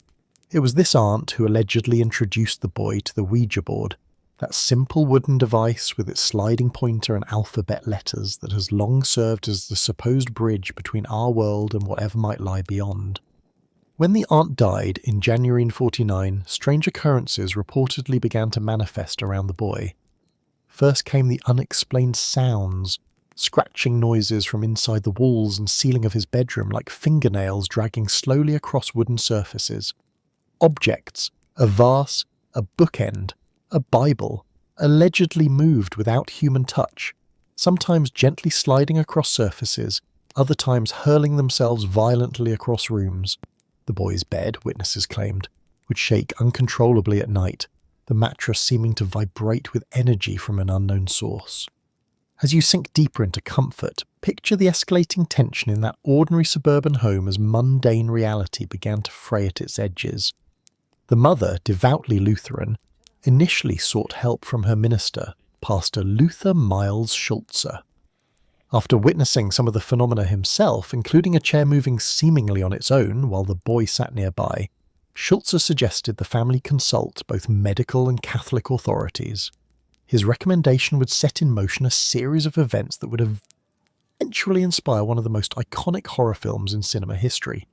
It was this aunt who allegedly introduced the boy to the Ouija board, that simple wooden device with its sliding pointer and alphabet letters that has long served as the supposed bridge between our world and whatever might lie beyond. When the aunt died in January 1949, strange occurrences reportedly began to manifest around the boy. First came the unexplained sounds, scratching noises from inside the walls and ceiling of his bedroom like fingernails dragging slowly across wooden surfaces. Objects, a vase, a bookend, a Bible, allegedly moved without human touch, sometimes gently sliding across surfaces, other times hurling themselves violently across rooms. The boy's bed, witnesses claimed, would shake uncontrollably at night, the mattress seeming to vibrate with energy from an unknown source. As you sink deeper into comfort, picture the escalating tension in that ordinary suburban home as mundane reality began to fray at its edges. The mother, devoutly Lutheran, initially sought help from her minister, Pastor Luther Miles Schulze. After witnessing some of the phenomena himself, including a chair moving seemingly on its own while the boy sat nearby, Schulze suggested the family consult both medical and Catholic authorities. His recommendation would set in motion a series of events that would eventually inspire one of the most iconic horror films in cinema history.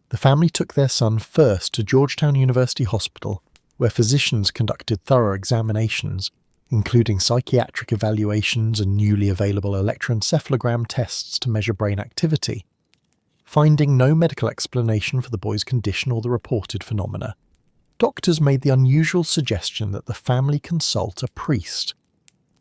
The family took their son first to Georgetown University Hospital, where physicians conducted thorough examinations, including psychiatric evaluations and newly available electroencephalogram tests to measure brain activity. Finding no medical explanation for the boy's condition or the reported phenomena, doctors made the unusual suggestion that the family consult a priest.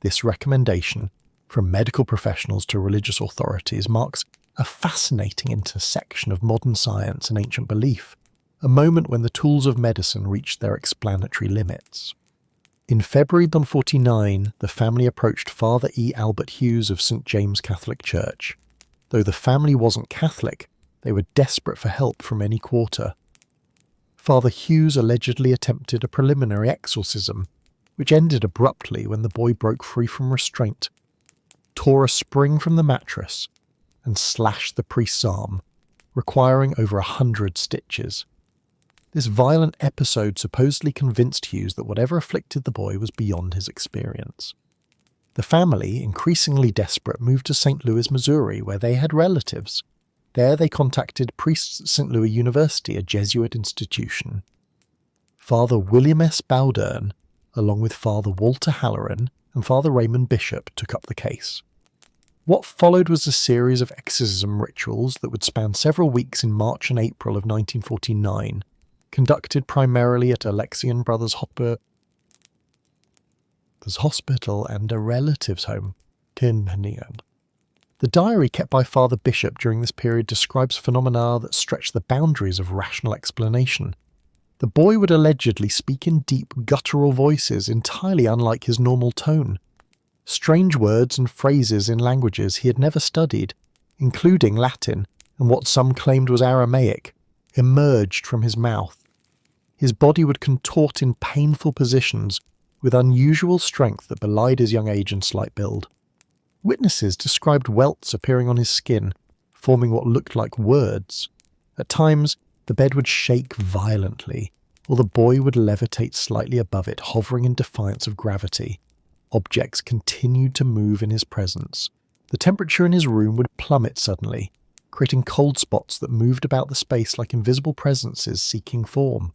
This recommendation, from medical professionals to religious authorities, marks a fascinating intersection of modern science and ancient belief, a moment when the tools of medicine reached their explanatory limits. In February 1949, the family approached Father E. Albert Hughes of St. James Catholic Church. Though the family wasn't Catholic, they were desperate for help from any quarter. Father Hughes allegedly attempted a preliminary exorcism, which ended abruptly when the boy broke free from restraint, tore a spring from the mattress, and slashed the priest's arm, requiring over 100 stitches. This violent episode supposedly convinced Hughes that whatever afflicted the boy was beyond his experience. The family, increasingly desperate, moved to St. Louis, Missouri, where they had relatives. There they contacted priests at St. Louis University, a Jesuit institution. Father William S. Bowdern, along with Father Walter Halloran and Father Raymond Bishop, took up the case. What followed was a series of exorcism rituals that would span several weeks in March and April of 1949, conducted primarily at Alexian Brothers Hospital and a relative's home, Tinpenien. The diary kept by Father Bishop during this period describes phenomena that stretched the boundaries of rational explanation. The boy would allegedly speak in deep, guttural voices entirely unlike his normal tone. Strange words and phrases in languages he had never studied, including Latin and what some claimed was Aramaic, emerged from his mouth. His body would contort in painful positions with unusual strength that belied his young age and slight build. Witnesses described welts appearing on his skin, forming what looked like words. At times, the bed would shake violently, or the boy would levitate slightly above it, hovering in defiance of gravity. Objects continued to move in his presence. The temperature in his room would plummet suddenly, creating cold spots that moved about the space like invisible presences seeking form.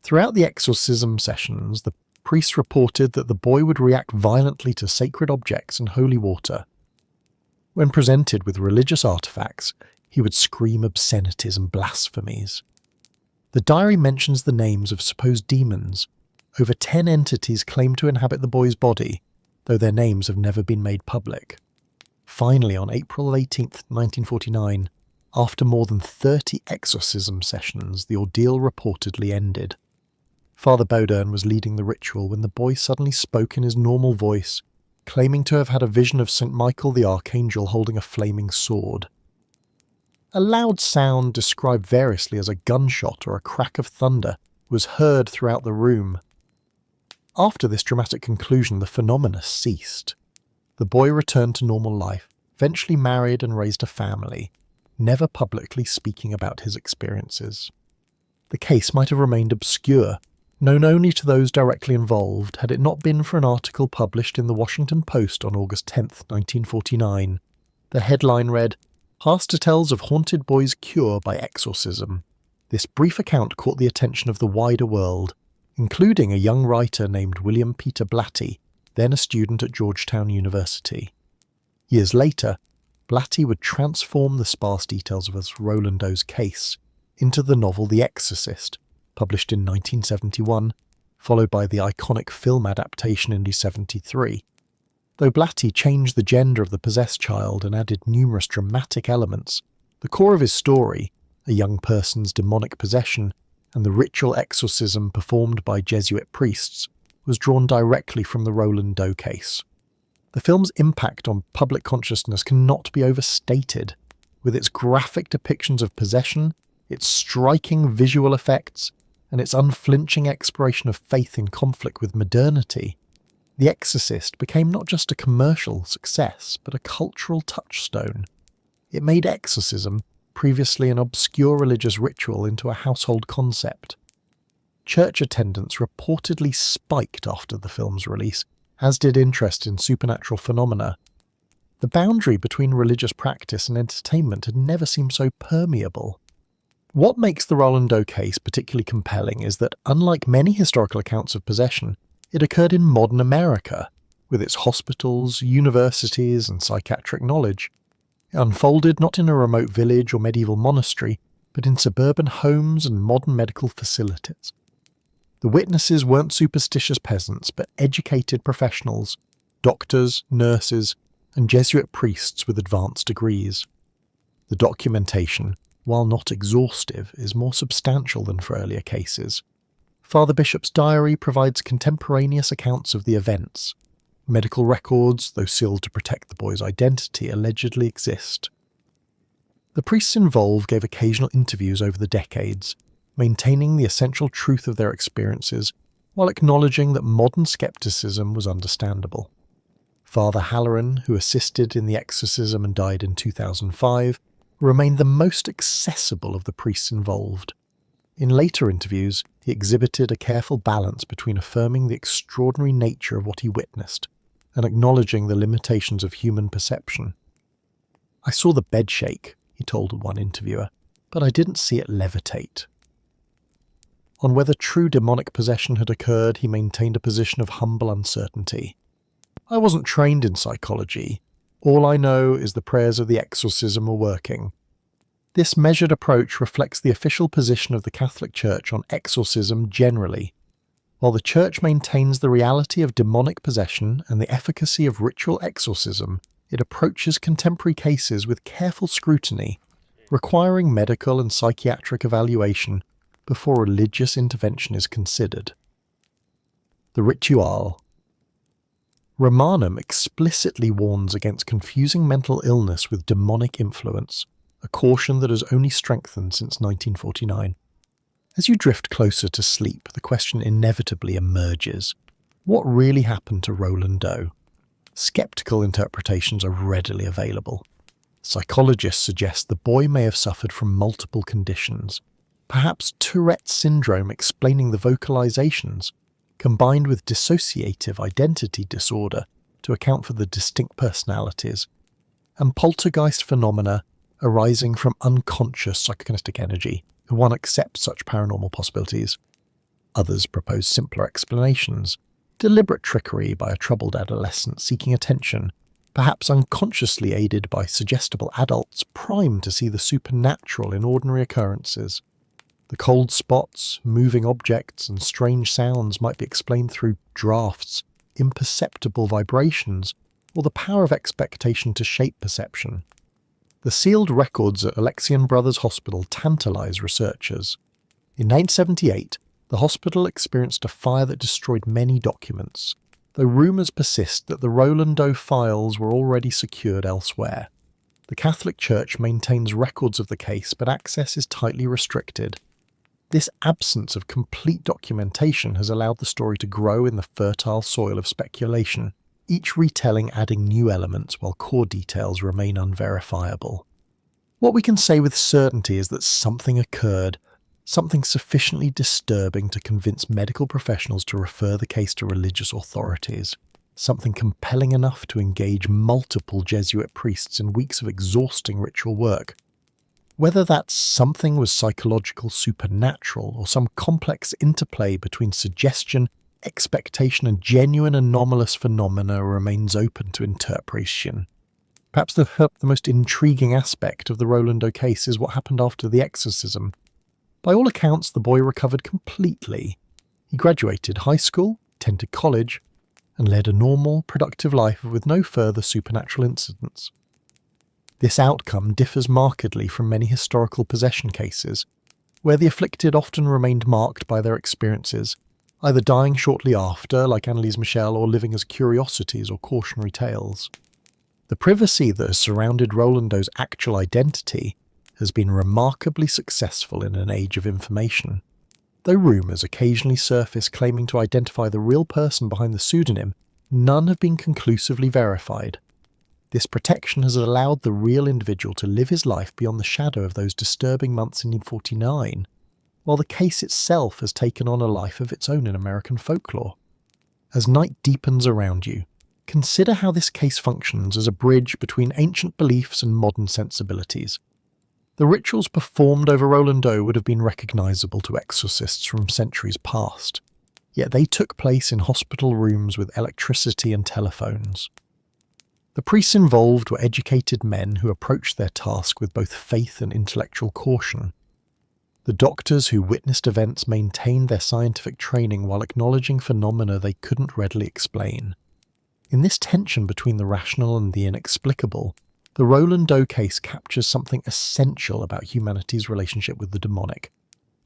Throughout the exorcism sessions, the priests reported that the boy would react violently to sacred objects and holy water. When presented with religious artifacts, he would scream obscenities and blasphemies. The diary mentions the names of supposed demons. Over 10 entities claim to inhabit the boy's body, though their names have never been made public. Finally, on April 18, 1949, after more than 30 exorcism sessions, the ordeal reportedly ended. Father Bodern was leading the ritual when the boy suddenly spoke in his normal voice, claiming to have had a vision of St. Michael the Archangel holding a flaming sword. A loud sound, described variously as a gunshot or a crack of thunder, was heard throughout the room. After this dramatic conclusion, the phenomena ceased. The boy returned to normal life, eventually married and raised a family, never publicly speaking about his experiences. The case might have remained obscure, known only to those directly involved, had it not been for an article published in the Washington Post on August 10, 1949. The headline read, "Pastor tells of haunted boy's cure by exorcism." This brief account caught the attention of the wider world, including a young writer named William Peter Blatty, then a student at Georgetown University. Years later, Blatty would transform the sparse details of his Roland Doe's case into the novel The Exorcist, published in 1971, followed by the iconic film adaptation in 1973. Though Blatty changed the gender of the possessed child and added numerous dramatic elements, the core of his story, a young person's demonic possession, and the ritual exorcism performed by Jesuit priests, was drawn directly from the Roland Doe case. The film's impact on public consciousness cannot be overstated. With its graphic depictions of possession, its striking visual effects, and its unflinching exploration of faith in conflict with modernity, The Exorcist became not just a commercial success, but a cultural touchstone. It made exorcism, previously an obscure religious ritual, into a household concept. Church attendance reportedly spiked after the film's release, as did interest in supernatural phenomena. The boundary between religious practice and entertainment had never seemed so permeable. What makes the Roland Doe case particularly compelling is that, unlike many historical accounts of possession, it occurred in modern America, with its hospitals, universities, and psychiatric knowledge. It unfolded not in a remote village or medieval monastery, but in suburban homes and modern medical facilities. The witnesses weren't superstitious peasants, but educated professionals, doctors, nurses, and Jesuit priests with advanced degrees. The documentation, while not exhaustive, is more substantial than for earlier cases. Father Bishop's diary provides contemporaneous accounts of the events. Medical records, though sealed to protect the boy's identity, allegedly exist. The priests involved gave occasional interviews over the decades, maintaining the essential truth of their experiences while acknowledging that modern skepticism was understandable. Father Halloran, who assisted in the exorcism and died in 2005, remained the most accessible of the priests involved. In later interviews, he exhibited a careful balance between affirming the extraordinary nature of what he witnessed and acknowledging the limitations of human perception. "I saw the bed shake," he told one interviewer, "but I didn't see it levitate." On whether true demonic possession had occurred, he maintained a position of humble uncertainty. "I wasn't trained in psychology. All I know is the prayers of the exorcism were working." This measured approach reflects the official position of the Catholic Church on exorcism generally. While the Church maintains the reality of demonic possession and the efficacy of ritual exorcism, it approaches contemporary cases with careful scrutiny, requiring medical and psychiatric evaluation before religious intervention is considered. The Ritual. Romanum explicitly warns against confusing mental illness with demonic influence, a caution that has only strengthened since 1949. As you drift closer to sleep, the question inevitably emerges. What really happened to Roland Doe? Skeptical interpretations are readily available. Psychologists suggest the boy may have suffered from multiple conditions, perhaps Tourette's syndrome explaining the vocalizations, combined with dissociative identity disorder to account for the distinct personalities, and poltergeist phenomena arising from unconscious psychokinetic energy, if one accepts such paranormal possibilities. Others propose simpler explanations: deliberate trickery by a troubled adolescent seeking attention, perhaps unconsciously aided by suggestible adults primed to see the supernatural in ordinary occurrences. The cold spots, moving objects, and strange sounds might be explained through drafts, imperceptible vibrations, or the power of expectation to shape perception. The sealed records at Alexian Brothers Hospital tantalize researchers. In 1978, the hospital experienced a fire that destroyed many documents, though rumours persist that the Roland Doe files were already secured elsewhere. The Catholic Church maintains records of the case, but access is tightly restricted. This absence of complete documentation has allowed the story to grow in the fertile soil of speculation, each retelling adding new elements while core details remain unverifiable. What we can say with certainty is that something occurred, something sufficiently disturbing to convince medical professionals to refer the case to religious authorities, something compelling enough to engage multiple Jesuit priests in weeks of exhausting ritual work. Whether that something was psychological, supernatural, or some complex interplay between suggestion, expectation, and genuine anomalous phenomena remains open to interpretation. Perhaps the most intriguing aspect of the Roland Doe case is what happened after the exorcism. By all accounts, the boy recovered completely. He graduated high school, attended college, and led a normal, productive life with no further supernatural incidents. This outcome differs markedly from many historical possession cases, where the afflicted often remained marked by their experiences, either dying shortly after, like Anneliese Michel, or living as curiosities or cautionary tales. The privacy that has surrounded Roland Doe's actual identity has been remarkably successful in an age of information. Though rumours occasionally surface claiming to identify the real person behind the pseudonym, none have been conclusively verified. This protection has allowed the real individual to live his life beyond the shadow of those disturbing months in 1949, while the case itself has taken on a life of its own in American folklore. As night deepens around you, consider how this case functions as a bridge between ancient beliefs and modern sensibilities. The rituals performed over Roland Doe would have been recognizable to exorcists from centuries past, yet they took place in hospital rooms with electricity and telephones. The priests involved were educated men who approached their task with both faith and intellectual caution. The doctors who witnessed events maintained their scientific training while acknowledging phenomena they couldn't readily explain. In this tension between the rational and the inexplicable, the Roland Doe case captures something essential about humanity's relationship with the demonic.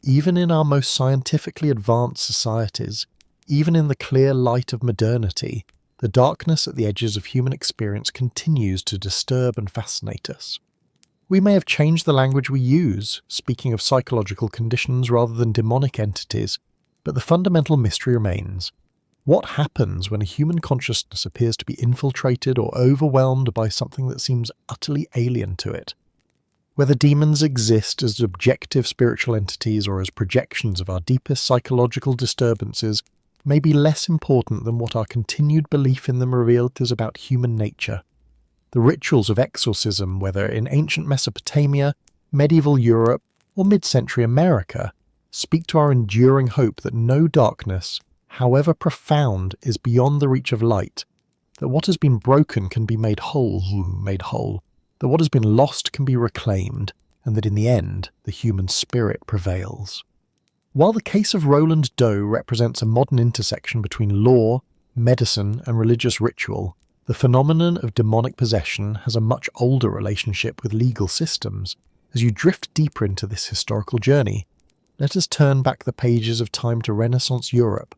Even in our most scientifically advanced societies, even in the clear light of modernity, the darkness at the edges of human experience continues to disturb and fascinate us. We may have changed the language we use, speaking of psychological conditions rather than demonic entities, but the fundamental mystery remains. What happens when a human consciousness appears to be infiltrated or overwhelmed by something that seems utterly alien to it? Whether demons exist as objective spiritual entities or as projections of our deepest psychological disturbances may be less important than what our continued belief in them revealed us about human nature. The rituals of exorcism, whether in ancient Mesopotamia, medieval Europe, or mid-century America, speak to our enduring hope that no darkness, however profound, is beyond the reach of light, that what has been broken can be made whole, that what has been lost can be reclaimed, and that in the end, the human spirit prevails. While the case of Roland Doe represents a modern intersection between law, medicine, and religious ritual, the phenomenon of demonic possession has a much older relationship with legal systems. As you drift deeper into this historical journey, let us turn back the pages of time to Renaissance Europe,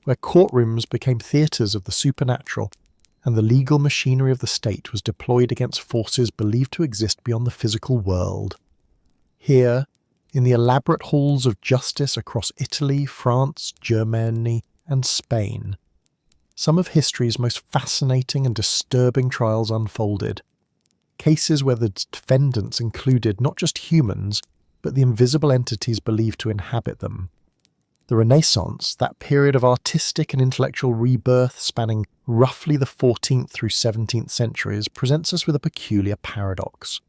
where courtrooms became theatres of the supernatural, and the legal machinery of the state was deployed against forces believed to exist beyond the physical world. Here, in the elaborate halls of justice across Italy, France, Germany, and Spain, some of history's most fascinating and disturbing trials unfolded. Cases where the defendants included not just humans, but the invisible entities believed to inhabit them. The Renaissance, that period of artistic and intellectual rebirth spanning roughly the 14th through 17th centuries, presents us with a peculiar paradox.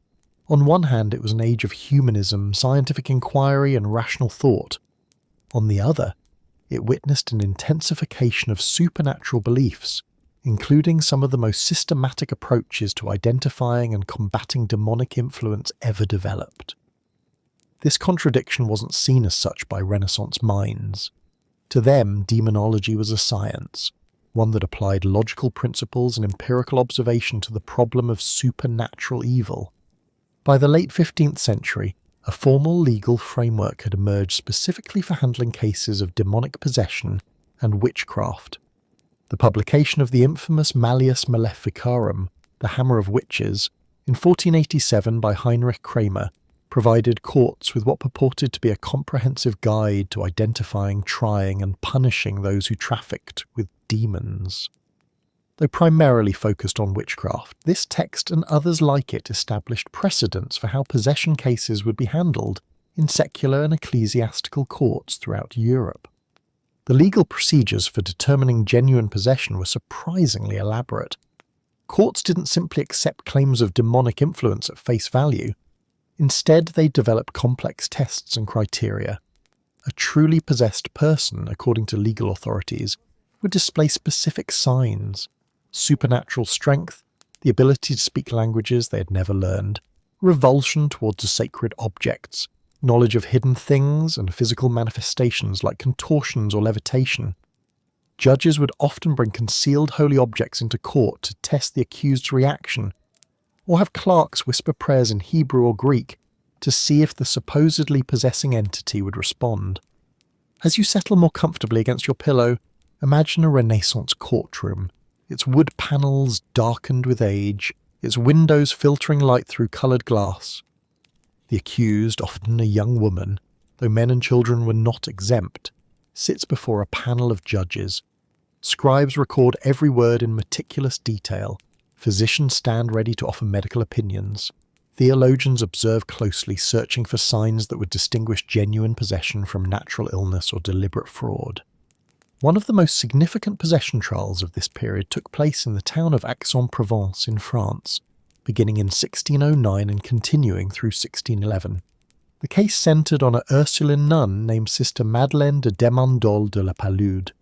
On one hand, it was an age of humanism, scientific inquiry, and rational thought. On the other, it witnessed an intensification of supernatural beliefs, including some of the most systematic approaches to identifying and combating demonic influence ever developed. This contradiction wasn't seen as such by Renaissance minds. To them, demonology was a science, one that applied logical principles and empirical observation to the problem of supernatural evil. By the late 15th century, a formal legal framework had emerged specifically for handling cases of demonic possession and witchcraft. The publication of the infamous Malleus Maleficarum, the Hammer of Witches, in 1487 by Heinrich Kramer, provided courts with what purported to be a comprehensive guide to identifying, trying, and punishing those who trafficked with demons. Though primarily focused on witchcraft, this text and others like it established precedents for how possession cases would be handled in secular and ecclesiastical courts throughout Europe. The legal procedures for determining genuine possession were surprisingly elaborate. Courts didn't simply accept claims of demonic influence at face value. Instead, they developed complex tests and criteria. A truly possessed person, according to legal authorities, would display specific signs: supernatural strength, the ability to speak languages they had never learned, revulsion towards sacred objects, knowledge of hidden things, and physical manifestations like contortions or levitation. Judges would often bring concealed holy objects into court to test the accused's reaction, or have clerks whisper prayers in Hebrew or Greek to see if the supposedly possessing entity would respond. As you settle more comfortably against your pillow, imagine a Renaissance courtroom, its wood panels darkened with age, its windows filtering light through coloured glass. The accused, often a young woman, though men and children were not exempt, sits before a panel of judges. Scribes record every word in meticulous detail. Physicians stand ready to offer medical opinions. Theologians observe closely, searching for signs that would distinguish genuine possession from natural illness or deliberate fraud. One of the most significant possession trials of this period took place in the town of Aix-en-Provence in France, beginning in 1609 and continuing through 1611. The case centred on an Ursuline nun named Sister Madeleine de Demandol de la Palude,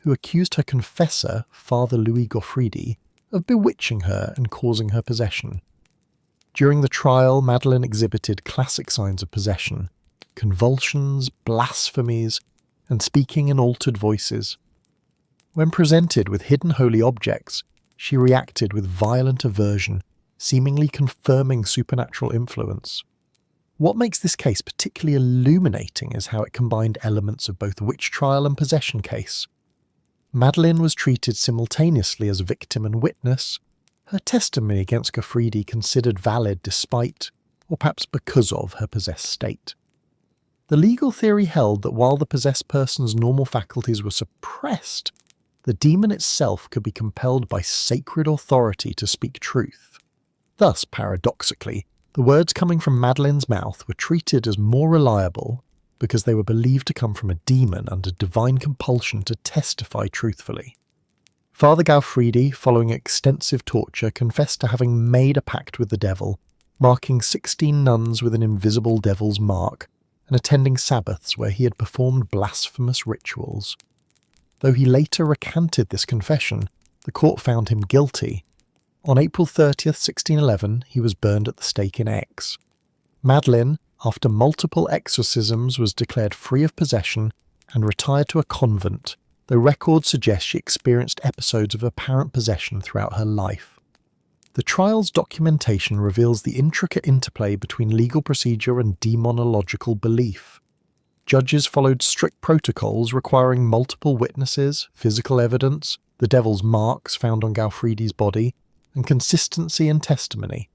who accused her confessor, Father Louis Goffridi, of bewitching her and causing her possession. During the trial, Madeleine exhibited classic signs of possession: convulsions, blasphemies, and speaking in altered voices. When presented with hidden holy objects, she reacted with violent aversion, seemingly confirming supernatural influence. What makes this case particularly illuminating is how it combined elements of both witch trial and possession case. Madeleine was treated simultaneously as victim and witness, her testimony against Goffridi considered valid despite, or perhaps because of, her possessed state. The legal theory held that while the possessed person's normal faculties were suppressed, the demon itself could be compelled by sacred authority to speak truth. Thus, paradoxically, the words coming from Madeleine's mouth were treated as more reliable because they were believed to come from a demon under divine compulsion to testify truthfully. Father Goffridi, following extensive torture, confessed to having made a pact with the devil, marking 16 nuns with an invisible devil's mark, and attending Sabbaths where he had performed blasphemous rituals. Though he later recanted this confession, the court found him guilty. On April 30th, 1611, he was burned at the stake in Aix. Madeleine, after multiple exorcisms, was declared free of possession and retired to a convent, though records suggest she experienced episodes of apparent possession throughout her life. The trial's documentation reveals the intricate interplay between legal procedure and demonological belief. Judges followed strict protocols requiring multiple witnesses, physical evidence, the devil's marks found on Gaufridi's body, and consistency in testimony.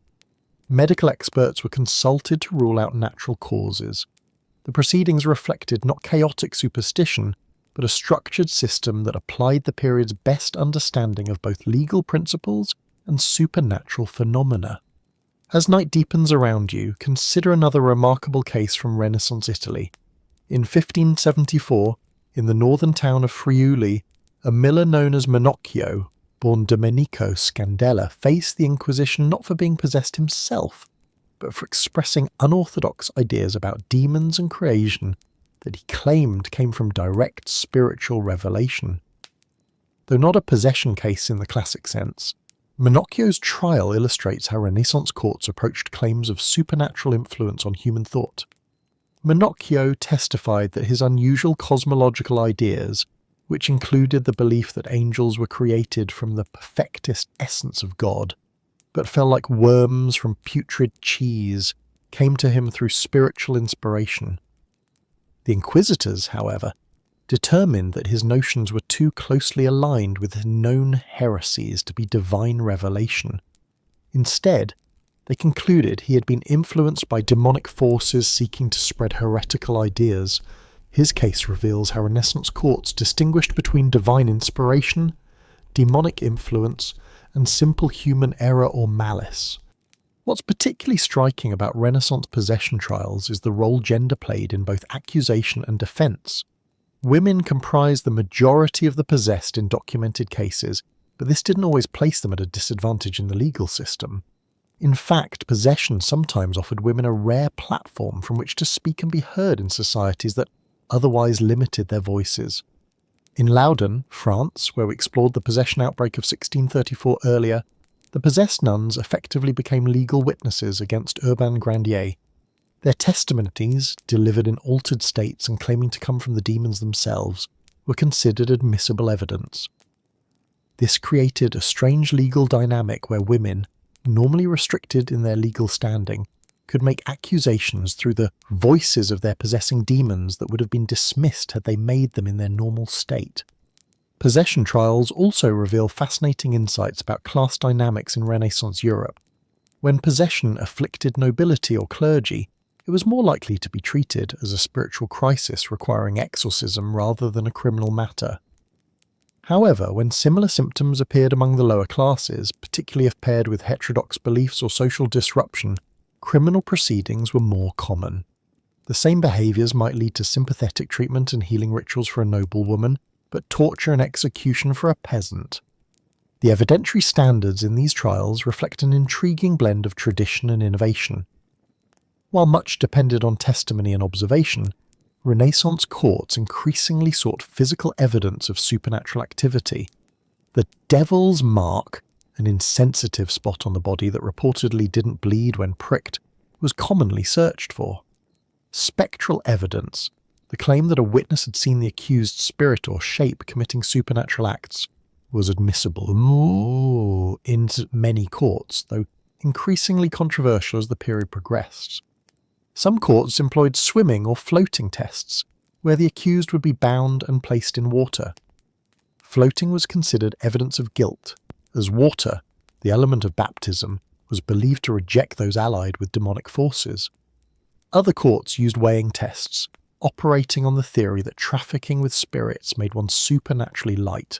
Medical experts were consulted to rule out natural causes. The proceedings reflected not chaotic superstition, but a structured system that applied the period's best understanding of both legal principles and supernatural phenomena. As night deepens around you, consider another remarkable case from Renaissance Italy. In 1574, in the northern town of Friuli, a miller known as Menocchio, born Domenico Scandella, faced the Inquisition not for being possessed himself, but for expressing unorthodox ideas about demons and creation that he claimed came from direct spiritual revelation. Though not a possession case in the classic sense, Menocchio's trial illustrates how Renaissance courts approached claims of supernatural influence on human thought. Menocchio testified that his unusual cosmological ideas, which included the belief that angels were created from the perfectest essence of God, but fell like worms from putrid cheese, came to him through spiritual inspiration. The inquisitors, however, determined that his notions were too closely aligned with known heresies to be divine revelation. Instead, they concluded he had been influenced by demonic forces seeking to spread heretical ideas. His case reveals how Renaissance courts distinguished between divine inspiration, demonic influence, and simple human error or malice. What's particularly striking about Renaissance possession trials is the role gender played in both accusation and defense. Women comprised the majority of the possessed in documented cases, but this didn't always place them at a disadvantage in the legal system. In fact, possession sometimes offered women a rare platform from which to speak and be heard in societies that otherwise limited their voices. In Loudun, France, where we explored the possession outbreak of 1634 earlier, the possessed nuns effectively became legal witnesses against Urbain Grandier. Their testimonies, delivered in altered states and claiming to come from the demons themselves, were considered admissible evidence. This created a strange legal dynamic where women, normally restricted in their legal standing, could make accusations through the voices of their possessing demons that would have been dismissed had they made them in their normal state. Possession trials also reveal fascinating insights about class dynamics in Renaissance Europe. When possession afflicted nobility or clergy, it was more likely to be treated as a spiritual crisis requiring exorcism rather than a criminal matter. However, when similar symptoms appeared among the lower classes, particularly if paired with heterodox beliefs or social disruption, criminal proceedings were more common. The same behaviours might lead to sympathetic treatment and healing rituals for a noblewoman, but torture and execution for a peasant. The evidentiary standards in these trials reflect an intriguing blend of tradition and innovation. While much depended on testimony and observation, Renaissance courts increasingly sought physical evidence of supernatural activity. The devil's mark, an insensitive spot on the body that reportedly didn't bleed when pricked, was commonly searched for. Spectral evidence, the claim that a witness had seen the accused spirit or shape committing supernatural acts, was admissible in many courts, though increasingly controversial as the period progressed. Some courts employed swimming or floating tests, where the accused would be bound and placed in water. Floating was considered evidence of guilt, as water, the element of baptism, was believed to reject those allied with demonic forces. Other courts used weighing tests, operating on the theory that trafficking with spirits made one supernaturally light.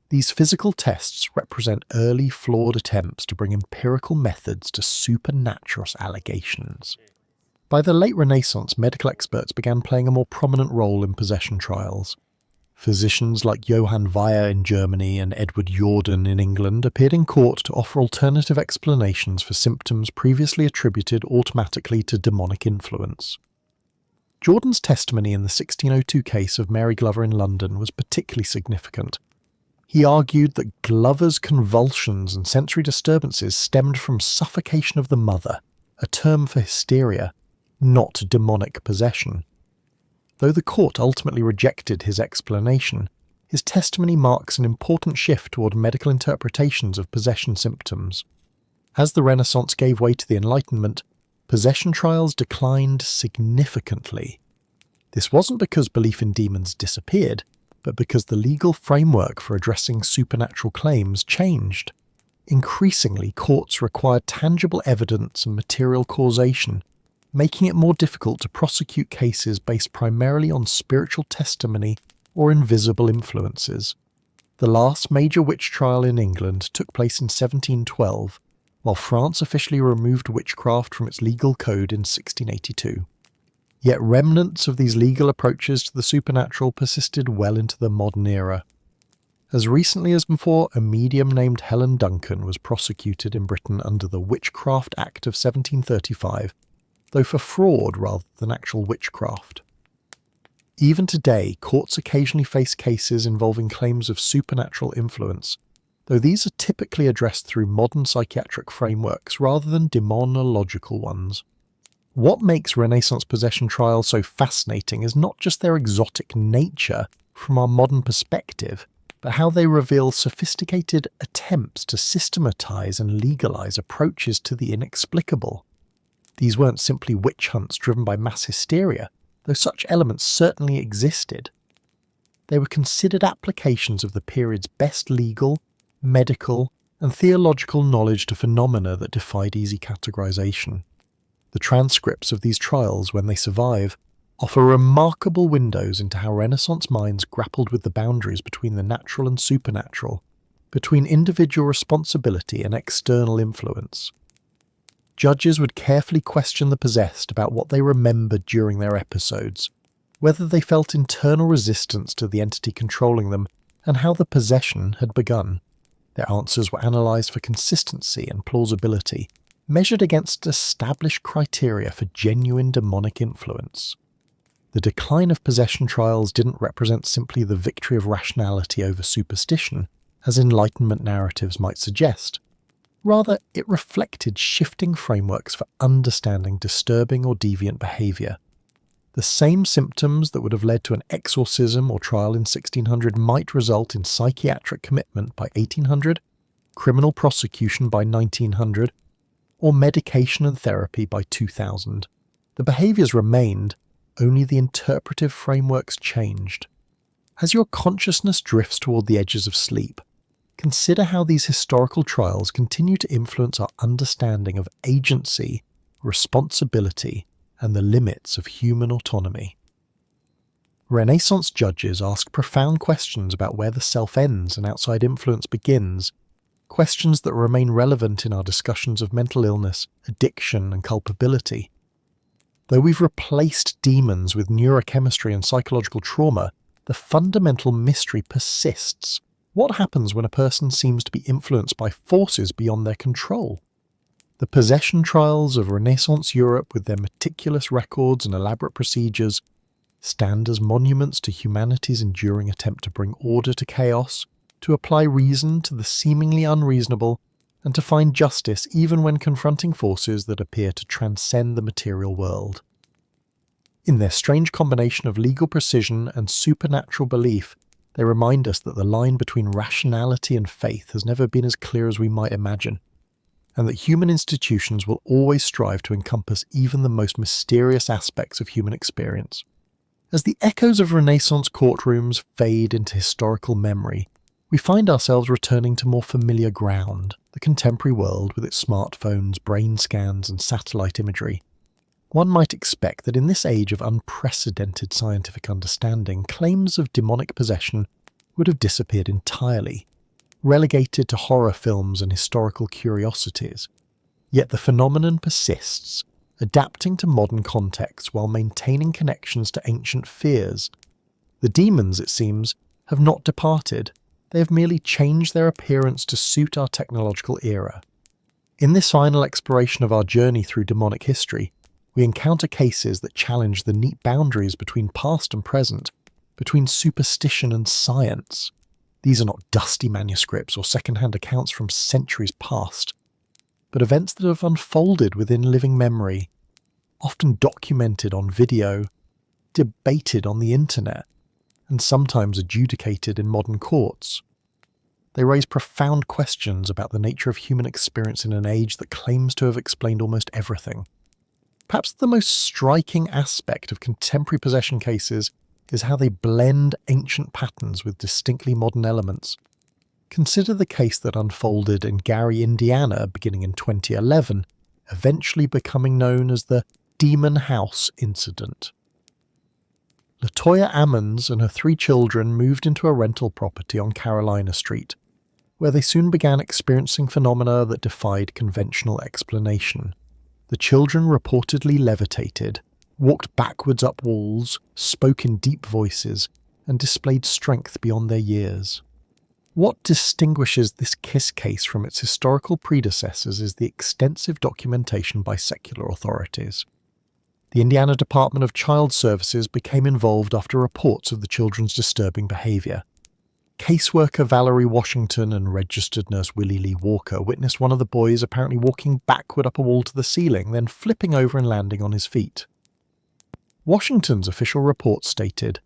These physical tests represent early flawed attempts to bring empirical methods to supernatural allegations. By the late Renaissance, medical experts began playing a more prominent role in possession trials. Physicians like Johann Weyer in Germany and Edward Jordan in England appeared in court to offer alternative explanations for symptoms previously attributed automatically to demonic influence. Jordan's testimony in the 1602 case of Mary Glover in London was particularly significant. He argued that Glover's convulsions and sensory disturbances stemmed from suffocation of the mother, a term for hysteria, not demonic possession. Though the court ultimately rejected his explanation, his testimony marks an important shift toward medical interpretations of possession symptoms. As the Renaissance gave way to the Enlightenment, possession trials declined significantly. This wasn't because belief in demons disappeared, but because the legal framework for addressing supernatural claims changed. Increasingly, courts required tangible evidence and material causation, making it more difficult to prosecute cases based primarily on spiritual testimony or invisible influences. The last major witch trial in England took place in 1712, while France officially removed witchcraft from its legal code in 1682. Yet remnants of these legal approaches to the supernatural persisted well into the modern era. As recently as before, a medium named Helen Duncan was prosecuted in Britain under the Witchcraft Act of 1735, though for fraud rather than actual witchcraft. Even today, courts occasionally face cases involving claims of supernatural influence, though these are typically addressed through modern psychiatric frameworks rather than demonological ones. What makes Renaissance possession trials so fascinating is not just their exotic nature from our modern perspective, but how they reveal sophisticated attempts to systematize and legalize approaches to the inexplicable. These weren't simply witch hunts driven by mass hysteria, though such elements certainly existed. They were considered applications of the period's best legal, medical, and theological knowledge to phenomena that defied easy categorization. The transcripts of these trials, when they survive, offer remarkable windows into how Renaissance minds grappled with the boundaries between the natural and supernatural, between individual responsibility and external influence. Judges would carefully question the possessed about what they remembered during their episodes, whether they felt internal resistance to the entity controlling them, and how the possession had begun. Their answers were analysed for consistency and plausibility, measured against established criteria for genuine demonic influence. The decline of possession trials didn't represent simply the victory of rationality over superstition, as Enlightenment narratives might suggest. Rather, it reflected shifting frameworks for understanding disturbing or deviant behaviour. The same symptoms that would have led to an exorcism or trial in 1600 might result in psychiatric commitment by 1800, criminal prosecution by 1900, or medication and therapy by 2000. The behaviours remained, only the interpretive frameworks changed. As your consciousness drifts toward the edges of sleep, consider how these historical trials continue to influence our understanding of agency, responsibility, and the limits of human autonomy. Renaissance judges ask profound questions about where the self ends and outside influence begins, questions that remain relevant in our discussions of mental illness, addiction, and culpability. Though we've replaced demons with neurochemistry and psychological trauma, the fundamental mystery persists. What happens when a person seems to be influenced by forces beyond their control? The possession trials of Renaissance Europe, with their meticulous records and elaborate procedures, stand as monuments to humanity's enduring attempt to bring order to chaos, to apply reason to the seemingly unreasonable, and to find justice even when confronting forces that appear to transcend the material world. In their strange combination of legal precision and supernatural belief, they remind us that the line between rationality and faith has never been as clear as we might imagine, and that human institutions will always strive to encompass even the most mysterious aspects of human experience. As the echoes of Renaissance courtrooms fade into historical memory, we find ourselves returning to more familiar ground, the contemporary world with its smartphones, brain scans, and satellite imagery. One might expect that in this age of unprecedented scientific understanding, claims of demonic possession would have disappeared entirely, relegated to horror films and historical curiosities. Yet the phenomenon persists, adapting to modern contexts while maintaining connections to ancient fears. The demons, it seems, have not departed. They have merely changed their appearance to suit our technological era. In this final exploration of our journey through demonic history, we encounter cases that challenge the neat boundaries between past and present, between superstition and science. These are not dusty manuscripts or second-hand accounts from centuries past, but events that have unfolded within living memory, often documented on video, debated on the internet, and sometimes adjudicated in modern courts. They raise profound questions about the nature of human experience in an age that claims to have explained almost everything. Perhaps the most striking aspect of contemporary possession cases is how they blend ancient patterns with distinctly modern elements. Consider the case that unfolded in Gary, Indiana, beginning in 2011, eventually becoming known as the Demon House Incident. LaToya Ammons and her 3 children moved into a rental property on Carolina Street, where they soon began experiencing phenomena that defied conventional explanation. The children reportedly levitated, walked backwards up walls, spoke in deep voices, and displayed strength beyond their years. What distinguishes this KISS case from its historical predecessors is the extensive documentation by secular authorities. The Indiana Department of Child Services became involved after reports of the children's disturbing behavior. Caseworker Valerie Washington and registered nurse Willie Lee Walker witnessed one of the boys apparently walking backward up a wall to the ceiling, then flipping over and landing on his feet. Washington's official report stated,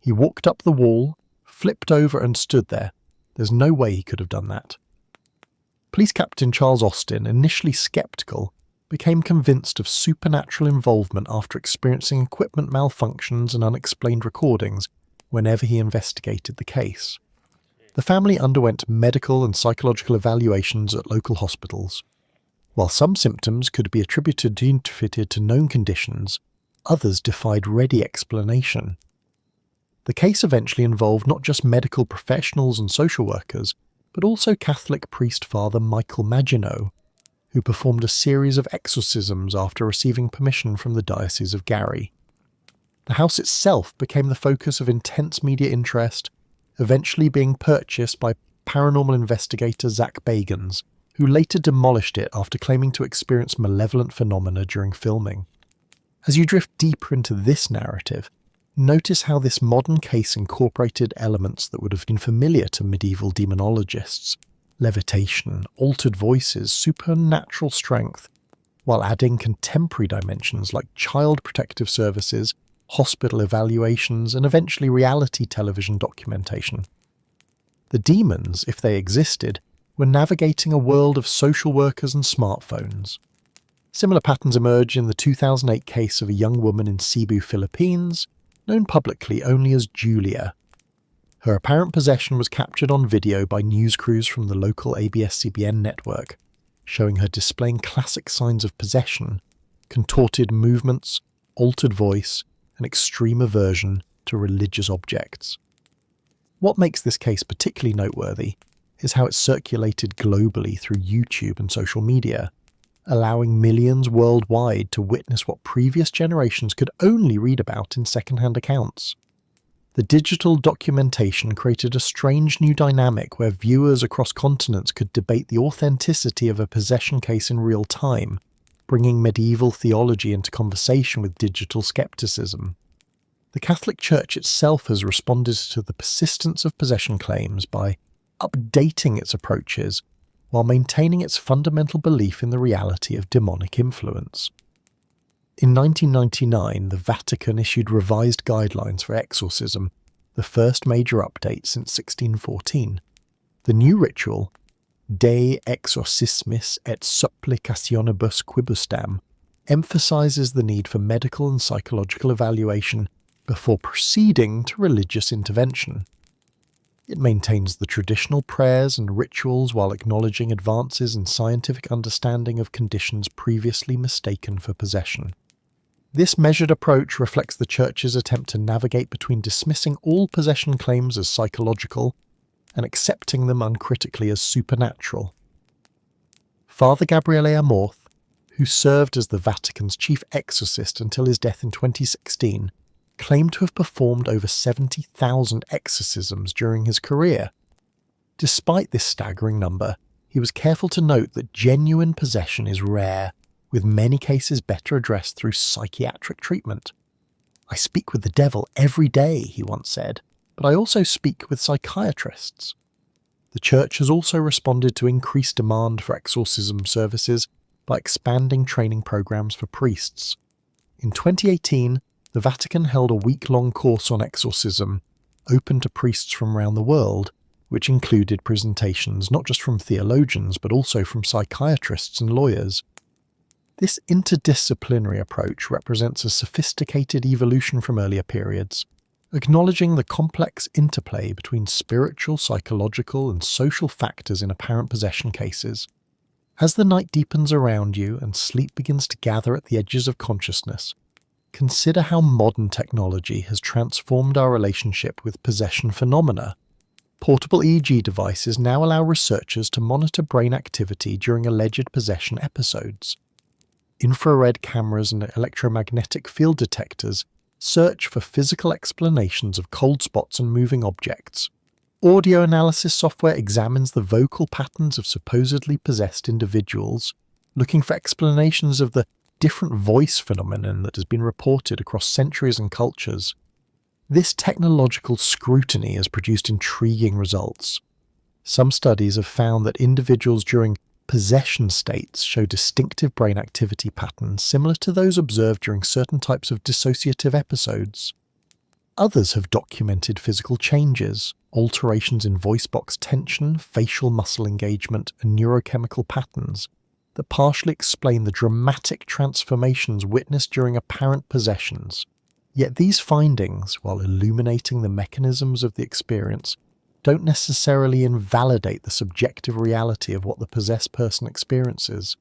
"He walked up the wall, flipped over and stood there. There's no way he could have done that." Police Captain Charles Austin, initially skeptical, became convinced of supernatural involvement after experiencing equipment malfunctions and unexplained recordings whenever he investigated the case. The family underwent medical and psychological evaluations at local hospitals. While some symptoms could be attributed to known conditions, others defied ready explanation. The case eventually involved not just medical professionals and social workers, but also Catholic priest Father Michael Maginot, who performed a series of exorcisms after receiving permission from the Diocese of Gary. The house itself became the focus of intense media interest, eventually being purchased by paranormal investigator Zach Bagans, who later demolished it after claiming to experience malevolent phenomena during filming. As you drift deeper into this narrative, notice how this modern case incorporated elements that would have been familiar to medieval demonologists: levitation, altered voices, supernatural strength, while adding contemporary dimensions like child protective services, hospital evaluations, and eventually reality television documentation. The demons, if they existed, were navigating a world of social workers and smartphones. Similar patterns emerge in the 2008 case of a young woman in Cebu, Philippines, known publicly only as Julia. Her apparent possession was captured on video by news crews from the local ABS-CBN network, showing her displaying classic signs of possession, contorted movements, altered voice, and extreme aversion to religious objects. What makes this case particularly noteworthy is how it circulated globally through YouTube and social media, allowing millions worldwide to witness what previous generations could only read about in second-hand accounts. The digital documentation created a strange new dynamic where viewers across continents could debate the authenticity of a possession case in real time, bringing medieval theology into conversation with digital skepticism. The Catholic Church itself has responded to the persistence of possession claims by updating its approaches while maintaining its fundamental belief in the reality of demonic influence. In 1999, the Vatican issued revised guidelines for exorcism, the first major update since 1614. The new ritual, De exorcismis et supplicationibus quibusdam, emphasizes the need for medical and psychological evaluation before proceeding to religious intervention. It maintains the traditional prayers and rituals while acknowledging advances in scientific understanding of conditions previously mistaken for possession. This measured approach reflects the Church's attempt to navigate between dismissing all possession claims as psychological and accepting them uncritically as supernatural. Father Gabriele Amorth, who served as the Vatican's chief exorcist until his death in 2016, claimed to have performed over 70,000 exorcisms during his career. Despite this staggering number, he was careful to note that genuine possession is rare, with many cases better addressed through psychiatric treatment. "I speak with the devil every day," he once said, "but I also speak with psychiatrists." The Church has also responded to increased demand for exorcism services by expanding training programs for priests. In 2018, the Vatican held a week-long course on exorcism, open to priests from around the world, which included presentations not just from theologians but also from psychiatrists and lawyers. This interdisciplinary approach represents a sophisticated evolution from earlier periods, acknowledging the complex interplay between spiritual, psychological, and social factors in apparent possession cases. As the night deepens around you and sleep begins to gather at the edges of consciousness, consider how modern technology has transformed our relationship with possession phenomena. Portable EEG devices now allow researchers to monitor brain activity during alleged possession episodes. Infrared cameras and electromagnetic field detectors search for physical explanations of cold spots and moving objects. Audio analysis software examines the vocal patterns of supposedly possessed individuals, looking for explanations of the different voice phenomenon that has been reported across centuries and cultures. This technological scrutiny has produced intriguing results. Some studies have found that individuals during possession states show distinctive brain activity patterns similar to those observed during certain types of dissociative episodes. Others have documented physical changes, alterations in voice box tension, facial muscle engagement, and neurochemical patterns that partially explain the dramatic transformations witnessed during apparent possessions. Yet these findings, while illuminating the mechanisms of the experience, don't necessarily invalidate the subjective reality of what the possessed person experiences.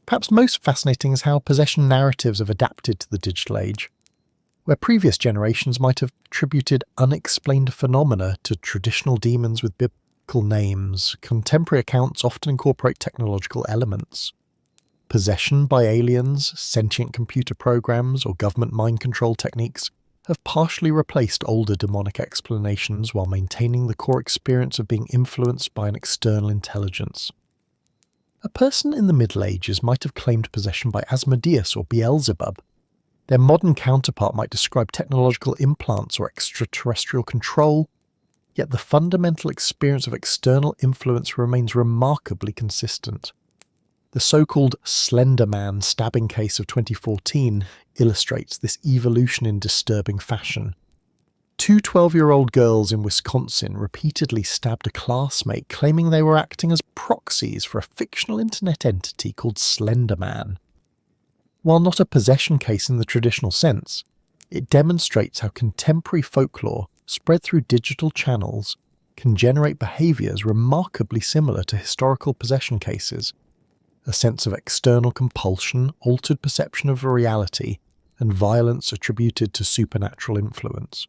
Perhaps most fascinating is how possession narratives have adapted to the digital age. Where previous generations might have attributed unexplained phenomena to traditional demons with biblical names, contemporary accounts often incorporate technological elements. Possession by aliens, sentient computer programs, or government mind control techniques have partially replaced older demonic explanations while maintaining the core experience of being influenced by an external intelligence. A person in the Middle Ages might have claimed possession by Asmodeus or Beelzebub. Their modern counterpart might describe technological implants or extraterrestrial control, yet the fundamental experience of external influence remains remarkably consistent. The so-called Slender Man stabbing case of 2014 illustrates this evolution in disturbing fashion. Two 12-year-old girls in Wisconsin repeatedly stabbed a classmate, claiming they were acting as proxies for a fictional internet entity called Slender Man. While not a possession case in the traditional sense, it demonstrates how contemporary folklore, spread through digital channels, can generate behaviours remarkably similar to historical possession cases. A sense of external compulsion, altered perception of reality, and violence attributed to supernatural influence.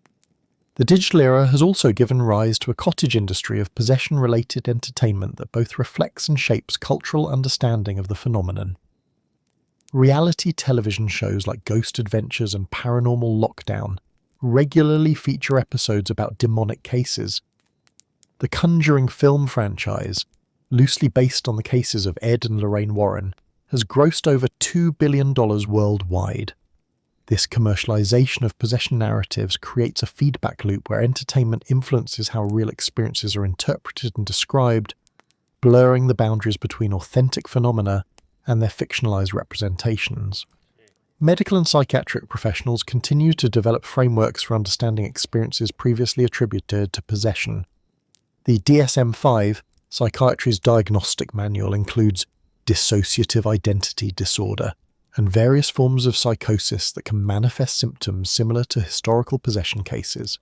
The digital era has also given rise to a cottage industry of possession-related entertainment that both reflects and shapes cultural understanding of the phenomenon. Reality television shows like Ghost Adventures and Paranormal Lockdown regularly feature episodes about demonic cases. The Conjuring film franchise, loosely based on the cases of Ed and Lorraine Warren, has grossed over $2 billion worldwide. This commercialization of possession narratives creates a feedback loop where entertainment influences how real experiences are interpreted and described, blurring the boundaries between authentic phenomena and their fictionalized representations. Medical and psychiatric professionals continue to develop frameworks for understanding experiences previously attributed to possession. The DSM-5, Psychiatry's diagnostic manual, includes dissociative identity disorder and various forms of psychosis that can manifest symptoms similar to historical possession cases.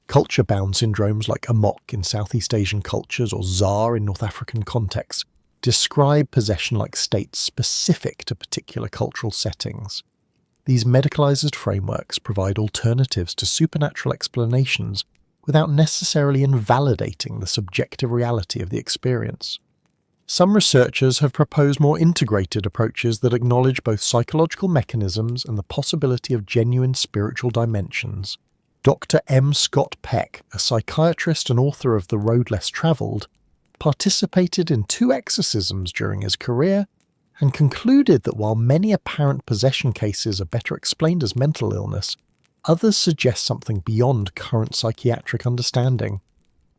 Culture-bound syndromes like amok in Southeast Asian cultures or ZAR in North African contexts describe possession-like states specific to particular cultural settings. These medicalized frameworks provide alternatives to supernatural explanations without necessarily invalidating the subjective reality of the experience. Some researchers have proposed more integrated approaches that acknowledge both psychological mechanisms and the possibility of genuine spiritual dimensions. Dr. M. Scott Peck, a psychiatrist and author of The Road Less Traveled, participated in 2 exorcisms during his career and concluded that while many apparent possession cases are better explained as mental illness, others suggest something beyond current psychiatric understanding.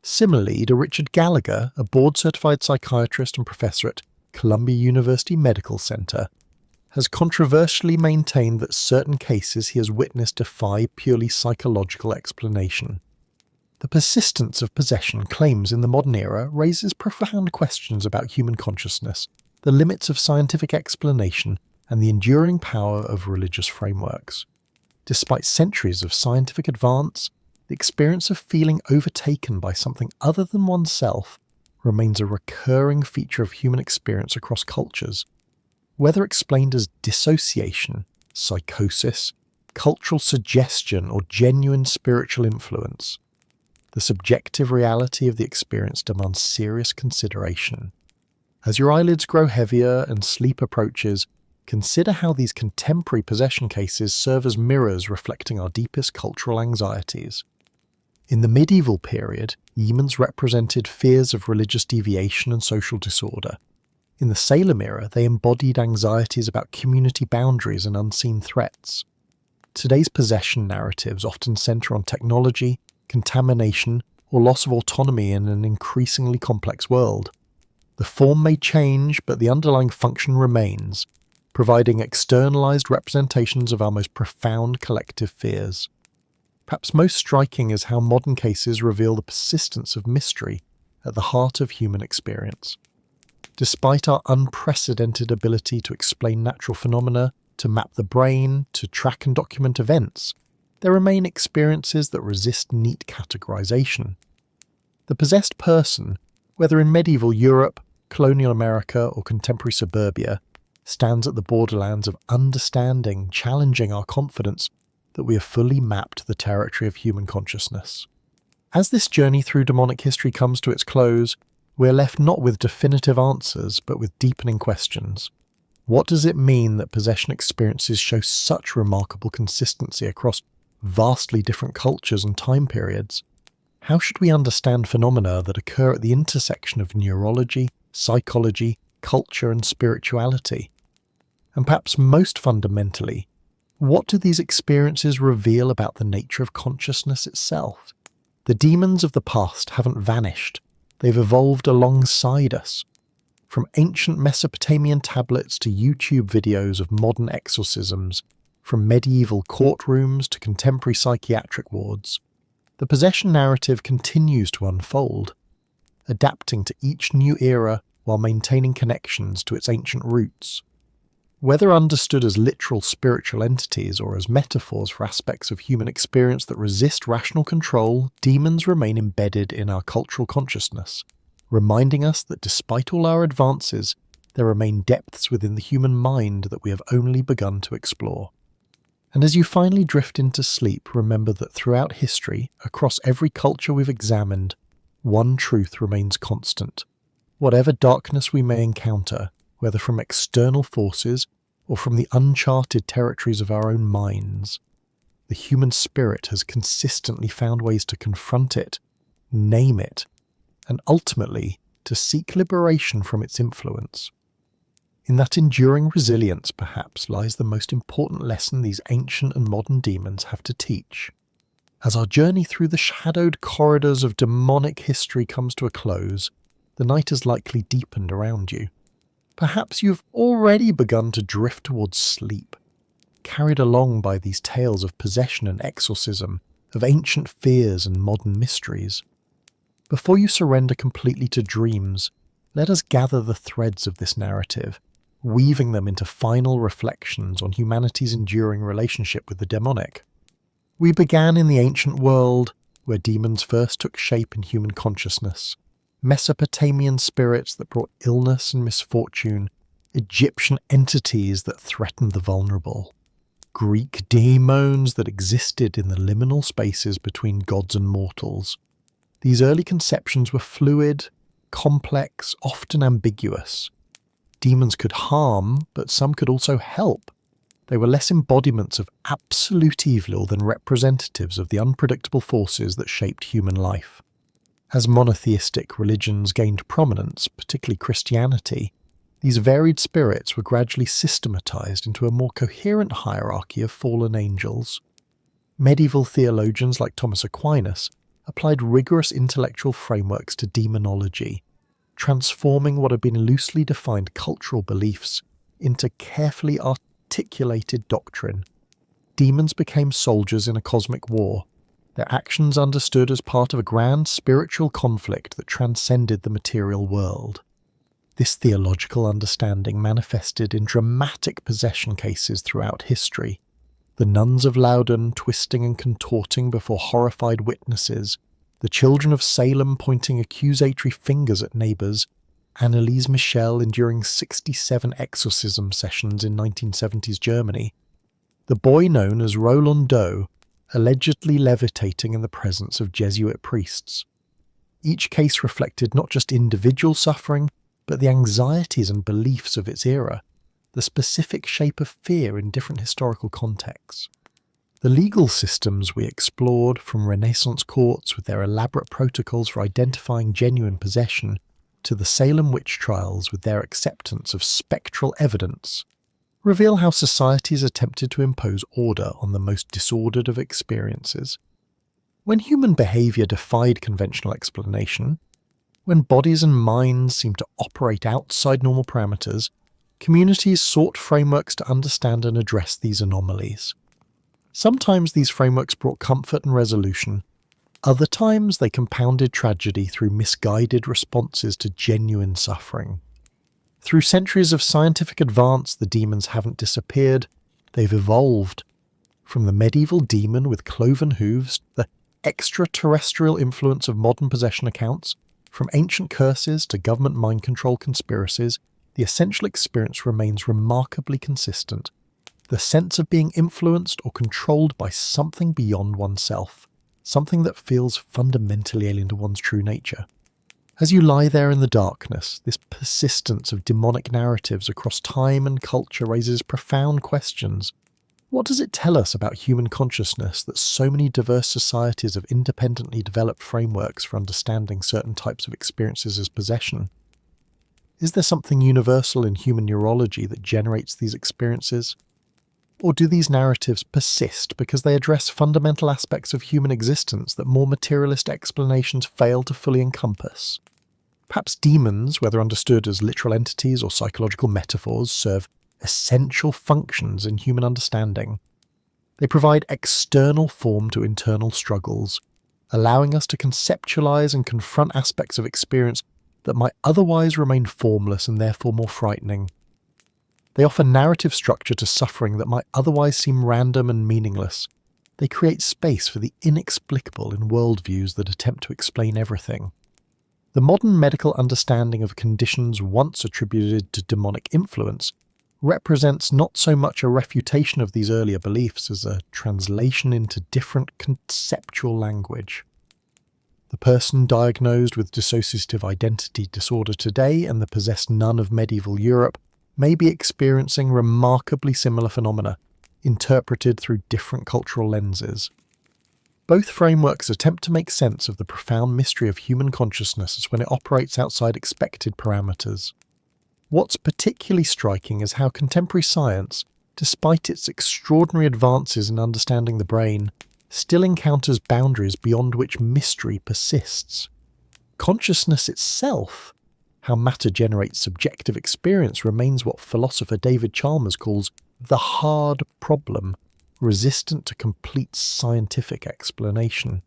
Similarly to Richard Gallagher, a board-certified psychiatrist and professor at Columbia University Medical Center, has controversially maintained that certain cases he has witnessed defy purely psychological explanation. The persistence of possession claims in the modern era raises profound questions about human consciousness, the limits of scientific explanation, and the enduring power of religious frameworks. Despite centuries of scientific advance, the experience of feeling overtaken by something other than oneself remains a recurring feature of human experience across cultures. Whether explained as dissociation, psychosis, cultural suggestion, or genuine spiritual influence, the subjective reality of the experience demands serious consideration. As your eyelids grow heavier and sleep approaches, consider how these contemporary possession cases serve as mirrors reflecting our deepest cultural anxieties. In the medieval period, demons represented fears of religious deviation and social disorder. In the Salem era, they embodied anxieties about community boundaries and unseen threats. Today's possession narratives often center on technology, contamination, or loss of autonomy in an increasingly complex world. The form may change, but the underlying function remains, providing externalized representations of our most profound collective fears. Perhaps most striking is how modern cases reveal the persistence of mystery at the heart of human experience. Despite our unprecedented ability to explain natural phenomena, to map the brain, to track and document events, there remain experiences that resist neat categorization. The possessed person, whether in medieval Europe, colonial America, or contemporary suburbia, stands at the borderlands of understanding, challenging our confidence that we have fully mapped the territory of human consciousness. As this journey through demonic history comes to its close, we are left not with definitive answers, but with deepening questions. What does it mean that possession experiences show such remarkable consistency across vastly different cultures and time periods? How should we understand phenomena that occur at the intersection of neurology, psychology, culture, and spirituality? And perhaps most fundamentally, what do these experiences reveal about the nature of consciousness itself? The demons of the past haven't vanished. They've evolved alongside us. From ancient Mesopotamian tablets to YouTube videos of modern exorcisms, from medieval courtrooms to contemporary psychiatric wards, the possession narrative continues to unfold, adapting to each new era while maintaining connections to its ancient roots. Whether understood as literal spiritual entities or as metaphors for aspects of human experience that resist rational control, demons remain embedded in our cultural consciousness, reminding us that despite all our advances, there remain depths within the human mind that we have only begun to explore. And as you finally drift into sleep, remember that throughout history, across every culture we've examined, one truth remains constant. Whatever darkness we may encounter, whether from external forces or from the uncharted territories of our own minds, the human spirit has consistently found ways to confront it, name it, and ultimately to seek liberation from its influence. In that enduring resilience, perhaps, lies the most important lesson these ancient and modern demons have to teach. As our journey through the shadowed corridors of demonic history comes to a close, the night has likely deepened around you. Perhaps you've already begun to drift towards sleep, carried along by these tales of possession and exorcism, of ancient fears and modern mysteries. Before you surrender completely to dreams, let us gather the threads of this narrative, weaving them into final reflections on humanity's enduring relationship with the demonic. We began in the ancient world, where demons first took shape in human consciousness. Mesopotamian spirits that brought illness and misfortune, Egyptian entities that threatened the vulnerable, Greek daemons that existed in the liminal spaces between gods and mortals. These early conceptions were fluid, complex, often ambiguous. Demons could harm, but some could also help. They were less embodiments of absolute evil than representatives of the unpredictable forces that shaped human life. As monotheistic religions gained prominence, particularly Christianity, These varied spirits were gradually systematized into a more coherent hierarchy of fallen angels. Medieval theologians like Thomas Aquinas applied rigorous intellectual frameworks to demonology, transforming what had been loosely defined cultural beliefs into carefully articulated doctrine. Demons became soldiers in a cosmic war, their actions understood as part of a grand spiritual conflict that transcended the material world. This theological understanding manifested in dramatic possession cases throughout history. The nuns of Loudun twisting and contorting before horrified witnesses, the children of Salem pointing accusatory fingers at neighbours, Anneliese Michel enduring 67 exorcism sessions in 1970s Germany, the boy known as Roland Doe allegedly levitating in the presence of Jesuit priests. Each case reflected not just individual suffering, but the anxieties and beliefs of its era, the specific shape of fear in different historical contexts. The legal systems we explored, from Renaissance courts with their elaborate protocols for identifying genuine possession, to the Salem witch trials with their acceptance of spectral evidence, reveal how societies attempted to impose order on the most disordered of experiences. When human behaviour defied conventional explanation, when bodies and minds seemed to operate outside normal parameters, communities sought frameworks to understand and address these anomalies. Sometimes these frameworks brought comfort and resolution. Other times they compounded tragedy through misguided responses to genuine suffering. Through centuries of scientific advance, the demons haven't disappeared, they've evolved. From the medieval demon with cloven hooves, the extraterrestrial influence of modern possession accounts, from ancient curses to government mind control conspiracies, the essential experience remains remarkably consistent. The sense of being influenced or controlled by something beyond oneself, something that feels fundamentally alien to one's true nature. As you lie there in the darkness, this persistence of demonic narratives across time and culture raises profound questions. What does it tell us about human consciousness that so many diverse societies have independently developed frameworks for understanding certain types of experiences as possession? Is there something universal in human neurology that generates these experiences? Or do these narratives persist because they address fundamental aspects of human existence that more materialist explanations fail to fully encompass? Perhaps demons, whether understood as literal entities or psychological metaphors, serve essential functions in human understanding. They provide external form to internal struggles, allowing us to conceptualize and confront aspects of experience that might otherwise remain formless and therefore more frightening. They offer narrative structure to suffering that might otherwise seem random and meaningless. They create space for the inexplicable in worldviews that attempt to explain everything. The modern medical understanding of conditions once attributed to demonic influence represents not so much a refutation of these earlier beliefs as a translation into different conceptual language. The person diagnosed with dissociative identity disorder today and the possessed nun of medieval Europe may be experiencing remarkably similar phenomena, interpreted through different cultural lenses. Both frameworks attempt to make sense of the profound mystery of human consciousness when it operates outside expected parameters. What's particularly striking is how contemporary science, despite its extraordinary advances in understanding the brain, still encounters boundaries beyond which mystery persists. Consciousness itself, how matter generates subjective experience, remains what philosopher David Chalmers calls the hard problem, resistant to complete scientific explanation.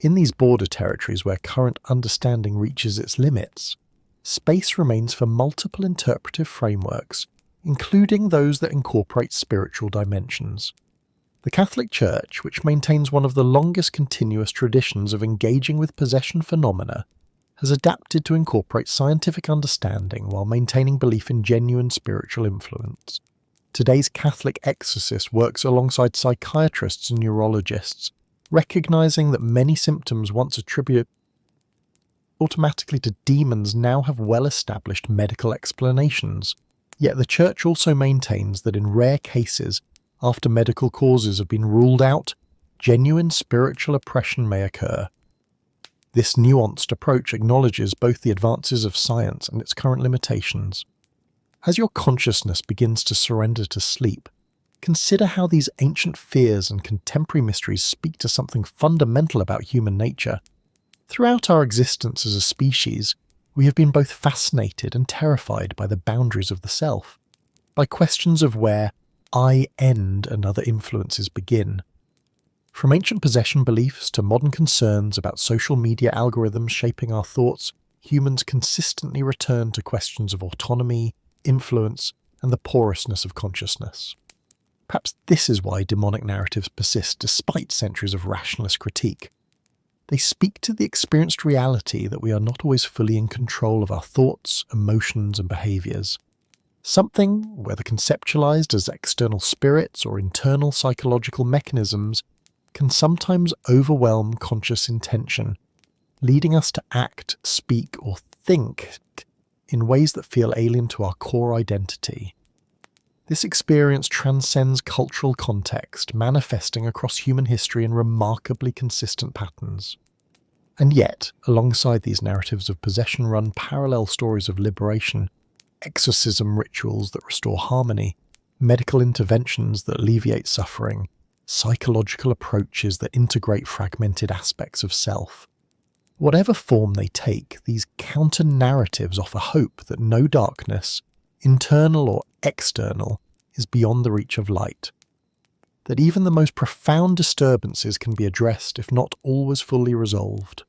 In these border territories where current understanding reaches its limits, space remains for multiple interpretive frameworks, including those that incorporate spiritual dimensions. The Catholic Church, which maintains one of the longest continuous traditions of engaging with possession phenomena, has adapted to incorporate scientific understanding while maintaining belief in genuine spiritual influence. Today's Catholic exorcist works alongside psychiatrists and neurologists, recognizing that many symptoms once attributed automatically to demons now have well-established medical explanations. Yet the Church also maintains that in rare cases, after medical causes have been ruled out, genuine spiritual oppression may occur. This nuanced approach acknowledges both the advances of science and its current limitations. As your consciousness begins to surrender to sleep, consider how these ancient fears and contemporary mysteries speak to something fundamental about human nature. Throughout our existence as a species, we have been both fascinated and terrified by the boundaries of the self, by questions of where I end and other influences begin. From ancient possession beliefs to modern concerns about social media algorithms shaping our thoughts, humans consistently return to questions of autonomy, influence, and the porousness of consciousness. Perhaps this is why demonic narratives persist despite centuries of rationalist critique. They speak to the experienced reality that we are not always fully in control of our thoughts, emotions, and behaviours. Something, whether conceptualized as external spirits or internal psychological mechanisms, can sometimes overwhelm conscious intention, leading us to act, speak, or think in ways that feel alien to our core identity. This experience transcends cultural context, manifesting across human history in remarkably consistent patterns. And yet, alongside these narratives of possession run parallel stories of liberation, exorcism rituals that restore harmony, medical interventions that alleviate suffering, psychological approaches that integrate fragmented aspects of self. Whatever form they take, these counter-narratives offer hope that no darkness, internal or external, is beyond the reach of light. That even the most profound disturbances can be addressed, if not always fully resolved.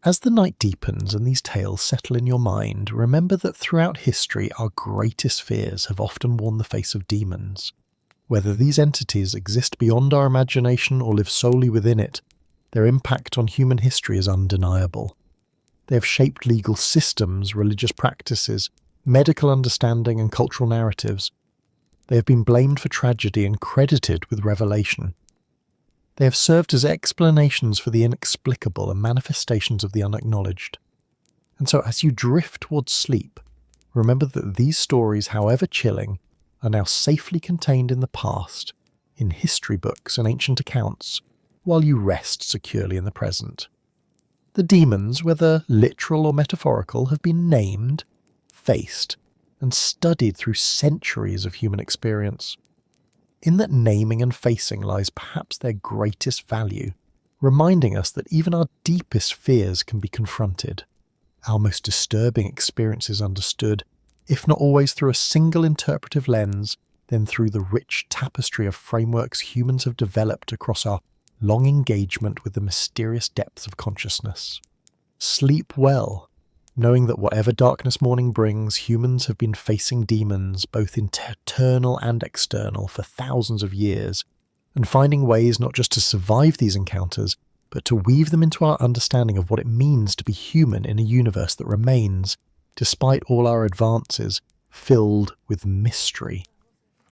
As the night deepens and these tales settle in your mind, remember that throughout history our greatest fears have often worn the face of demons. Whether these entities exist beyond our imagination or live solely within it, their impact on human history is undeniable. They have shaped legal systems, religious practices, medical understanding, and cultural narratives. They have been blamed for tragedy and credited with revelation. They have served as explanations for the inexplicable and manifestations of the unacknowledged. And so as you drift towards sleep, remember that these stories, however chilling, are now safely contained in the past, in history books and ancient accounts, while you rest securely in the present. The demons, whether literal or metaphorical, have been named, faced, and studied through centuries of human experience. In that naming and facing lies perhaps their greatest value, reminding us that even our deepest fears can be confronted, our most disturbing experiences understood, if not always through a single interpretive lens, then through the rich tapestry of frameworks humans have developed across our long engagement with the mysterious depths of consciousness. Sleep well, knowing that whatever darkness morning brings, humans have been facing demons, both internal and external, for thousands of years, and finding ways not just to survive these encounters, but to weave them into our understanding of what it means to be human in a universe that remains, despite all our advances, filled with mystery.